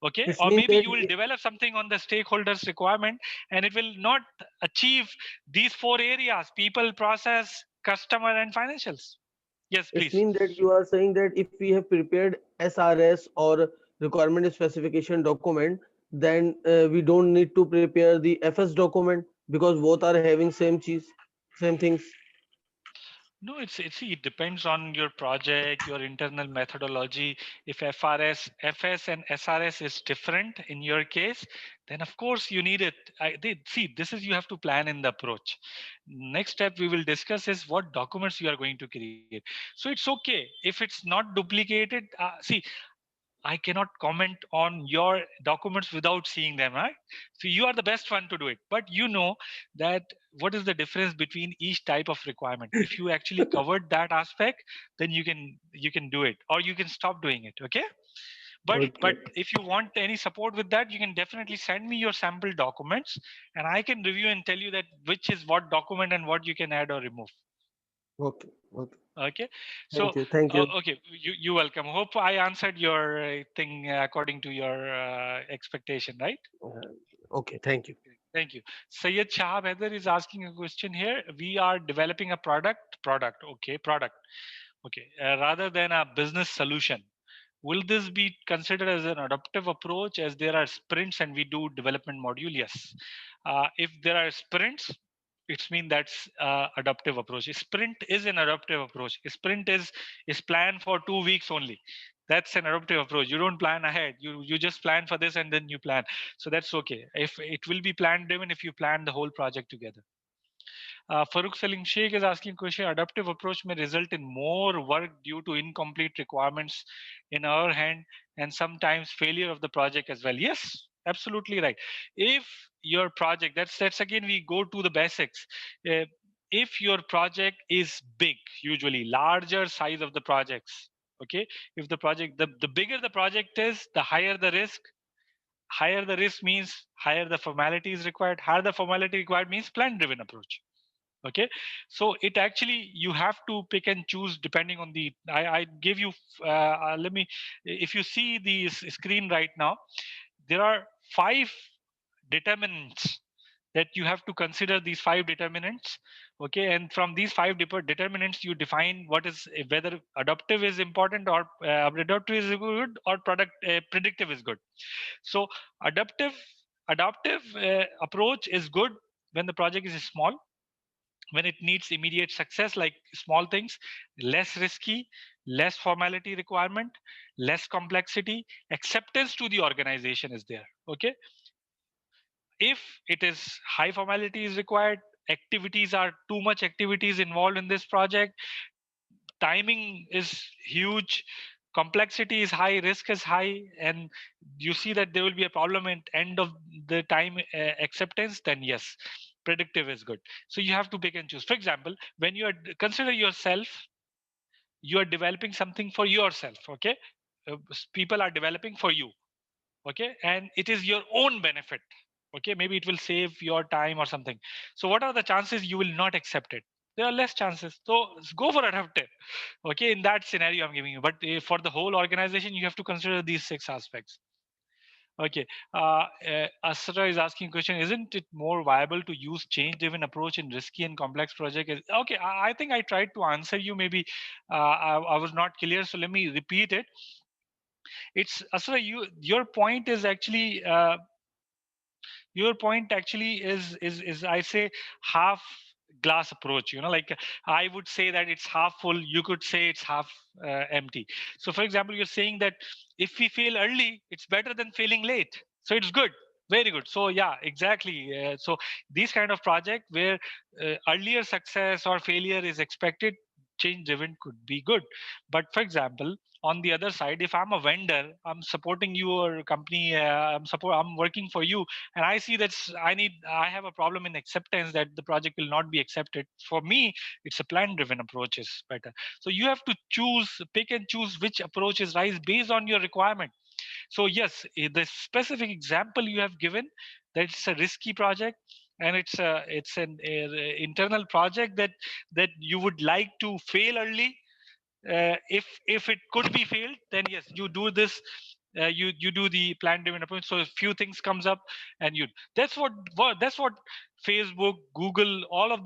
Okay, It or means maybe that you will develop something on the stakeholders requirement and it will not achieve these 4 areas: people, process, customer, and financials. Yes, it please. means that you are saying that if we have prepared SRS or requirement specification document, then we don't need to prepare the FS document because both are having same cheese, same things. No, see, it depends on your project, your internal methodology. If FS and SRS is different in your case, then of course you need it. See, this is you have to plan in the approach. Next step we will discuss is what documents you are going to create. So it's okay if it's not duplicated. See, I cannot comment on your documents without seeing them, right? So you are the best one to do it. But you know that what is the difference between each type of requirement. If you actually covered that aspect, then you can do it or you can stop doing it. Okay. But Okay, if you want any support with that, you can definitely send me your sample documents and I can review and tell you that which is what document and what you can add or remove. okay, okay. Okay, so Thank you, thank you. okay, you welcome. Hope I answered your thing according to your expectation, right? Okay, thank you. Thank you. Sayed Shahab Haider is asking a question here. We are developing a product, okay, product, okay, rather than a business solution. Will this be considered as an adaptive approach as there are sprints and we do development module? Yes. If there are sprints, it's mean that's adaptive approach. A sprint is an adaptive approach. A sprint is planned for 2 weeks only. That's an adaptive approach. You don't plan ahead. You just plan for this and then you plan. So that's okay. If it will be plan driven if you plan the whole project together. Farooq Salim Sheikh is asking question. Adaptive approach may result in more work due to incomplete requirements in our hand and sometimes failure of the project as well. Yes, absolutely right. If your project, that's again we go to the basics. Uh, if your project is big, usually larger size of the projects. Okay, if the project the bigger the project is, the higher the risk. Higher the risk means higher the formality is required. Higher the formality required means plan driven approach. Okay, so it actually you have to pick and choose depending on the I give you let me, if you see the screen right now, there are 5 determinants that you have to consider, these 5 determinants. Okay, and from these 5 determinants you define what is whether adaptive is important or adaptive is good or product predictive is good. So adaptive approach is good when the project is small, when it needs immediate success, like small things, less risky, less formality requirement, less complexity, acceptance to the organization is there. Okay, if it is high formality is required, activities are too much activities involved in this project, timing is huge, complexity is high, risk is high, and you see that there will be a problem at end of the time acceptance, then yes, predictive is good. So you have to pick and choose. For example, when you are consider yourself, you are developing something for yourself. Okay, people are developing for you. Okay, and it is your own benefit. Okay, maybe it will save your time or something. So what are the chances you will not accept it? There are less chances, so go for adaptive. Okay, in that scenario I'm giving you, but for the whole organization you have to consider these 6 aspects. Okay, Asra is asking question, isn't it more viable to use change driven approach in risky and complex project? Okay, I think I tried to answer you, maybe I was not clear, so let me repeat it. It's Asra, your point is actually is I say half glass approach, like I would say that it's half full, you could say it's half empty. So for example, you're saying that if we fail early, it's better than failing late, so it's good, very good. So yeah, exactly. So these kind of project where earlier success or failure is expected, change driven could be good. But for example, on the other side, if I'm a vendor, I'm supporting your company, I'm working for you, and I see that I have a problem in acceptance, that the project will not be accepted. For me, it's a plan driven approach is better. So you have to pick and choose which approach is right based on your requirement. So yes, the specific example you have given, that it's a risky project, and it's an internal project that you would like to fail early. If it could be failed, then yes, you do this. You do the plan driven approach. So if few things comes up, and that's what Facebook, Google, all of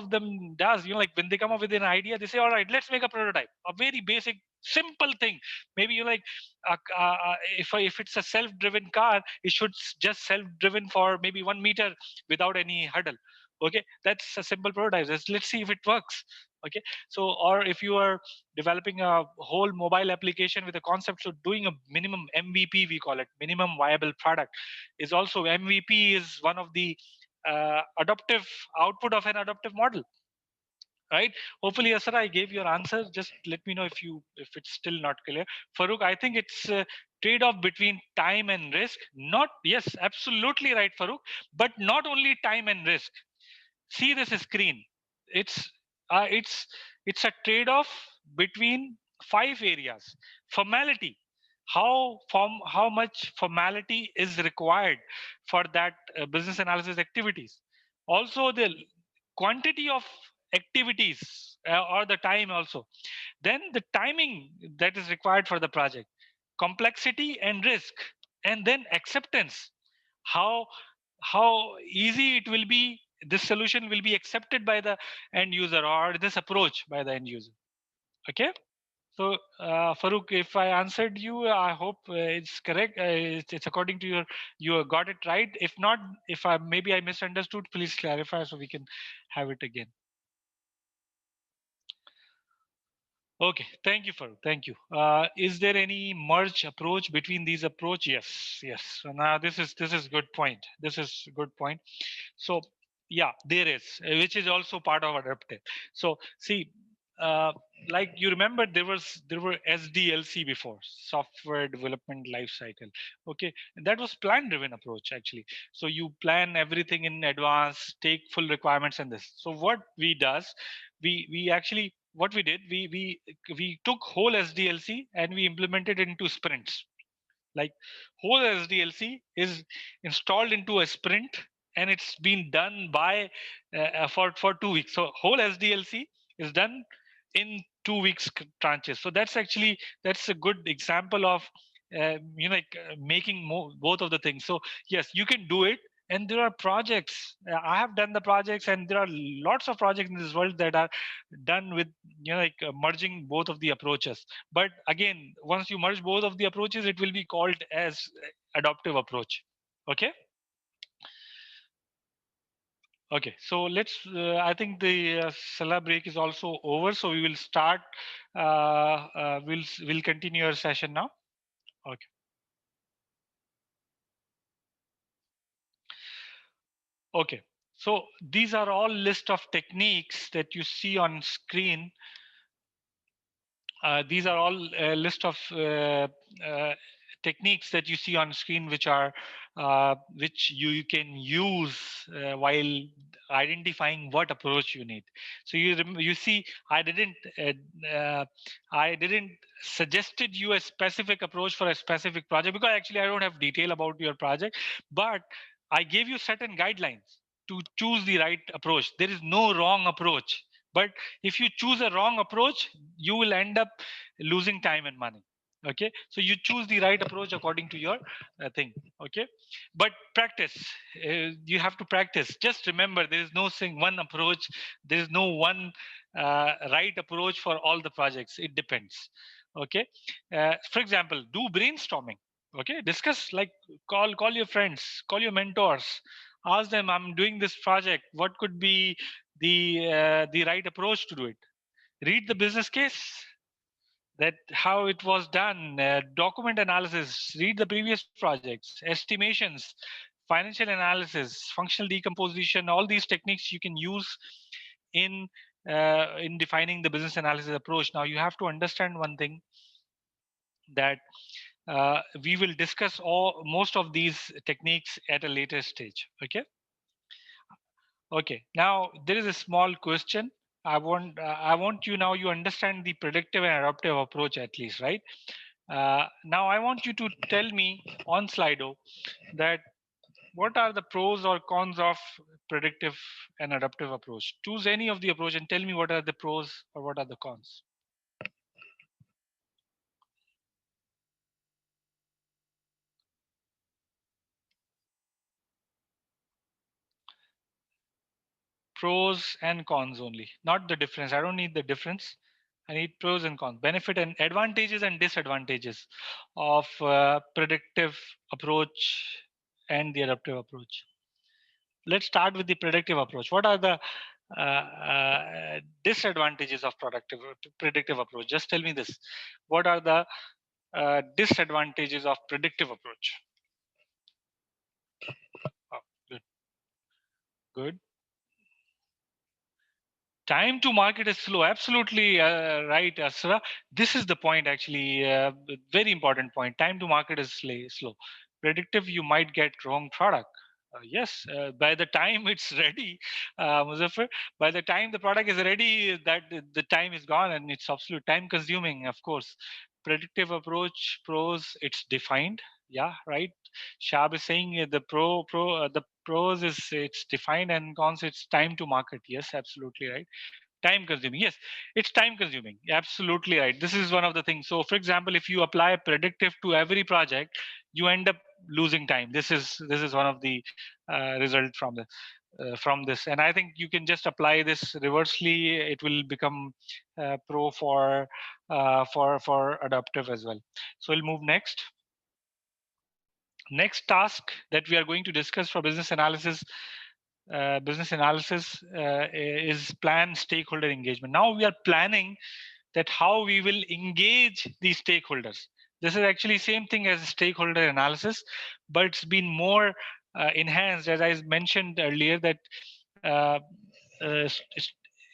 them does. Like when they come up with an idea, they say, all right, let's make a prototype, a very basic simple thing. Maybe if it's a self-driven car, it should just self-driven for maybe 1 meter without any hurdle. Okay, that's a simple prototype. Let's see if it works. Okay, so or if you are developing a whole mobile application with a concept, so doing a minimum MVP, we call it minimum viable product, is also MVP is one of the adaptive output of an adaptive model, right? Hopefully, Asra, I gave your answer. Just let me know if it's still not clear. Farooq, I think it's a trade-off between time and risk. Not yes, absolutely right, Farooq, but not only time and risk. See this screen. It's uh, it's it's a trade-off between 5 areas. Formality, how much formality is required for that business analysis activities. Also the quantity of activities, or the time also. Then the timing that is required for the project, complexity and risk, and then acceptance. How how easy it will be, this solution will be accepted by the end user, or this approach by the end user. Okay, so Farooq, if I answered you, I hope it's correct. It's according to you got it right. If not, if I maybe I misunderstood, please clarify so we can have it again. Okay, thank you, Farooq. Thank you. Is there any merge approach between these approach? Yes, yes. So now this is good point. This is good point. So yeah, there is, which is also part of adaptive. So see, uh, like you remember, there were SDLC before, software development life cycle. Okay, and that was plan driven approach actually. So you plan everything in advance, take full requirements and this. So what we does, we actually what we did, we took whole SDLC and we implemented it into sprints. Like whole SDLC is installed into a sprint, and it's been done by for 2 weeks. So whole SDLC is done in 2 weeks tranches. So that's a good example of making both of the things. So yes, you can do it. And there are projects. I have done the projects, and there are lots of projects in this world that are done with merging both of the approaches. But again, once you merge both of the approaches, it will be called as adaptive approach. Okay. Okay, so let's. I think the Salah break is also over, so we will start. We'll continue our session now. Okay. Okay. So these are all list of techniques that you see on screen. These are all a list of techniques that you see on screen, which you can use while identifying what approach you need. So you see, I didn't suggested you a specific approach for a specific project, because actually I don't have detail about your project, but I gave you certain guidelines to choose the right approach. There is no wrong approach, but if you choose a wrong approach, you will end up losing time and money. Okay, so you choose the right approach according to your thing. Okay, but practice, you have to practice. Just remember, there is no one approach, there is no one right approach for all the projects. It depends. Okay, for example, do brainstorming. Okay, discuss, like call your friends, call your mentors, ask them, I'm doing this project, what could be the right approach to do it. Read the business case, that how it was done, document analysis, read the previous projects, estimations, financial analysis, functional decomposition. All these techniques you can use in defining the business analysis approach. Now you have to understand one thing, that we will discuss most of these techniques at a later stage. Okay, now there is a small question. I want you, now you understand the predictive and adaptive approach at least, right? Now I want you to tell me on Slido that What are the pros or cons of predictive and adaptive approach? Choose any of the approach and tell me what are the pros or what are the cons. Pros and cons only, not the difference. I don't need the difference. I need pros and cons, benefit and advantages and disadvantages of predictive approach and the adaptive approach. Let's start with the predictive approach. What are the disadvantages of predictive approach? Just tell me this. What are the disadvantages of predictive approach? Oh, good. Good. Time to market is slow. Absolutely right, Asra. This is the point, actually. Very important point. Time to market is slow. Predictive, you might get wrong product. Yes, by the time it's ready, Muzaffar, by the time the product is ready, that the time is gone and it's absolute time consuming, of course. Predictive approach, pros, it's defined. Yeah, right. Shab is saying the pros is it's defined and cons it's time to market. Yes, absolutely right. Time consuming. Yes, it's time consuming. Absolutely right. This is one of the things. So for example, if you apply predictive to every project, you end up losing time. This is one of the result from this. And I think you can just apply this reversely. It will become pro for adaptive as well. So we'll move next. Next task that we are going to discuss for business analysis is plan stakeholder engagement. Now we are planning that how we will engage the stakeholders. This is actually same thing as stakeholder analysis, but it's been more enhanced, as I mentioned earlier, that uh,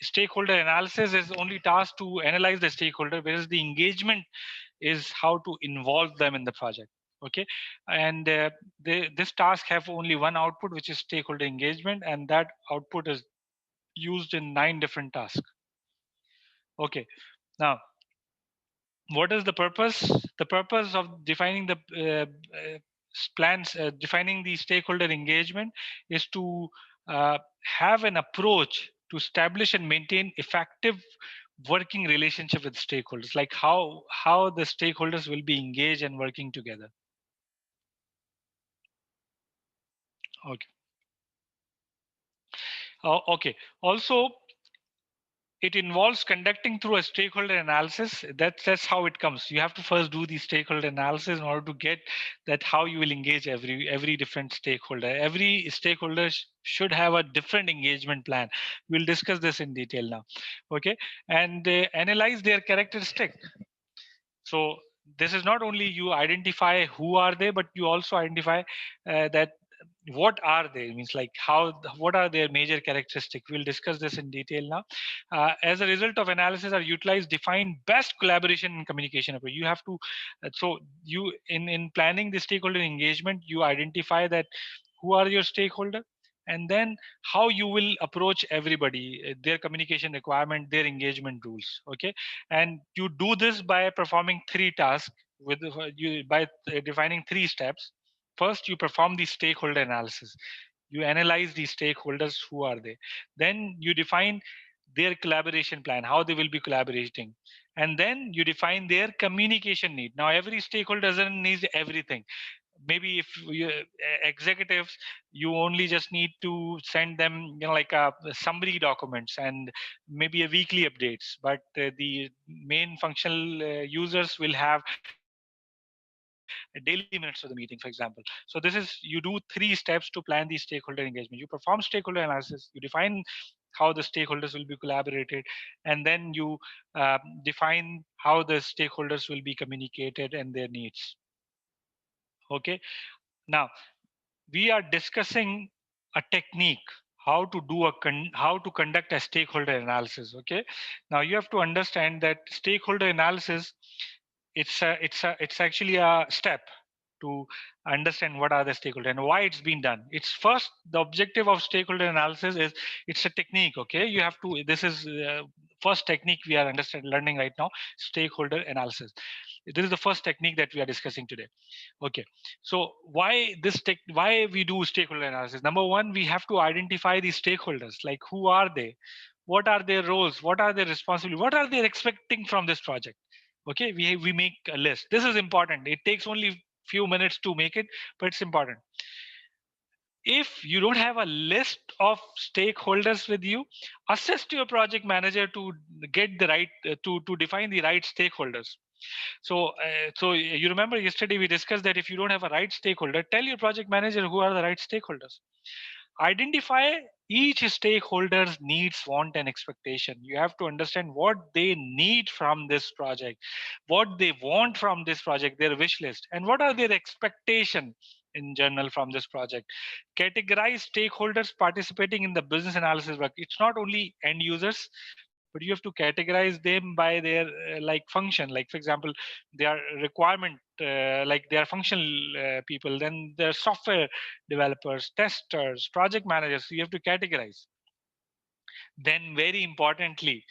stakeholder analysis is only tasked to analyze the stakeholder, whereas the engagement is how to involve them in the project. Okay, and this task have only one output, which is stakeholder engagement, and that output is used in 9 different tasks. Okay, now what is the purpose? The purpose of defining the plans, defining the stakeholder engagement is to have an approach to establish and maintain effective working relationship with stakeholders, like how the stakeholders will be engaged and working together. Okay. Okay. Also, it involves conducting through a stakeholder analysis. That's how it comes. You have to first do the stakeholder analysis in order to get that how you will engage every different stakeholder. Every stakeholder should have a different engagement plan. We'll discuss this in detail now. Okay, and analyze their characteristic. So this is not only you identify who are they, but you also identify that what are they, means like what are their major characteristics. We'll discuss this in detail now. As a result of analysis are utilized, define best collaboration and communication approach. You have to so you in planning the stakeholder engagement, you identify that who are your stakeholder, and then how you will approach everybody, their communication requirement, their engagement rules. Okay, and you do this by performing 3 tasks with you by defining 3 steps. First, you perform the stakeholder analysis. You analyze the stakeholders, who are they. Then you define their collaboration plan, how they will be collaborating. And then you define their communication need. Now, every stakeholder doesn't need everything. Maybe if you executives, you only just need to send them, like a summary documents and maybe a weekly updates. But the main functional users will have daily minutes of the meeting, for example. So this is, you do 3 steps to plan the stakeholder engagement. You perform stakeholder analysis, you define how the stakeholders will be collaborated, and then you define how the stakeholders will be communicated and their needs. Okay, now we are discussing a technique, how to do how to conduct a stakeholder analysis. Okay, now you have to understand that stakeholder analysis, it's actually a step to understand what are the stakeholders and why it's been done. It's first, the objective of stakeholder analysis is, it's a technique. Okay, you have to, this is first technique we are learning right now, stakeholder analysis. This is the first technique that we are discussing today. Okay, so why we do stakeholder analysis? Number one, we have to identify the stakeholders, like who are they, what are their roles, what are their responsibilities, what are they expecting from this project. Okay, we make a list. This is important. It takes only few minutes to make it, but it's important. If you don't have a list of stakeholders with you, assist your project manager to get the right to define the right stakeholders. So you remember yesterday we discussed that if you don't have a right stakeholder, tell your project manager who are the right stakeholders. Identify each stakeholder's needs, want, and expectation. You have to understand what they need from this project, what they want from this project, their wish list, and what are their expectation in general from this project. Categorize stakeholders participating in the business analysis work. It's not only end users, but you have to categorize them by their like function. Like for example, they are requirement, like they are functional people, then they're software developers, testers, project managers. So you have to categorize. Then very importantly,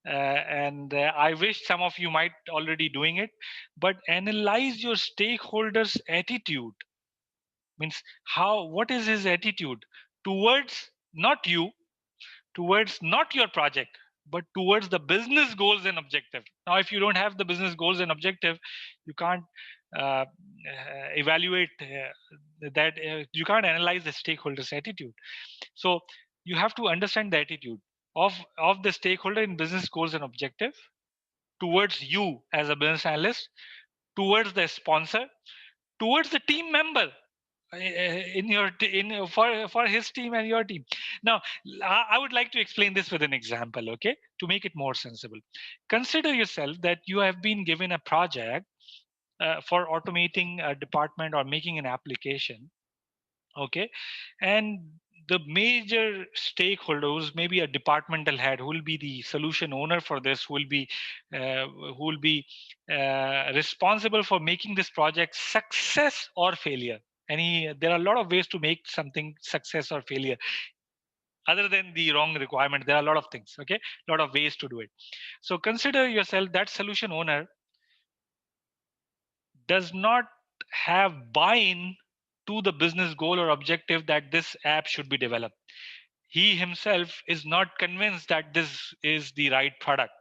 and I wish some of you might already doing it, but analyze your stakeholders attitude. Means what is his attitude towards not you, towards not your project, but towards the business goals and objective. Now if you don't have the business goals and objective, you can't evaluate that, you can't analyze the stakeholders attitude. So you have to understand the attitude of the stakeholder in business goals and objective, towards you as a business analyst, towards the sponsor, towards the team member, in your for his team and your team. Now I would like to explain this with an example, okay, to make it more sensible. Consider yourself that you have been given a project for automating a department or making an application, okay, and the major stakeholders, maybe a departmental head who will be the solution owner for this, who will be responsible for making this project success or failure. There are a lot of ways to make something success or failure. Other than the wrong requirement, there are a lot of things, okay, a lot of ways to do it. So consider yourself that solution owner does not have buy-in to the business goal or objective that this app should be developed. He himself is not convinced that this is the right product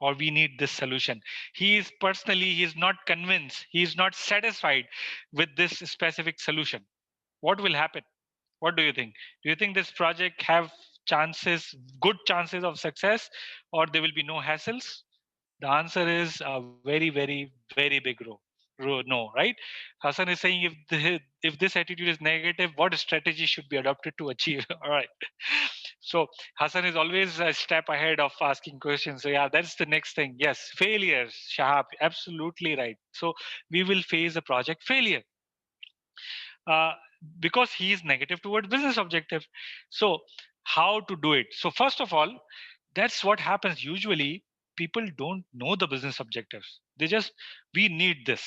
or we need this solution. He is not convinced, he is not satisfied with this specific solution. What will happen? What do you think? Do you think this project have good chances of success, or there will be no hassles? The answer is a very, very, very big no, right? Hassan is saying if this attitude is negative, what strategy should be adopted to achieve? All right. So Hassan is always a step ahead of asking questions. So yeah, that's the next thing. Yes, failures, Shahab, absolutely right. So we will face a project failure. Uh, because he is negative towards business objective. So how to do it? So first of all, that's what happens usually. People don't know the business objectives. They just, we need this.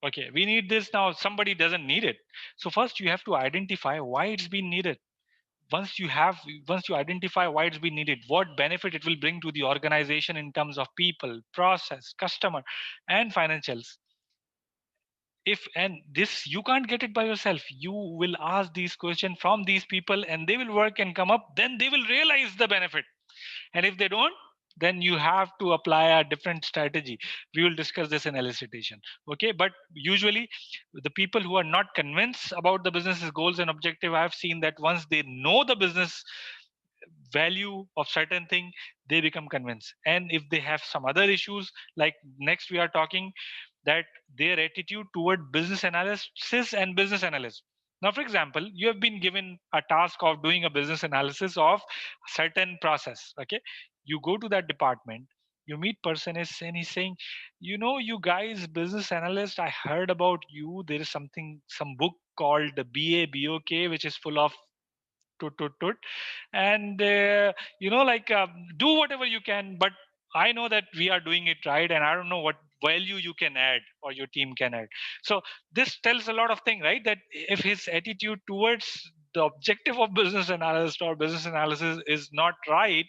Okay, we need this now. Somebody doesn't need it. So first you have to identify why it's been needed. Once you identify why it's been needed, what benefit it will bring to the organization in terms of people, process, customer, and financials. And this, you can't get it by yourself. You will ask these questions from these people and they will work and come up, then they will realize the benefit. And if they don't, then you have to apply a different strategy. We will discuss this in elicitation. Okay, but usually the people who are not convinced about the business's goals and objective, I have seen that once they know the business value of certain thing, they become convinced. And if they have some other issues, like next we are talking that their attitude toward business analysis and business analysts. Now, for example, you have been given a task of doing a business analysis of certain process. Okay, you go to that department, you meet person is and he's saying, you know, you guys business analyst, I heard about you. There is some book called the BABOK, which is full of tut, and like do whatever you can, but I know that we are doing it right, and I don't know what value you can add or your team can add. So this tells a lot of things, right? That if his attitude towards the objective of business analyst or business analysis is not right,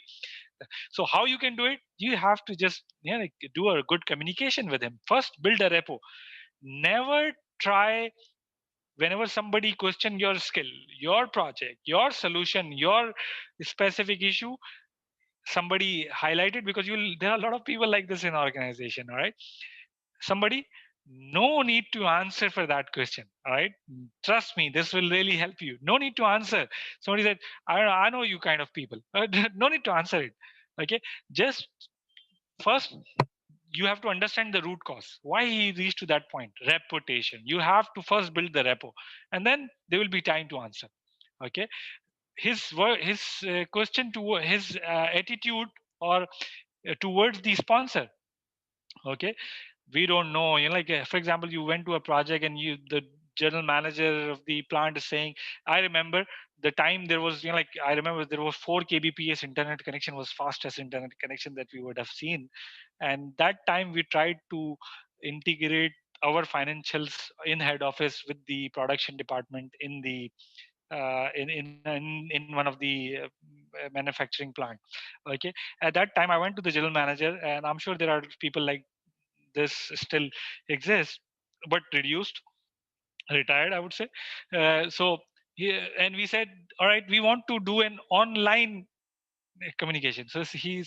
So how you can do it? You have to just like do a good communication with him. First, build a rapport. Never try, whenever somebody question your skill, your project, your solution, your specific issue, somebody highlighted, because there are a lot of people like this in organization. All right, somebody, no need to answer for that question. All right, trust me, this will really help you. No need to answer. Somebody said, I know you kind of people. No need to answer it. Okay, just first you have to understand the root cause, why he reached to that point. Reputation, you have to first build the rapport, and then there will be time to answer. Okay, his question to his attitude or towards the sponsor. Okay, we don't know, like for example, you went to a project and the general manager of the plant is saying, I remember the time there was, like I remember there was 4 kbps internet connection, was fastest internet connection that we would have seen. And that time we tried to integrate our financials in head office with the production department in the in one of the manufacturing plant. Okay, at that time I went to the general manager, and I'm sure there are people like this still exists, but reduced, retired, I would say. So and we said, all right, we want to do an online communication. So he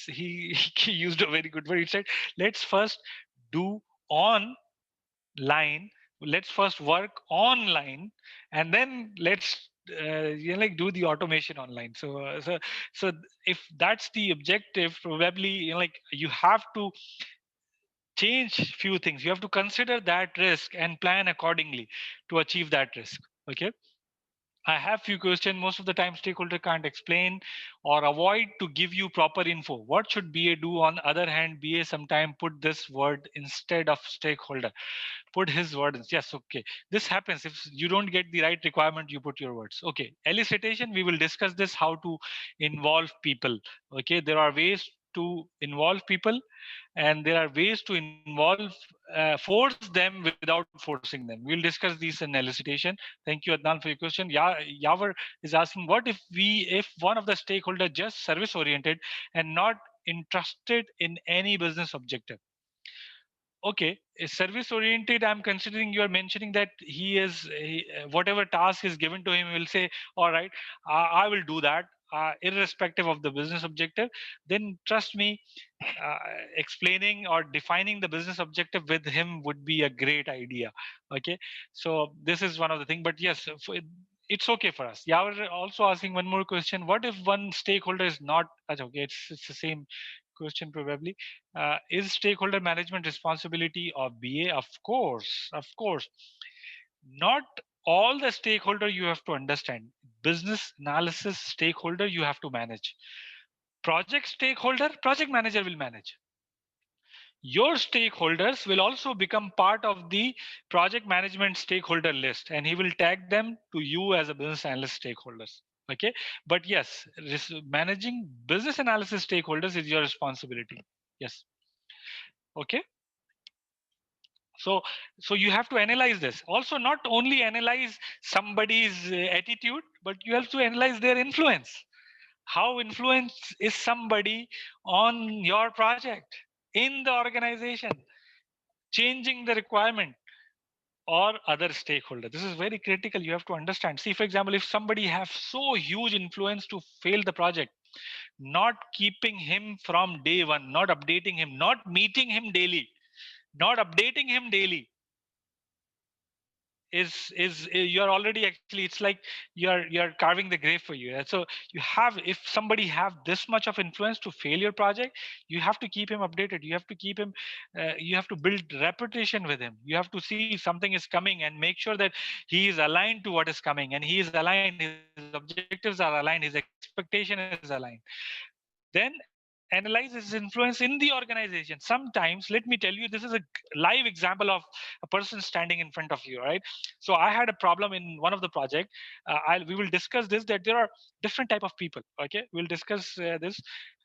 used a very good word. He said, let's first do online, let's first work online, and then let's like do the automation online. So if that's the objective, probably like you have to change few things. You have to consider that risk and plan accordingly to achieve that risk. Okay, I have few questions. Most of the time stakeholder can't explain or avoid to give you proper info. What should BA do? On the other hand, BA sometime put this word instead of stakeholder, put his words. Yes, okay, this happens. If you don't get the right requirement, you put your words. Okay, elicitation, we will discuss this, how to involve people. Okay, there are ways to involve people, and there are ways to involve force them without forcing them. We'll discuss these in elicitation. Thank you, Adnan, for your question. Yavar is asking, what if one of the stakeholder just service oriented and not interested in any business objective? Okay, service oriented, I'm considering you are mentioning that whatever task is given to him, he will say, all right, I will do that, irrespective of the business objective. Then trust me, uh, explaining or defining the business objective with him would be a great idea. Okay, so this is one of the things. But yes, it's okay for us. Yeah, we're also asking one more question. What if one stakeholder is not, okay, it's the same question probably. Is stakeholder management responsibility of BA? Of course, of course. Not all the stakeholder you have to understand. Business analysis stakeholder you have to manage. Project stakeholder, project manager will manage. Your stakeholders will also become part of the project management stakeholder list, and he will tag them to you as a business analyst stakeholders. Okay, but yes, managing business analysis stakeholders is your responsibility. Yes. Okay, so you have to analyze this also, not only analyze somebody's attitude, but you have to analyze their influence. How influence is somebody on your project, in the organization, changing the requirement, or other stakeholder. This is very critical. You have to understand. See, for example, if somebody have so huge influence to fail the project, not keeping him from day one, not updating him, not meeting him daily, not updating him daily, is you're already, actually, it's like you're carving the grave for you. So you have, if somebody have this much of influence to fail your project, you have to keep him updated. You have to keep him, you have to build reputation with him. You have to see something is coming and make sure that he is aligned to what is coming, and he is aligned, his objectives are aligned, his expectation is aligned. Then analyze his influence in the organization. Sometimes, let me tell you, this is a live example of a person standing in front of you, right? So I had a problem in one of the project. We will discuss this, that there are different type of people. Okay, we'll discuss this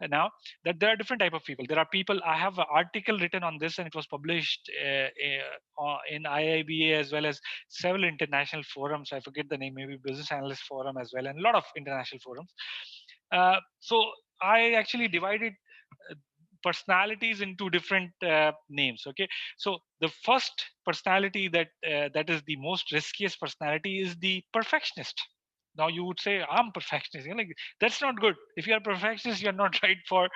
now, that there are different type of people. There are people, I have an article written on this, and it was published in IIBA as well as several international forums. I forget the name, maybe Business Analyst Forum as well, and a lot of international forums. So I actually divided personalities into different names. Okay, so the first personality that is the most riskiest personality is the perfectionist. Now you would say I'm perfectionist. Like, that's not good. If you are perfectionist, you're not right for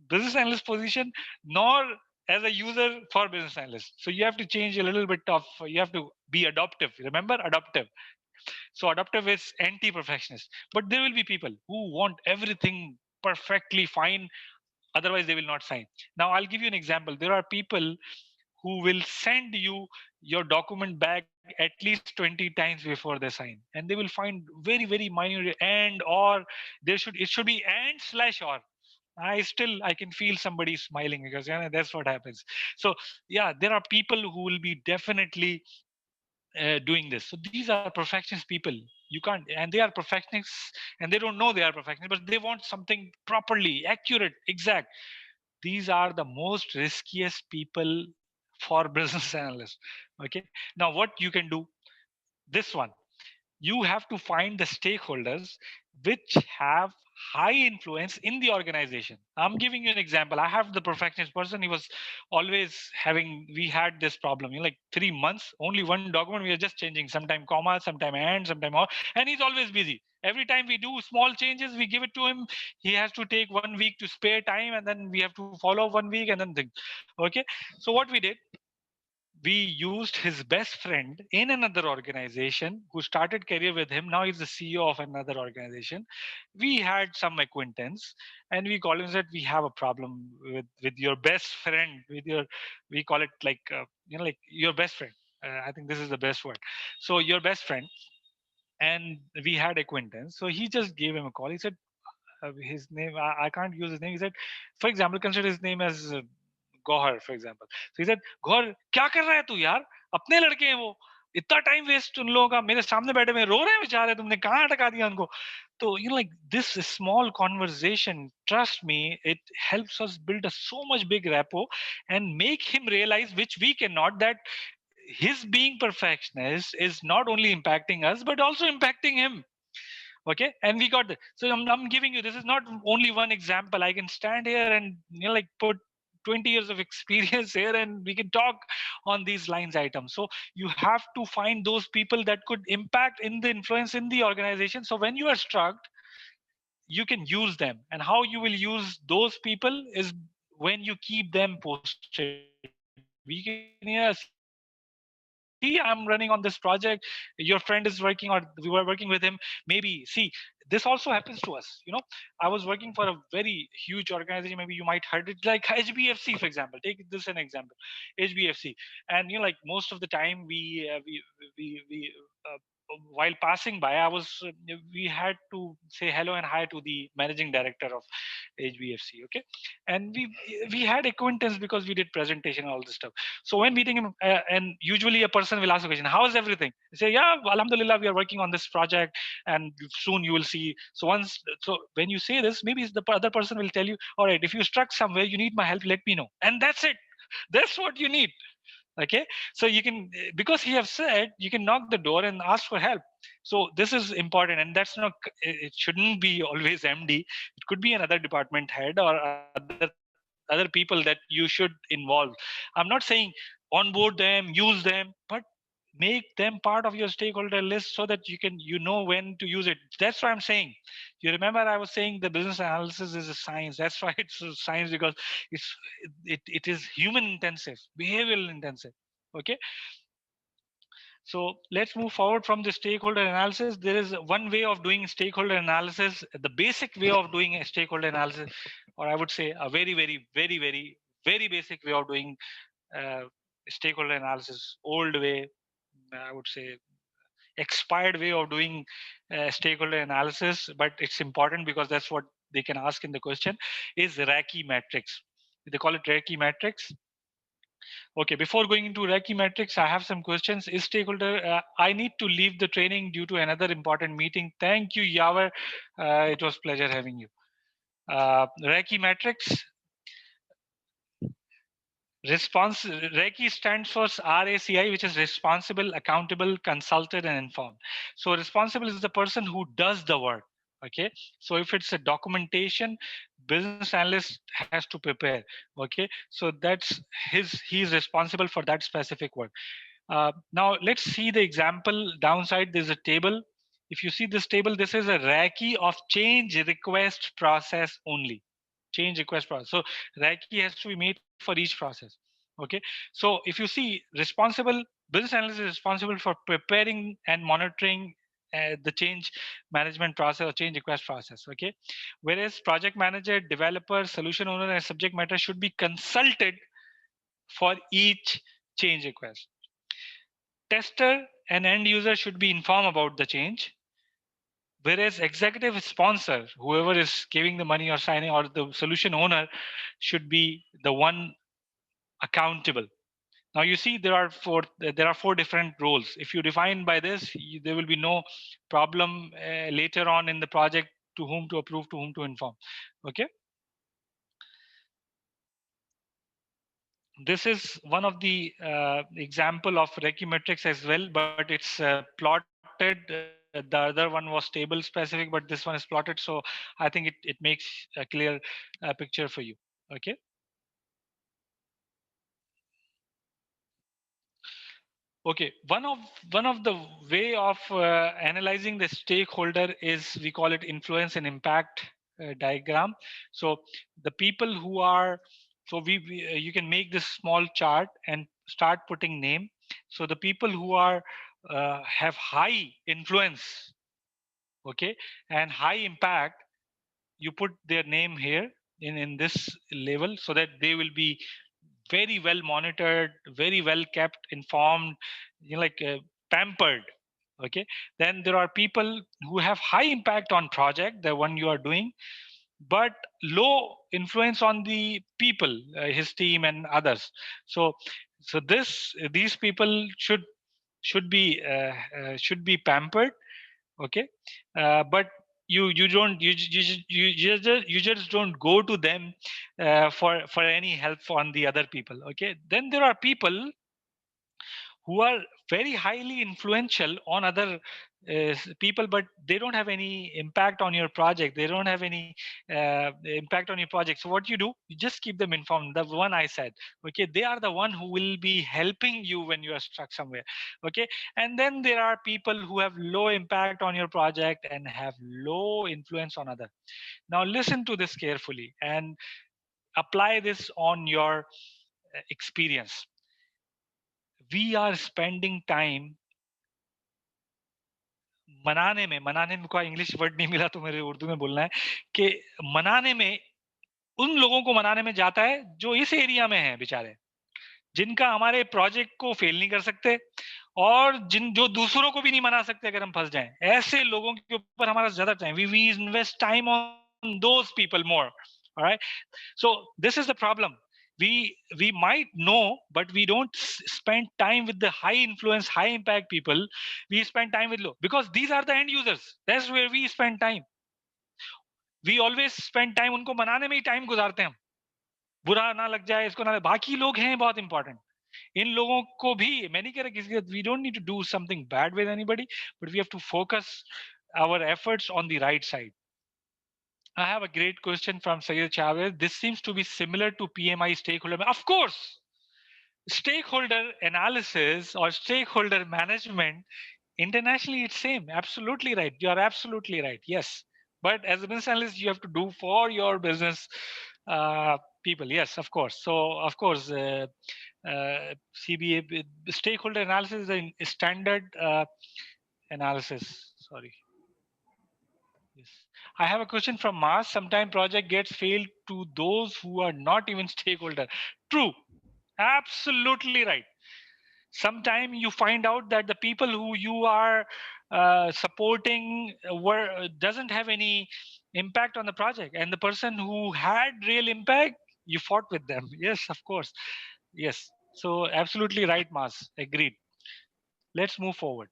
business analyst position, nor as a user for business analyst. So you have to change a little bit of. You have to be adaptive. Remember, adaptive. So adaptive is anti-perfectionist. But there will be people who want everything perfectly fine, otherwise they will not sign. Now I'll give you an example. There are people who will send you your document back at least 20 times before they sign, and they will find very minor and or there should it should be and slash or. I can feel somebody smiling because that's what happens. So yeah, there are people who will be definitely doing this. So these are perfectionist people. You can't, and they are perfectionists, and they don't know they are perfectionists, but they want something properly accurate, exact. These are the most riskiest people for business analysts. Okay, now what you can do, this one, you have to find the stakeholders which have high influence in the organization. I'm giving you an example. I have the perfectionist person. He was always having, we had this problem, like 3 months, only one document, we are just changing, sometime comma, sometime and, sometime or, and he's always busy. Every time we do small changes, we give it to him. He has to take 1 week to spare time, and then we have to follow 1 week and then think. Okay, so what we did, we used his best friend in another organization who started career with him. Now he's the CEO of another organization. We had some acquaintance, and we called him and said, we have a problem with your best friend, with your, we call it like like your best friend. I think this is the best word. So your best friend, and we had acquaintance. So he just gave him a call. He said, his name, I can't use his name. He said, for example, consider his name as Gohar, for example. So he said, Gohar, क्या कर रहा है तू यार? अपने लड़के हैं वो. इतना टाइम वेस्ट उन लोगों का मेरे सामने बैठे में रो रहे हैं बेचारे, तुमने कहाँ अटका दिया उनको? So like this small conversation, trust me, it helps us build a so much big rapport and make him realize, which we cannot, that his being perfectionist is not only impacting us but also impacting him. Okay, and we got this. So I'm giving you, this is not only one example. I can stand here and like put 20 years of experience here, and we can talk on these lines items. So you have to find those people that could impact in the influence in the organization. So when you are struck, you can use them. And how you will use those people is when you keep them posted. We can see, I'm running on this project, your friend is working, or we were working with him. Maybe see, this also happens to us. I was working for a very huge organization. Maybe you might heard it, like HBFC, for example. Take this an example, HBFC. And like most of the time we while passing by, we had to say hello and hi to the managing director of HBFC. Okay, and we had acquaintance because we did presentation and all this stuff. So when meeting him, and usually a person will ask a question, how is everything? They say, yeah, alhamdulillah, we are working on this project, and soon you will see. So when you say this, maybe the other person will tell you, all right, if you struck somewhere, you need my help, let me know, and that's it. That's what you need. Okay, so you can, because he have said, you can knock the door and ask for help. So this is important, and that's not, it shouldn't be always MD. It could be another department head or other people that you should involve. I'm not saying onboard them, use them, but make them part of your stakeholder list so that when to use it. That's why I'm saying, you remember I was saying the business analysis is a science. That's why it's a science, because it's it is human intensive, behavioral intensive. Okay, so let's move forward from the stakeholder analysis. There is one way of doing stakeholder analysis, the basic way of doing a stakeholder analysis, or I would say a very basic way of doing uh, stakeholder analysis, old way, I would say expired way of doing stakeholder analysis, but it's important because that's what they can ask in the question, is Raki matrix. They call it Raki matrix. Okay, before going into Raki matrix, I have some questions. Is stakeholder, I need to leave the training due to another important meeting. Thank you, Yavar. It was pleasure having you. Raki matrix. Reiki stands for RACI, which is responsible, accountable, consulted, and informed. So responsible is the person who does the work. Okay, so if it's a documentation, business analyst has to prepare. Okay, so that's he's responsible for that specific work. Now let's see the example downside. There's a table. If you see this table, this is a recce of change request process only. Change request process. So recce has to be made for each process. Okay, so if you see responsible, business analyst is responsible for preparing and monitoring the change management process or change request process. Okay, whereas project manager, developer, solution owner, and subject matter should be consulted for each change request. Tester and end user should be informed about the change, whereas executive sponsor, whoever is giving the money or signing, or the solution owner, should be the one accountable. Now you see there are four different roles. If you define by this, there will be no problem later on in the project to whom to approve, to whom to inform. Okay. This is one of the example of recce metrics as well, but it's plotted. The other one was table specific, but this one is plotted. So I think it makes a clear picture for you. Okay. Okay, one of the way of analyzing the stakeholder is, we call it influence and impact diagram. So the people who are, so we you can make this small chart and start putting name. So the people who are have high influence, okay, and high impact, you put their name here in this level, so that they will be very well monitored, very well kept, informed, like pampered. Okay, then there are people who have high impact on project, the one you are doing, but low influence on the people, his team and others. So these people should be pampered. Okay, but you don't you just don't go to them for any help on the other people. Okay, then there are people who are very highly influential on other people, but they don't have any impact on your project. They don't have any impact on your project. So what you do, you just keep them informed. The one I said, okay, they are the one who will be helping you when you are stuck somewhere. Okay, and then there are people who have low impact on your project and have low influence on other. Now listen to this carefully and apply this on your experience. We are spending time मनाने में कोई English word नहीं मिला तो मेरे उर्दू में बोलना है कि मनाने में उन लोगों को मनाने में जाता है जो इस एरिया में है बेचारे, जिनका हमारे प्रोजेक्ट को फेल नहीं कर सकते और जो दूसरों को भी नहीं मना सकते अगर हम फंस जाएं, ऐसे लोगों के ऊपर हमारा ज्यादा time, we invest time on those people more. Alright, so this is the problem. We might know, but we don't spend time with the high influence, high impact people. We spend time with low, because these are the end users. That's where we spend time. We always spend time उनको मनाने में ही time गुजारते हैं हम, बुरा ना लग जाए, इसको ना, बाकी लोग हैं बहुत इंपॉर्टेंट. इन लोगों को भी मैं नहीं कह रहा किसी, we don't need to do something bad with anybody, but we have to focus our efforts on the right side. I have a great question from Sayed Chavez. This seems to be similar to PMI stakeholder. Of course, stakeholder analysis or stakeholder management internationally, it's same. Absolutely right. You are absolutely right. Yes, but as a business analyst, you have to do for your business people. Yes, of course. So of course, CBA stakeholder analysis is a standard analysis. Sorry. Yes. I have a question from Mars. Sometimes project gets failed to those who are not even stakeholder. True. Absolutely right. Sometimes you find out that the people who you are supporting doesn't have any impact on the project, and the person who had real impact, you fought with them. Yes, of course. Yes. So absolutely right, Mars. Agreed. Let's move forward.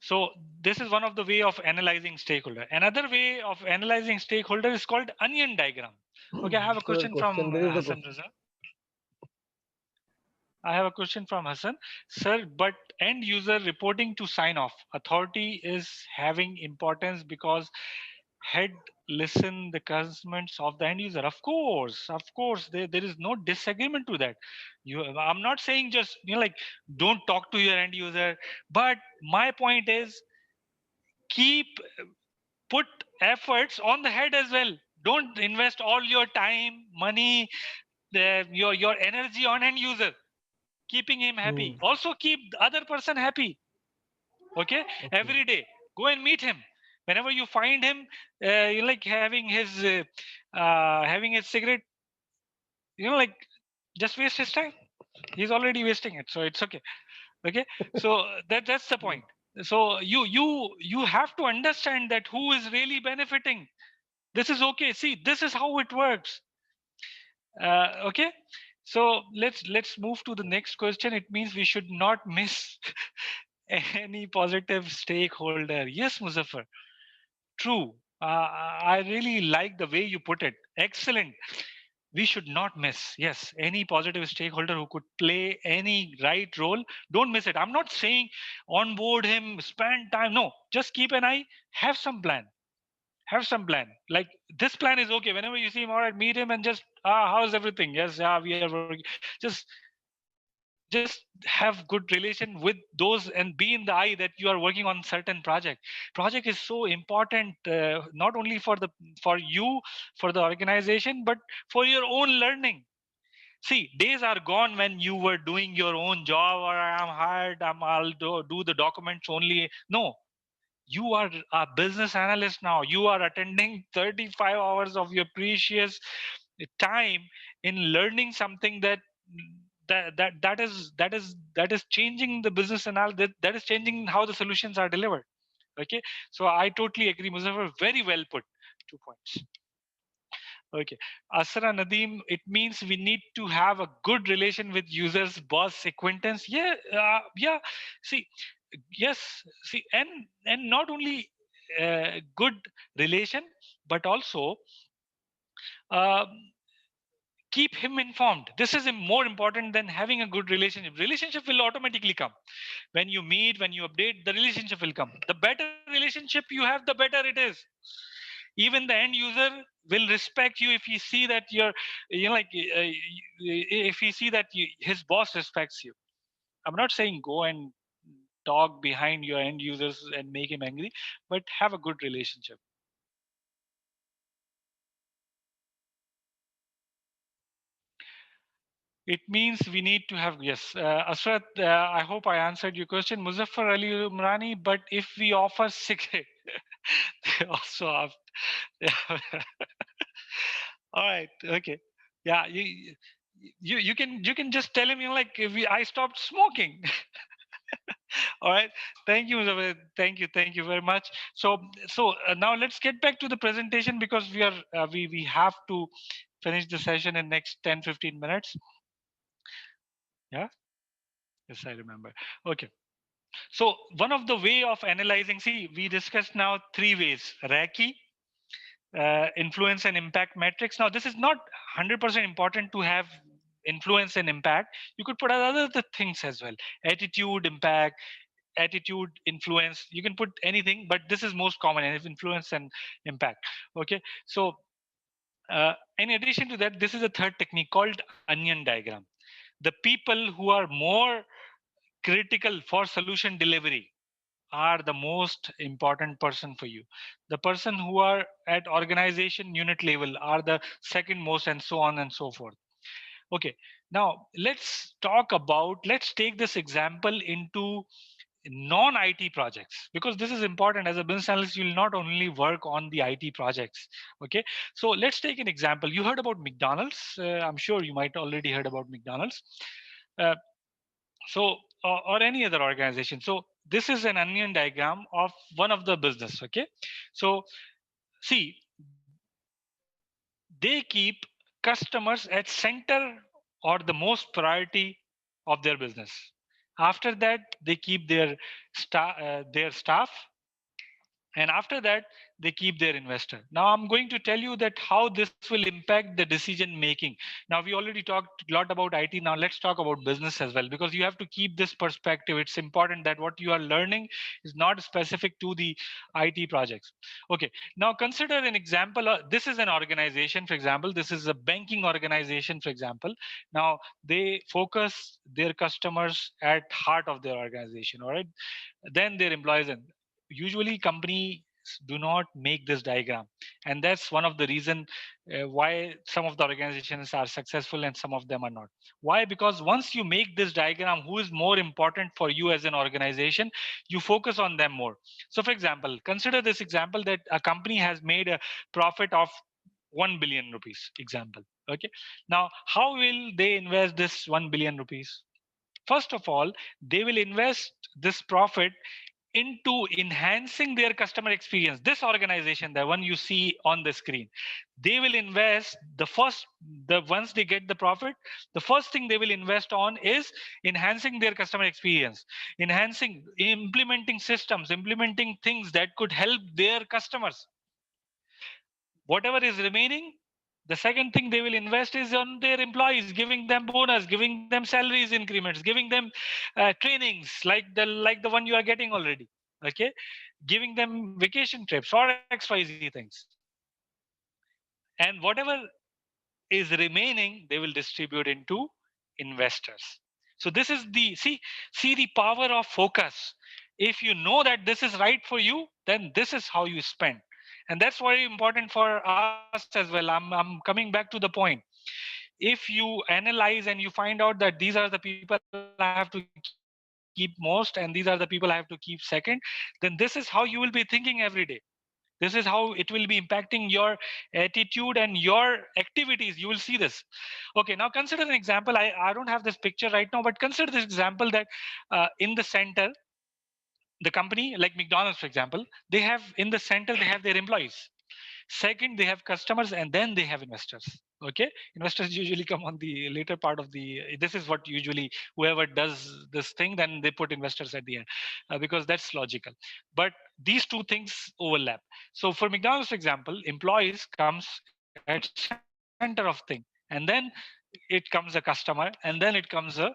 So this is one of the way of analyzing stakeholder. Another way of analyzing stakeholder is called onion diagram. Okay, I have a question from There is a Hassan question. Raza. I have a question from Hassan. Sir, but end user reporting to sign off authority is having importance because head listen the comments of the end user. Of course, there is no disagreement to that. I'm not saying just like don't talk to your end user, but my point is keep put efforts on the head as well. Don't invest all your time, money, your energy on end user, keeping him happy. Also keep the other person happy. Okay, every day go and meet him. Whenever you find him, you like having his cigarette, like just waste his time. He's already wasting it, so it's okay. Okay, so that's the point. So you have to understand that who is really benefiting. This is okay. See, this is how it works. Okay, so let's move to the next question. It means we should not miss any positive stakeholder. Yes, Muzaffar, true. I really like the way you put it. Excellent. We should not miss, yes, any positive stakeholder who could play any right role. Don't miss it. I'm not saying onboard him, spend time. No, just keep an eye, have some plan. Have some plan. Like this plan is okay. Whenever you see him, all right, meet him and just how's everything? Yes, yeah, we are working. Just have good relation with those and be in the eye that you are working on certain project is so important, not only for you, for the organization, but for your own learning. See, days are gone when you were doing your own job, or I'm hired, I'll do the documents only. No, you are a business analyst now. You are attending 35 hours of your precious time in learning something that is changing the business analysis, that is changing how the solutions are delivered. Okay, so I totally agree, Muzaffar, very well put. 2 points. Okay, Asra Nadeem, it means we need to have a good relation with users, boss, acquaintance. Yeah. See, yes, see, and not only good relation, but also uh, keep him informed. This is more important than having a good relationship. Relationship will automatically come when you meet, when you update. The relationship will come. The better relationship you have, the better it is. Even the end user will respect you if he see that if he see that his boss respects you. I'm not saying go and talk behind your end users and make him angry, but have a good relationship. It means we need to have, yes, Asrat, I hope I answered your question. Muzaffar Ali Umrani, but if we offer cigarette, they also have. All right, okay, yeah, you can just tell him, like, I stopped smoking. All right, thank you, Muzaffar. Thank you very much. So now let's get back to the presentation, because we have to finish the session in next 10-15 minutes. Yeah, yes, I remember. Okay. So one of the way of analyzing, see, we discussed now 3 ways: Raki, influence and impact metrics. Now, this is not 100% important to have influence and impact. You could put other things as well: attitude, impact, attitude, influence. You can put anything, but this is most common, and influence and impact. Okay, so in addition to that, this is a third technique called onion diagram. The people who are more critical for solution delivery are the most important person for you. The person who are at organization unit level are the second most, and so on and so forth. Okay, now let's take this example into non-IT projects, because this is important. As a business analyst, you'll not only work on the IT projects. Okay, so let's take an example. You heard about McDonald's. I'm sure you might already heard about McDonald's. Uh, or any other organization. So this is an onion diagram of one of the business. Okay, so see, they keep customers at center, or the most priority of their business. After that, they keep their staff, and after that, they keep their investor. Now I'm going to tell you that how this will impact the decision making. Now we already talked a lot about IT. Now let's talk about business as well, because you have to keep this perspective. It's important that what you are learning is not specific to the IT projects. Okay, now consider an example. This is an organization, for example. This is a banking organization, for example. Now they focus their customers at heart of their organization. All right, then their employees. And usually companies do not make this diagram, and that's one of the reason why some of the organizations are successful and some of them are not. Why? Because once you make this diagram, who is more important for you as an organization, you focus on them more. So for example, consider this example that a company has made a profit of 1 billion rupees example. Okay, now how will they invest this 1 billion rupees? First of all, they will invest this profit into enhancing their customer experience. This organization, the one you see on the screen, they will invest once they get the profit, the first thing they will invest on is enhancing their customer experience, implementing systems, implementing things that could help their customers. Whatever is remaining, the second thing they will invest is on their employees, giving them bonus, giving them salaries increments, giving them trainings like the one you are getting already. Okay, giving them vacation trips or XYZ things. And whatever is remaining, they will distribute into investors. So this is see the power of focus. If you know that this is right for you, then this is how you spend. And that's very important for us as well. I'm coming back to the point. If you analyze and you find out that these are the people I have to keep most and these are the people I have to keep second, then this is how you will be thinking every day. This is how it will be impacting your attitude and your activities. You will see this. Okay, now consider an example. I don't have this picture right now, but consider this example that in the center, the company like McDonald's, for example, in the center they have their employees. Second, they have customers, and then they have investors. Okay, investors usually come on the later part of the. This is what usually whoever does this thing, then they put investors at the end, because that's logical. But these two things overlap. So for McDonald's, for example, employees comes at center of thing, and then it comes a customer, and then it comes a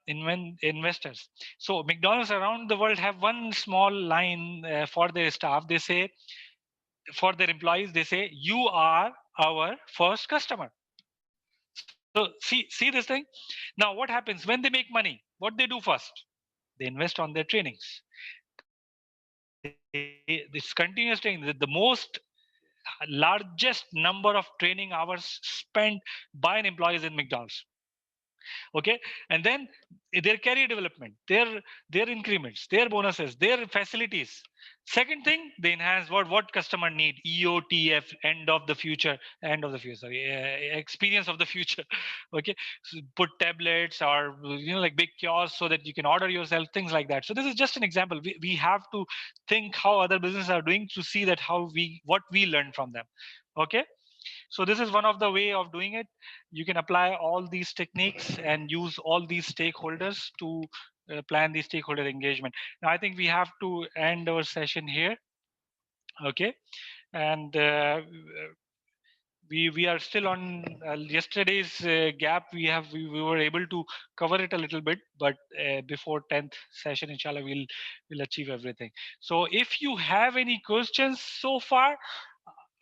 investors. So McDonald's around the world have one small line for their staff. They say, for their employees, they say, you are our first customer. So see this thing. Now what happens when they make money? What they do first? They invest on their trainings. This continuous training, the most largest number of training hours spent by an employees in McDonald's. Okay, and then their career development, their increments, their bonuses, their facilities. Second thing, they enhance what customer need, EOTF, experience of the future. Okay, so put tablets or like big kiosks so that you can order yourself, things like that. So this is just an example. We have to think how other businesses are doing to see that what we learn from them. Okay, so this is one of the way of doing it. You can apply all these techniques and use all these stakeholders to plan the stakeholder engagement. Now I think we have to end our session here. Okay, and we are still on yesterday's gap. We were able to cover it a little bit, but before 10th session, inshallah, we'll achieve everything. So if you have any questions so far,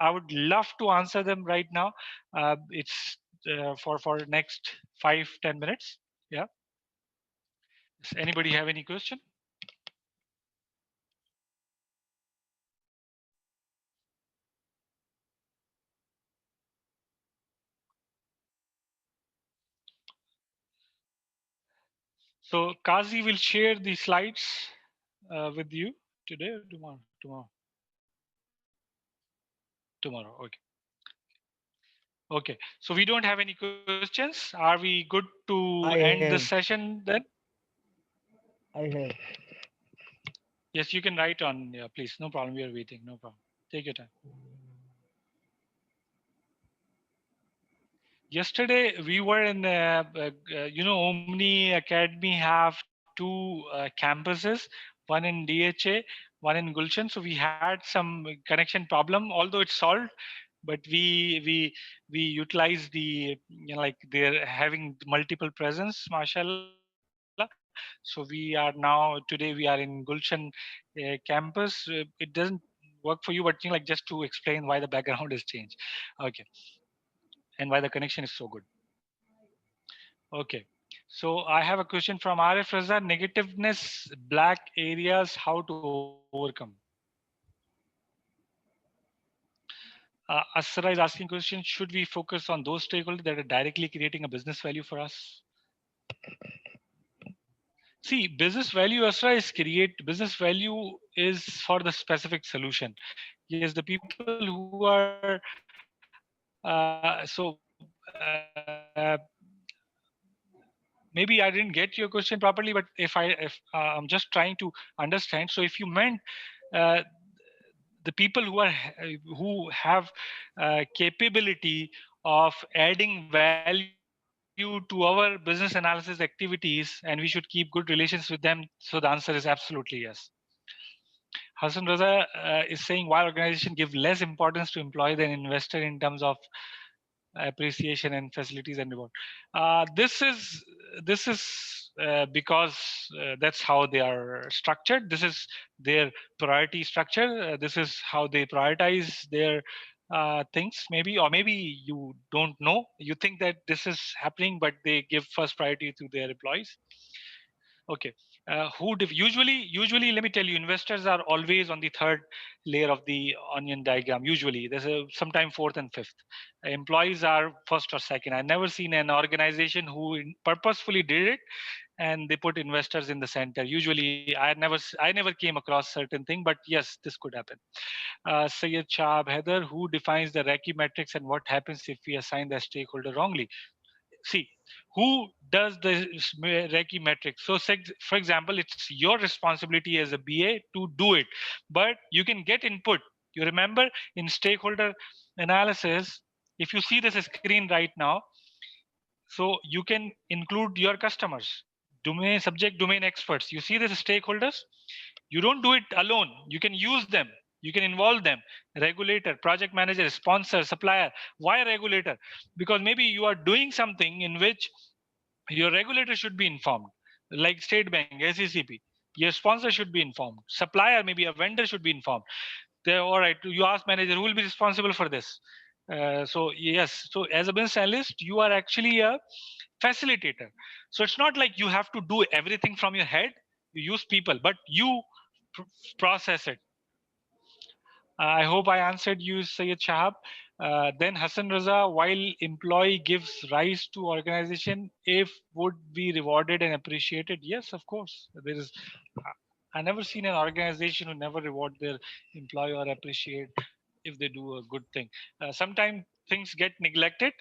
I would love to answer them right now. It's for next 5-10 minutes. Yeah. Does anybody have any question? So Kazi will share the slides with you today or tomorrow. Tomorrow. Okay. Okay. So we don't have any questions. Are we good to end this session then? I have. Yes, you can write on. Yeah, please. No problem. We are waiting. No problem. Take your time. Yesterday we were in, Omni Academy have two campuses, one in DHA, one in Gulshan. So we had some connection problem, although it's solved. But we utilize the, you know, like they're having multiple presence, mashallah. So we are now, today we are in Gulshan campus. It doesn't work for you, but, you know, like just to explain why the background is changed. Okay. And why the connection is so good. Okay. So I have a question from Arif Raza. Negativeness, black areas, how to overcome? Asra is asking question, should we focus on those stakeholders that are directly creating a business value for us? See, business value, Asra, is create business value is for the specific solution. Yes, the people who are maybe I didn't get your question properly, but if I'm just trying to understand. So if you meant uh, the people who have capability of adding value to our business analysis activities, and we should keep good relations with them, so the answer is absolutely yes. Hassan Raza is saying, why organization give less importance to employee than investor in terms of appreciation and facilities and reward. This is because that's how they are structured. This is their priority structure. This is how they prioritize their things. Maybe, or maybe you don't know. You think that this is happening, but they give first priority to their employees. Okay. Usually, let me tell you, investors are always on the third layer of the onion diagram. Usually, there's a sometime fourth and fifth. Employees are first or second. I've never seen an organization who purposefully did it and they put investors in the center. Usually, I never came across certain thing, but yes, this could happen. Sayed Shahab Heather, who defines the Raki metrics and what happens if we assign the stakeholder wrongly? See, who does the Reiki metrics? So, for example, it's your responsibility as a BA to do it, but you can get input. You remember in stakeholder analysis, if you see this screen right now, so you can include your customers, domain subject domain experts. You see the stakeholders. You don't do it alone. You can use them. You can involve them. Regulator, project manager, sponsor, supplier. Why regulator? Because maybe you are doing something in which your regulator should be informed, like State Bank, SECP. Your sponsor should be informed. Supplier, maybe a vendor should be informed. They're all right. You ask manager who will be responsible for this. So yes, so as a business analyst, you are actually a facilitator. So it's not like you have to do everything from your head. You use people, but you pr- process it. I hope I answered you, Sayed Shahab. Then Hassan Raza, while employee gives rise to organization, if would be rewarded and appreciated, yes, of course. There is. I never seen an organization who never reward their employee or appreciate if they do a good thing. Sometimes things get neglected,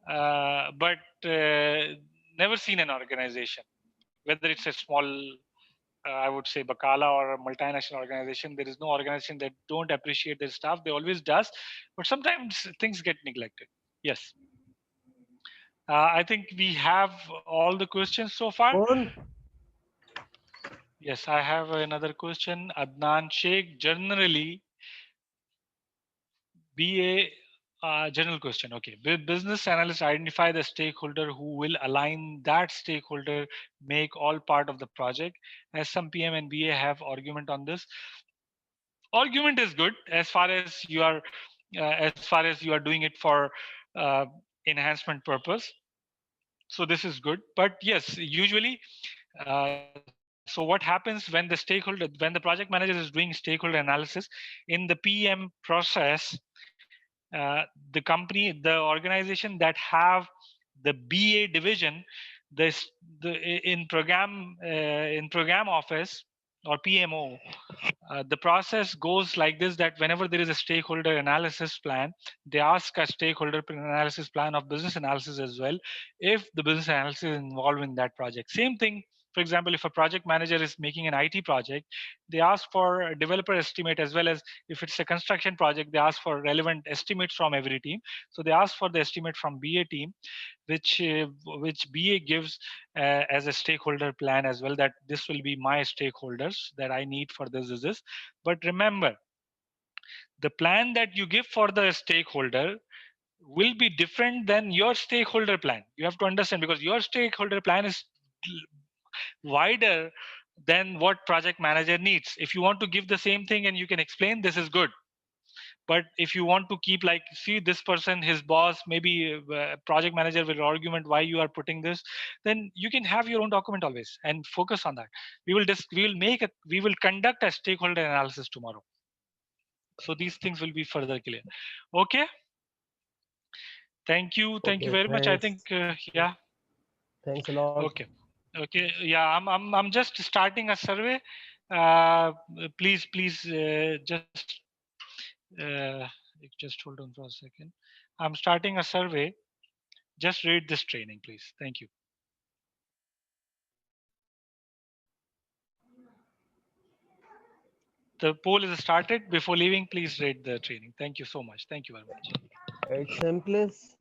but never seen an organization, whether it's a small I would say Bakala or a multinational organization. There is no organization that don't appreciate their staff. They always does, but sometimes things get neglected. Yes. I think we have all the questions so far. On. Yes, I have another question. Adnan Sheikh, generally, general question. Okay. Business analysts identify the stakeholder who will align that stakeholder, make all part of the project. As some PM and BA have argument on this. Argument is good as far as you are doing it for uh, enhancement purpose. So this is good. But yes, usually, so what happens when when the project manager is doing stakeholder analysis in the PM process? The organization that have the BA division, this the in program office or PMO, the process goes like this: that whenever there is a stakeholder analysis plan, they ask a stakeholder analysis plan of business analysis as well, if the business analysis is involved in that project. Same thing For example, if a project manager is making an IT project, they ask for a developer estimate, as well as if it's a construction project, they ask for relevant estimates from every team. So they ask for the estimate from BA team, which BA gives as a stakeholder plan as well, that this will be my stakeholders that I need for this is this. But remember, the plan that you give for the stakeholder will be different than your stakeholder plan. You have to understand, because your stakeholder plan is wider than what project manager needs. If you want to give the same thing and you can explain, this is good. But if you want to keep like, see this person, his boss, maybe project manager will argument why you are putting this, then you can have your own document always and focus on that. We will conduct a stakeholder analysis tomorrow. So these things will be further clear. Okay. Thank you Okay, very much. I thanks. think yeah. Thanks a lot. Okay. Yeah, I'm just starting a survey. Please just hold on for a second. I'm starting a survey. Just read this training, please. Thank you. The poll is started. Before leaving, please read the training. Thank you so much. Thank you very much. It's simplest.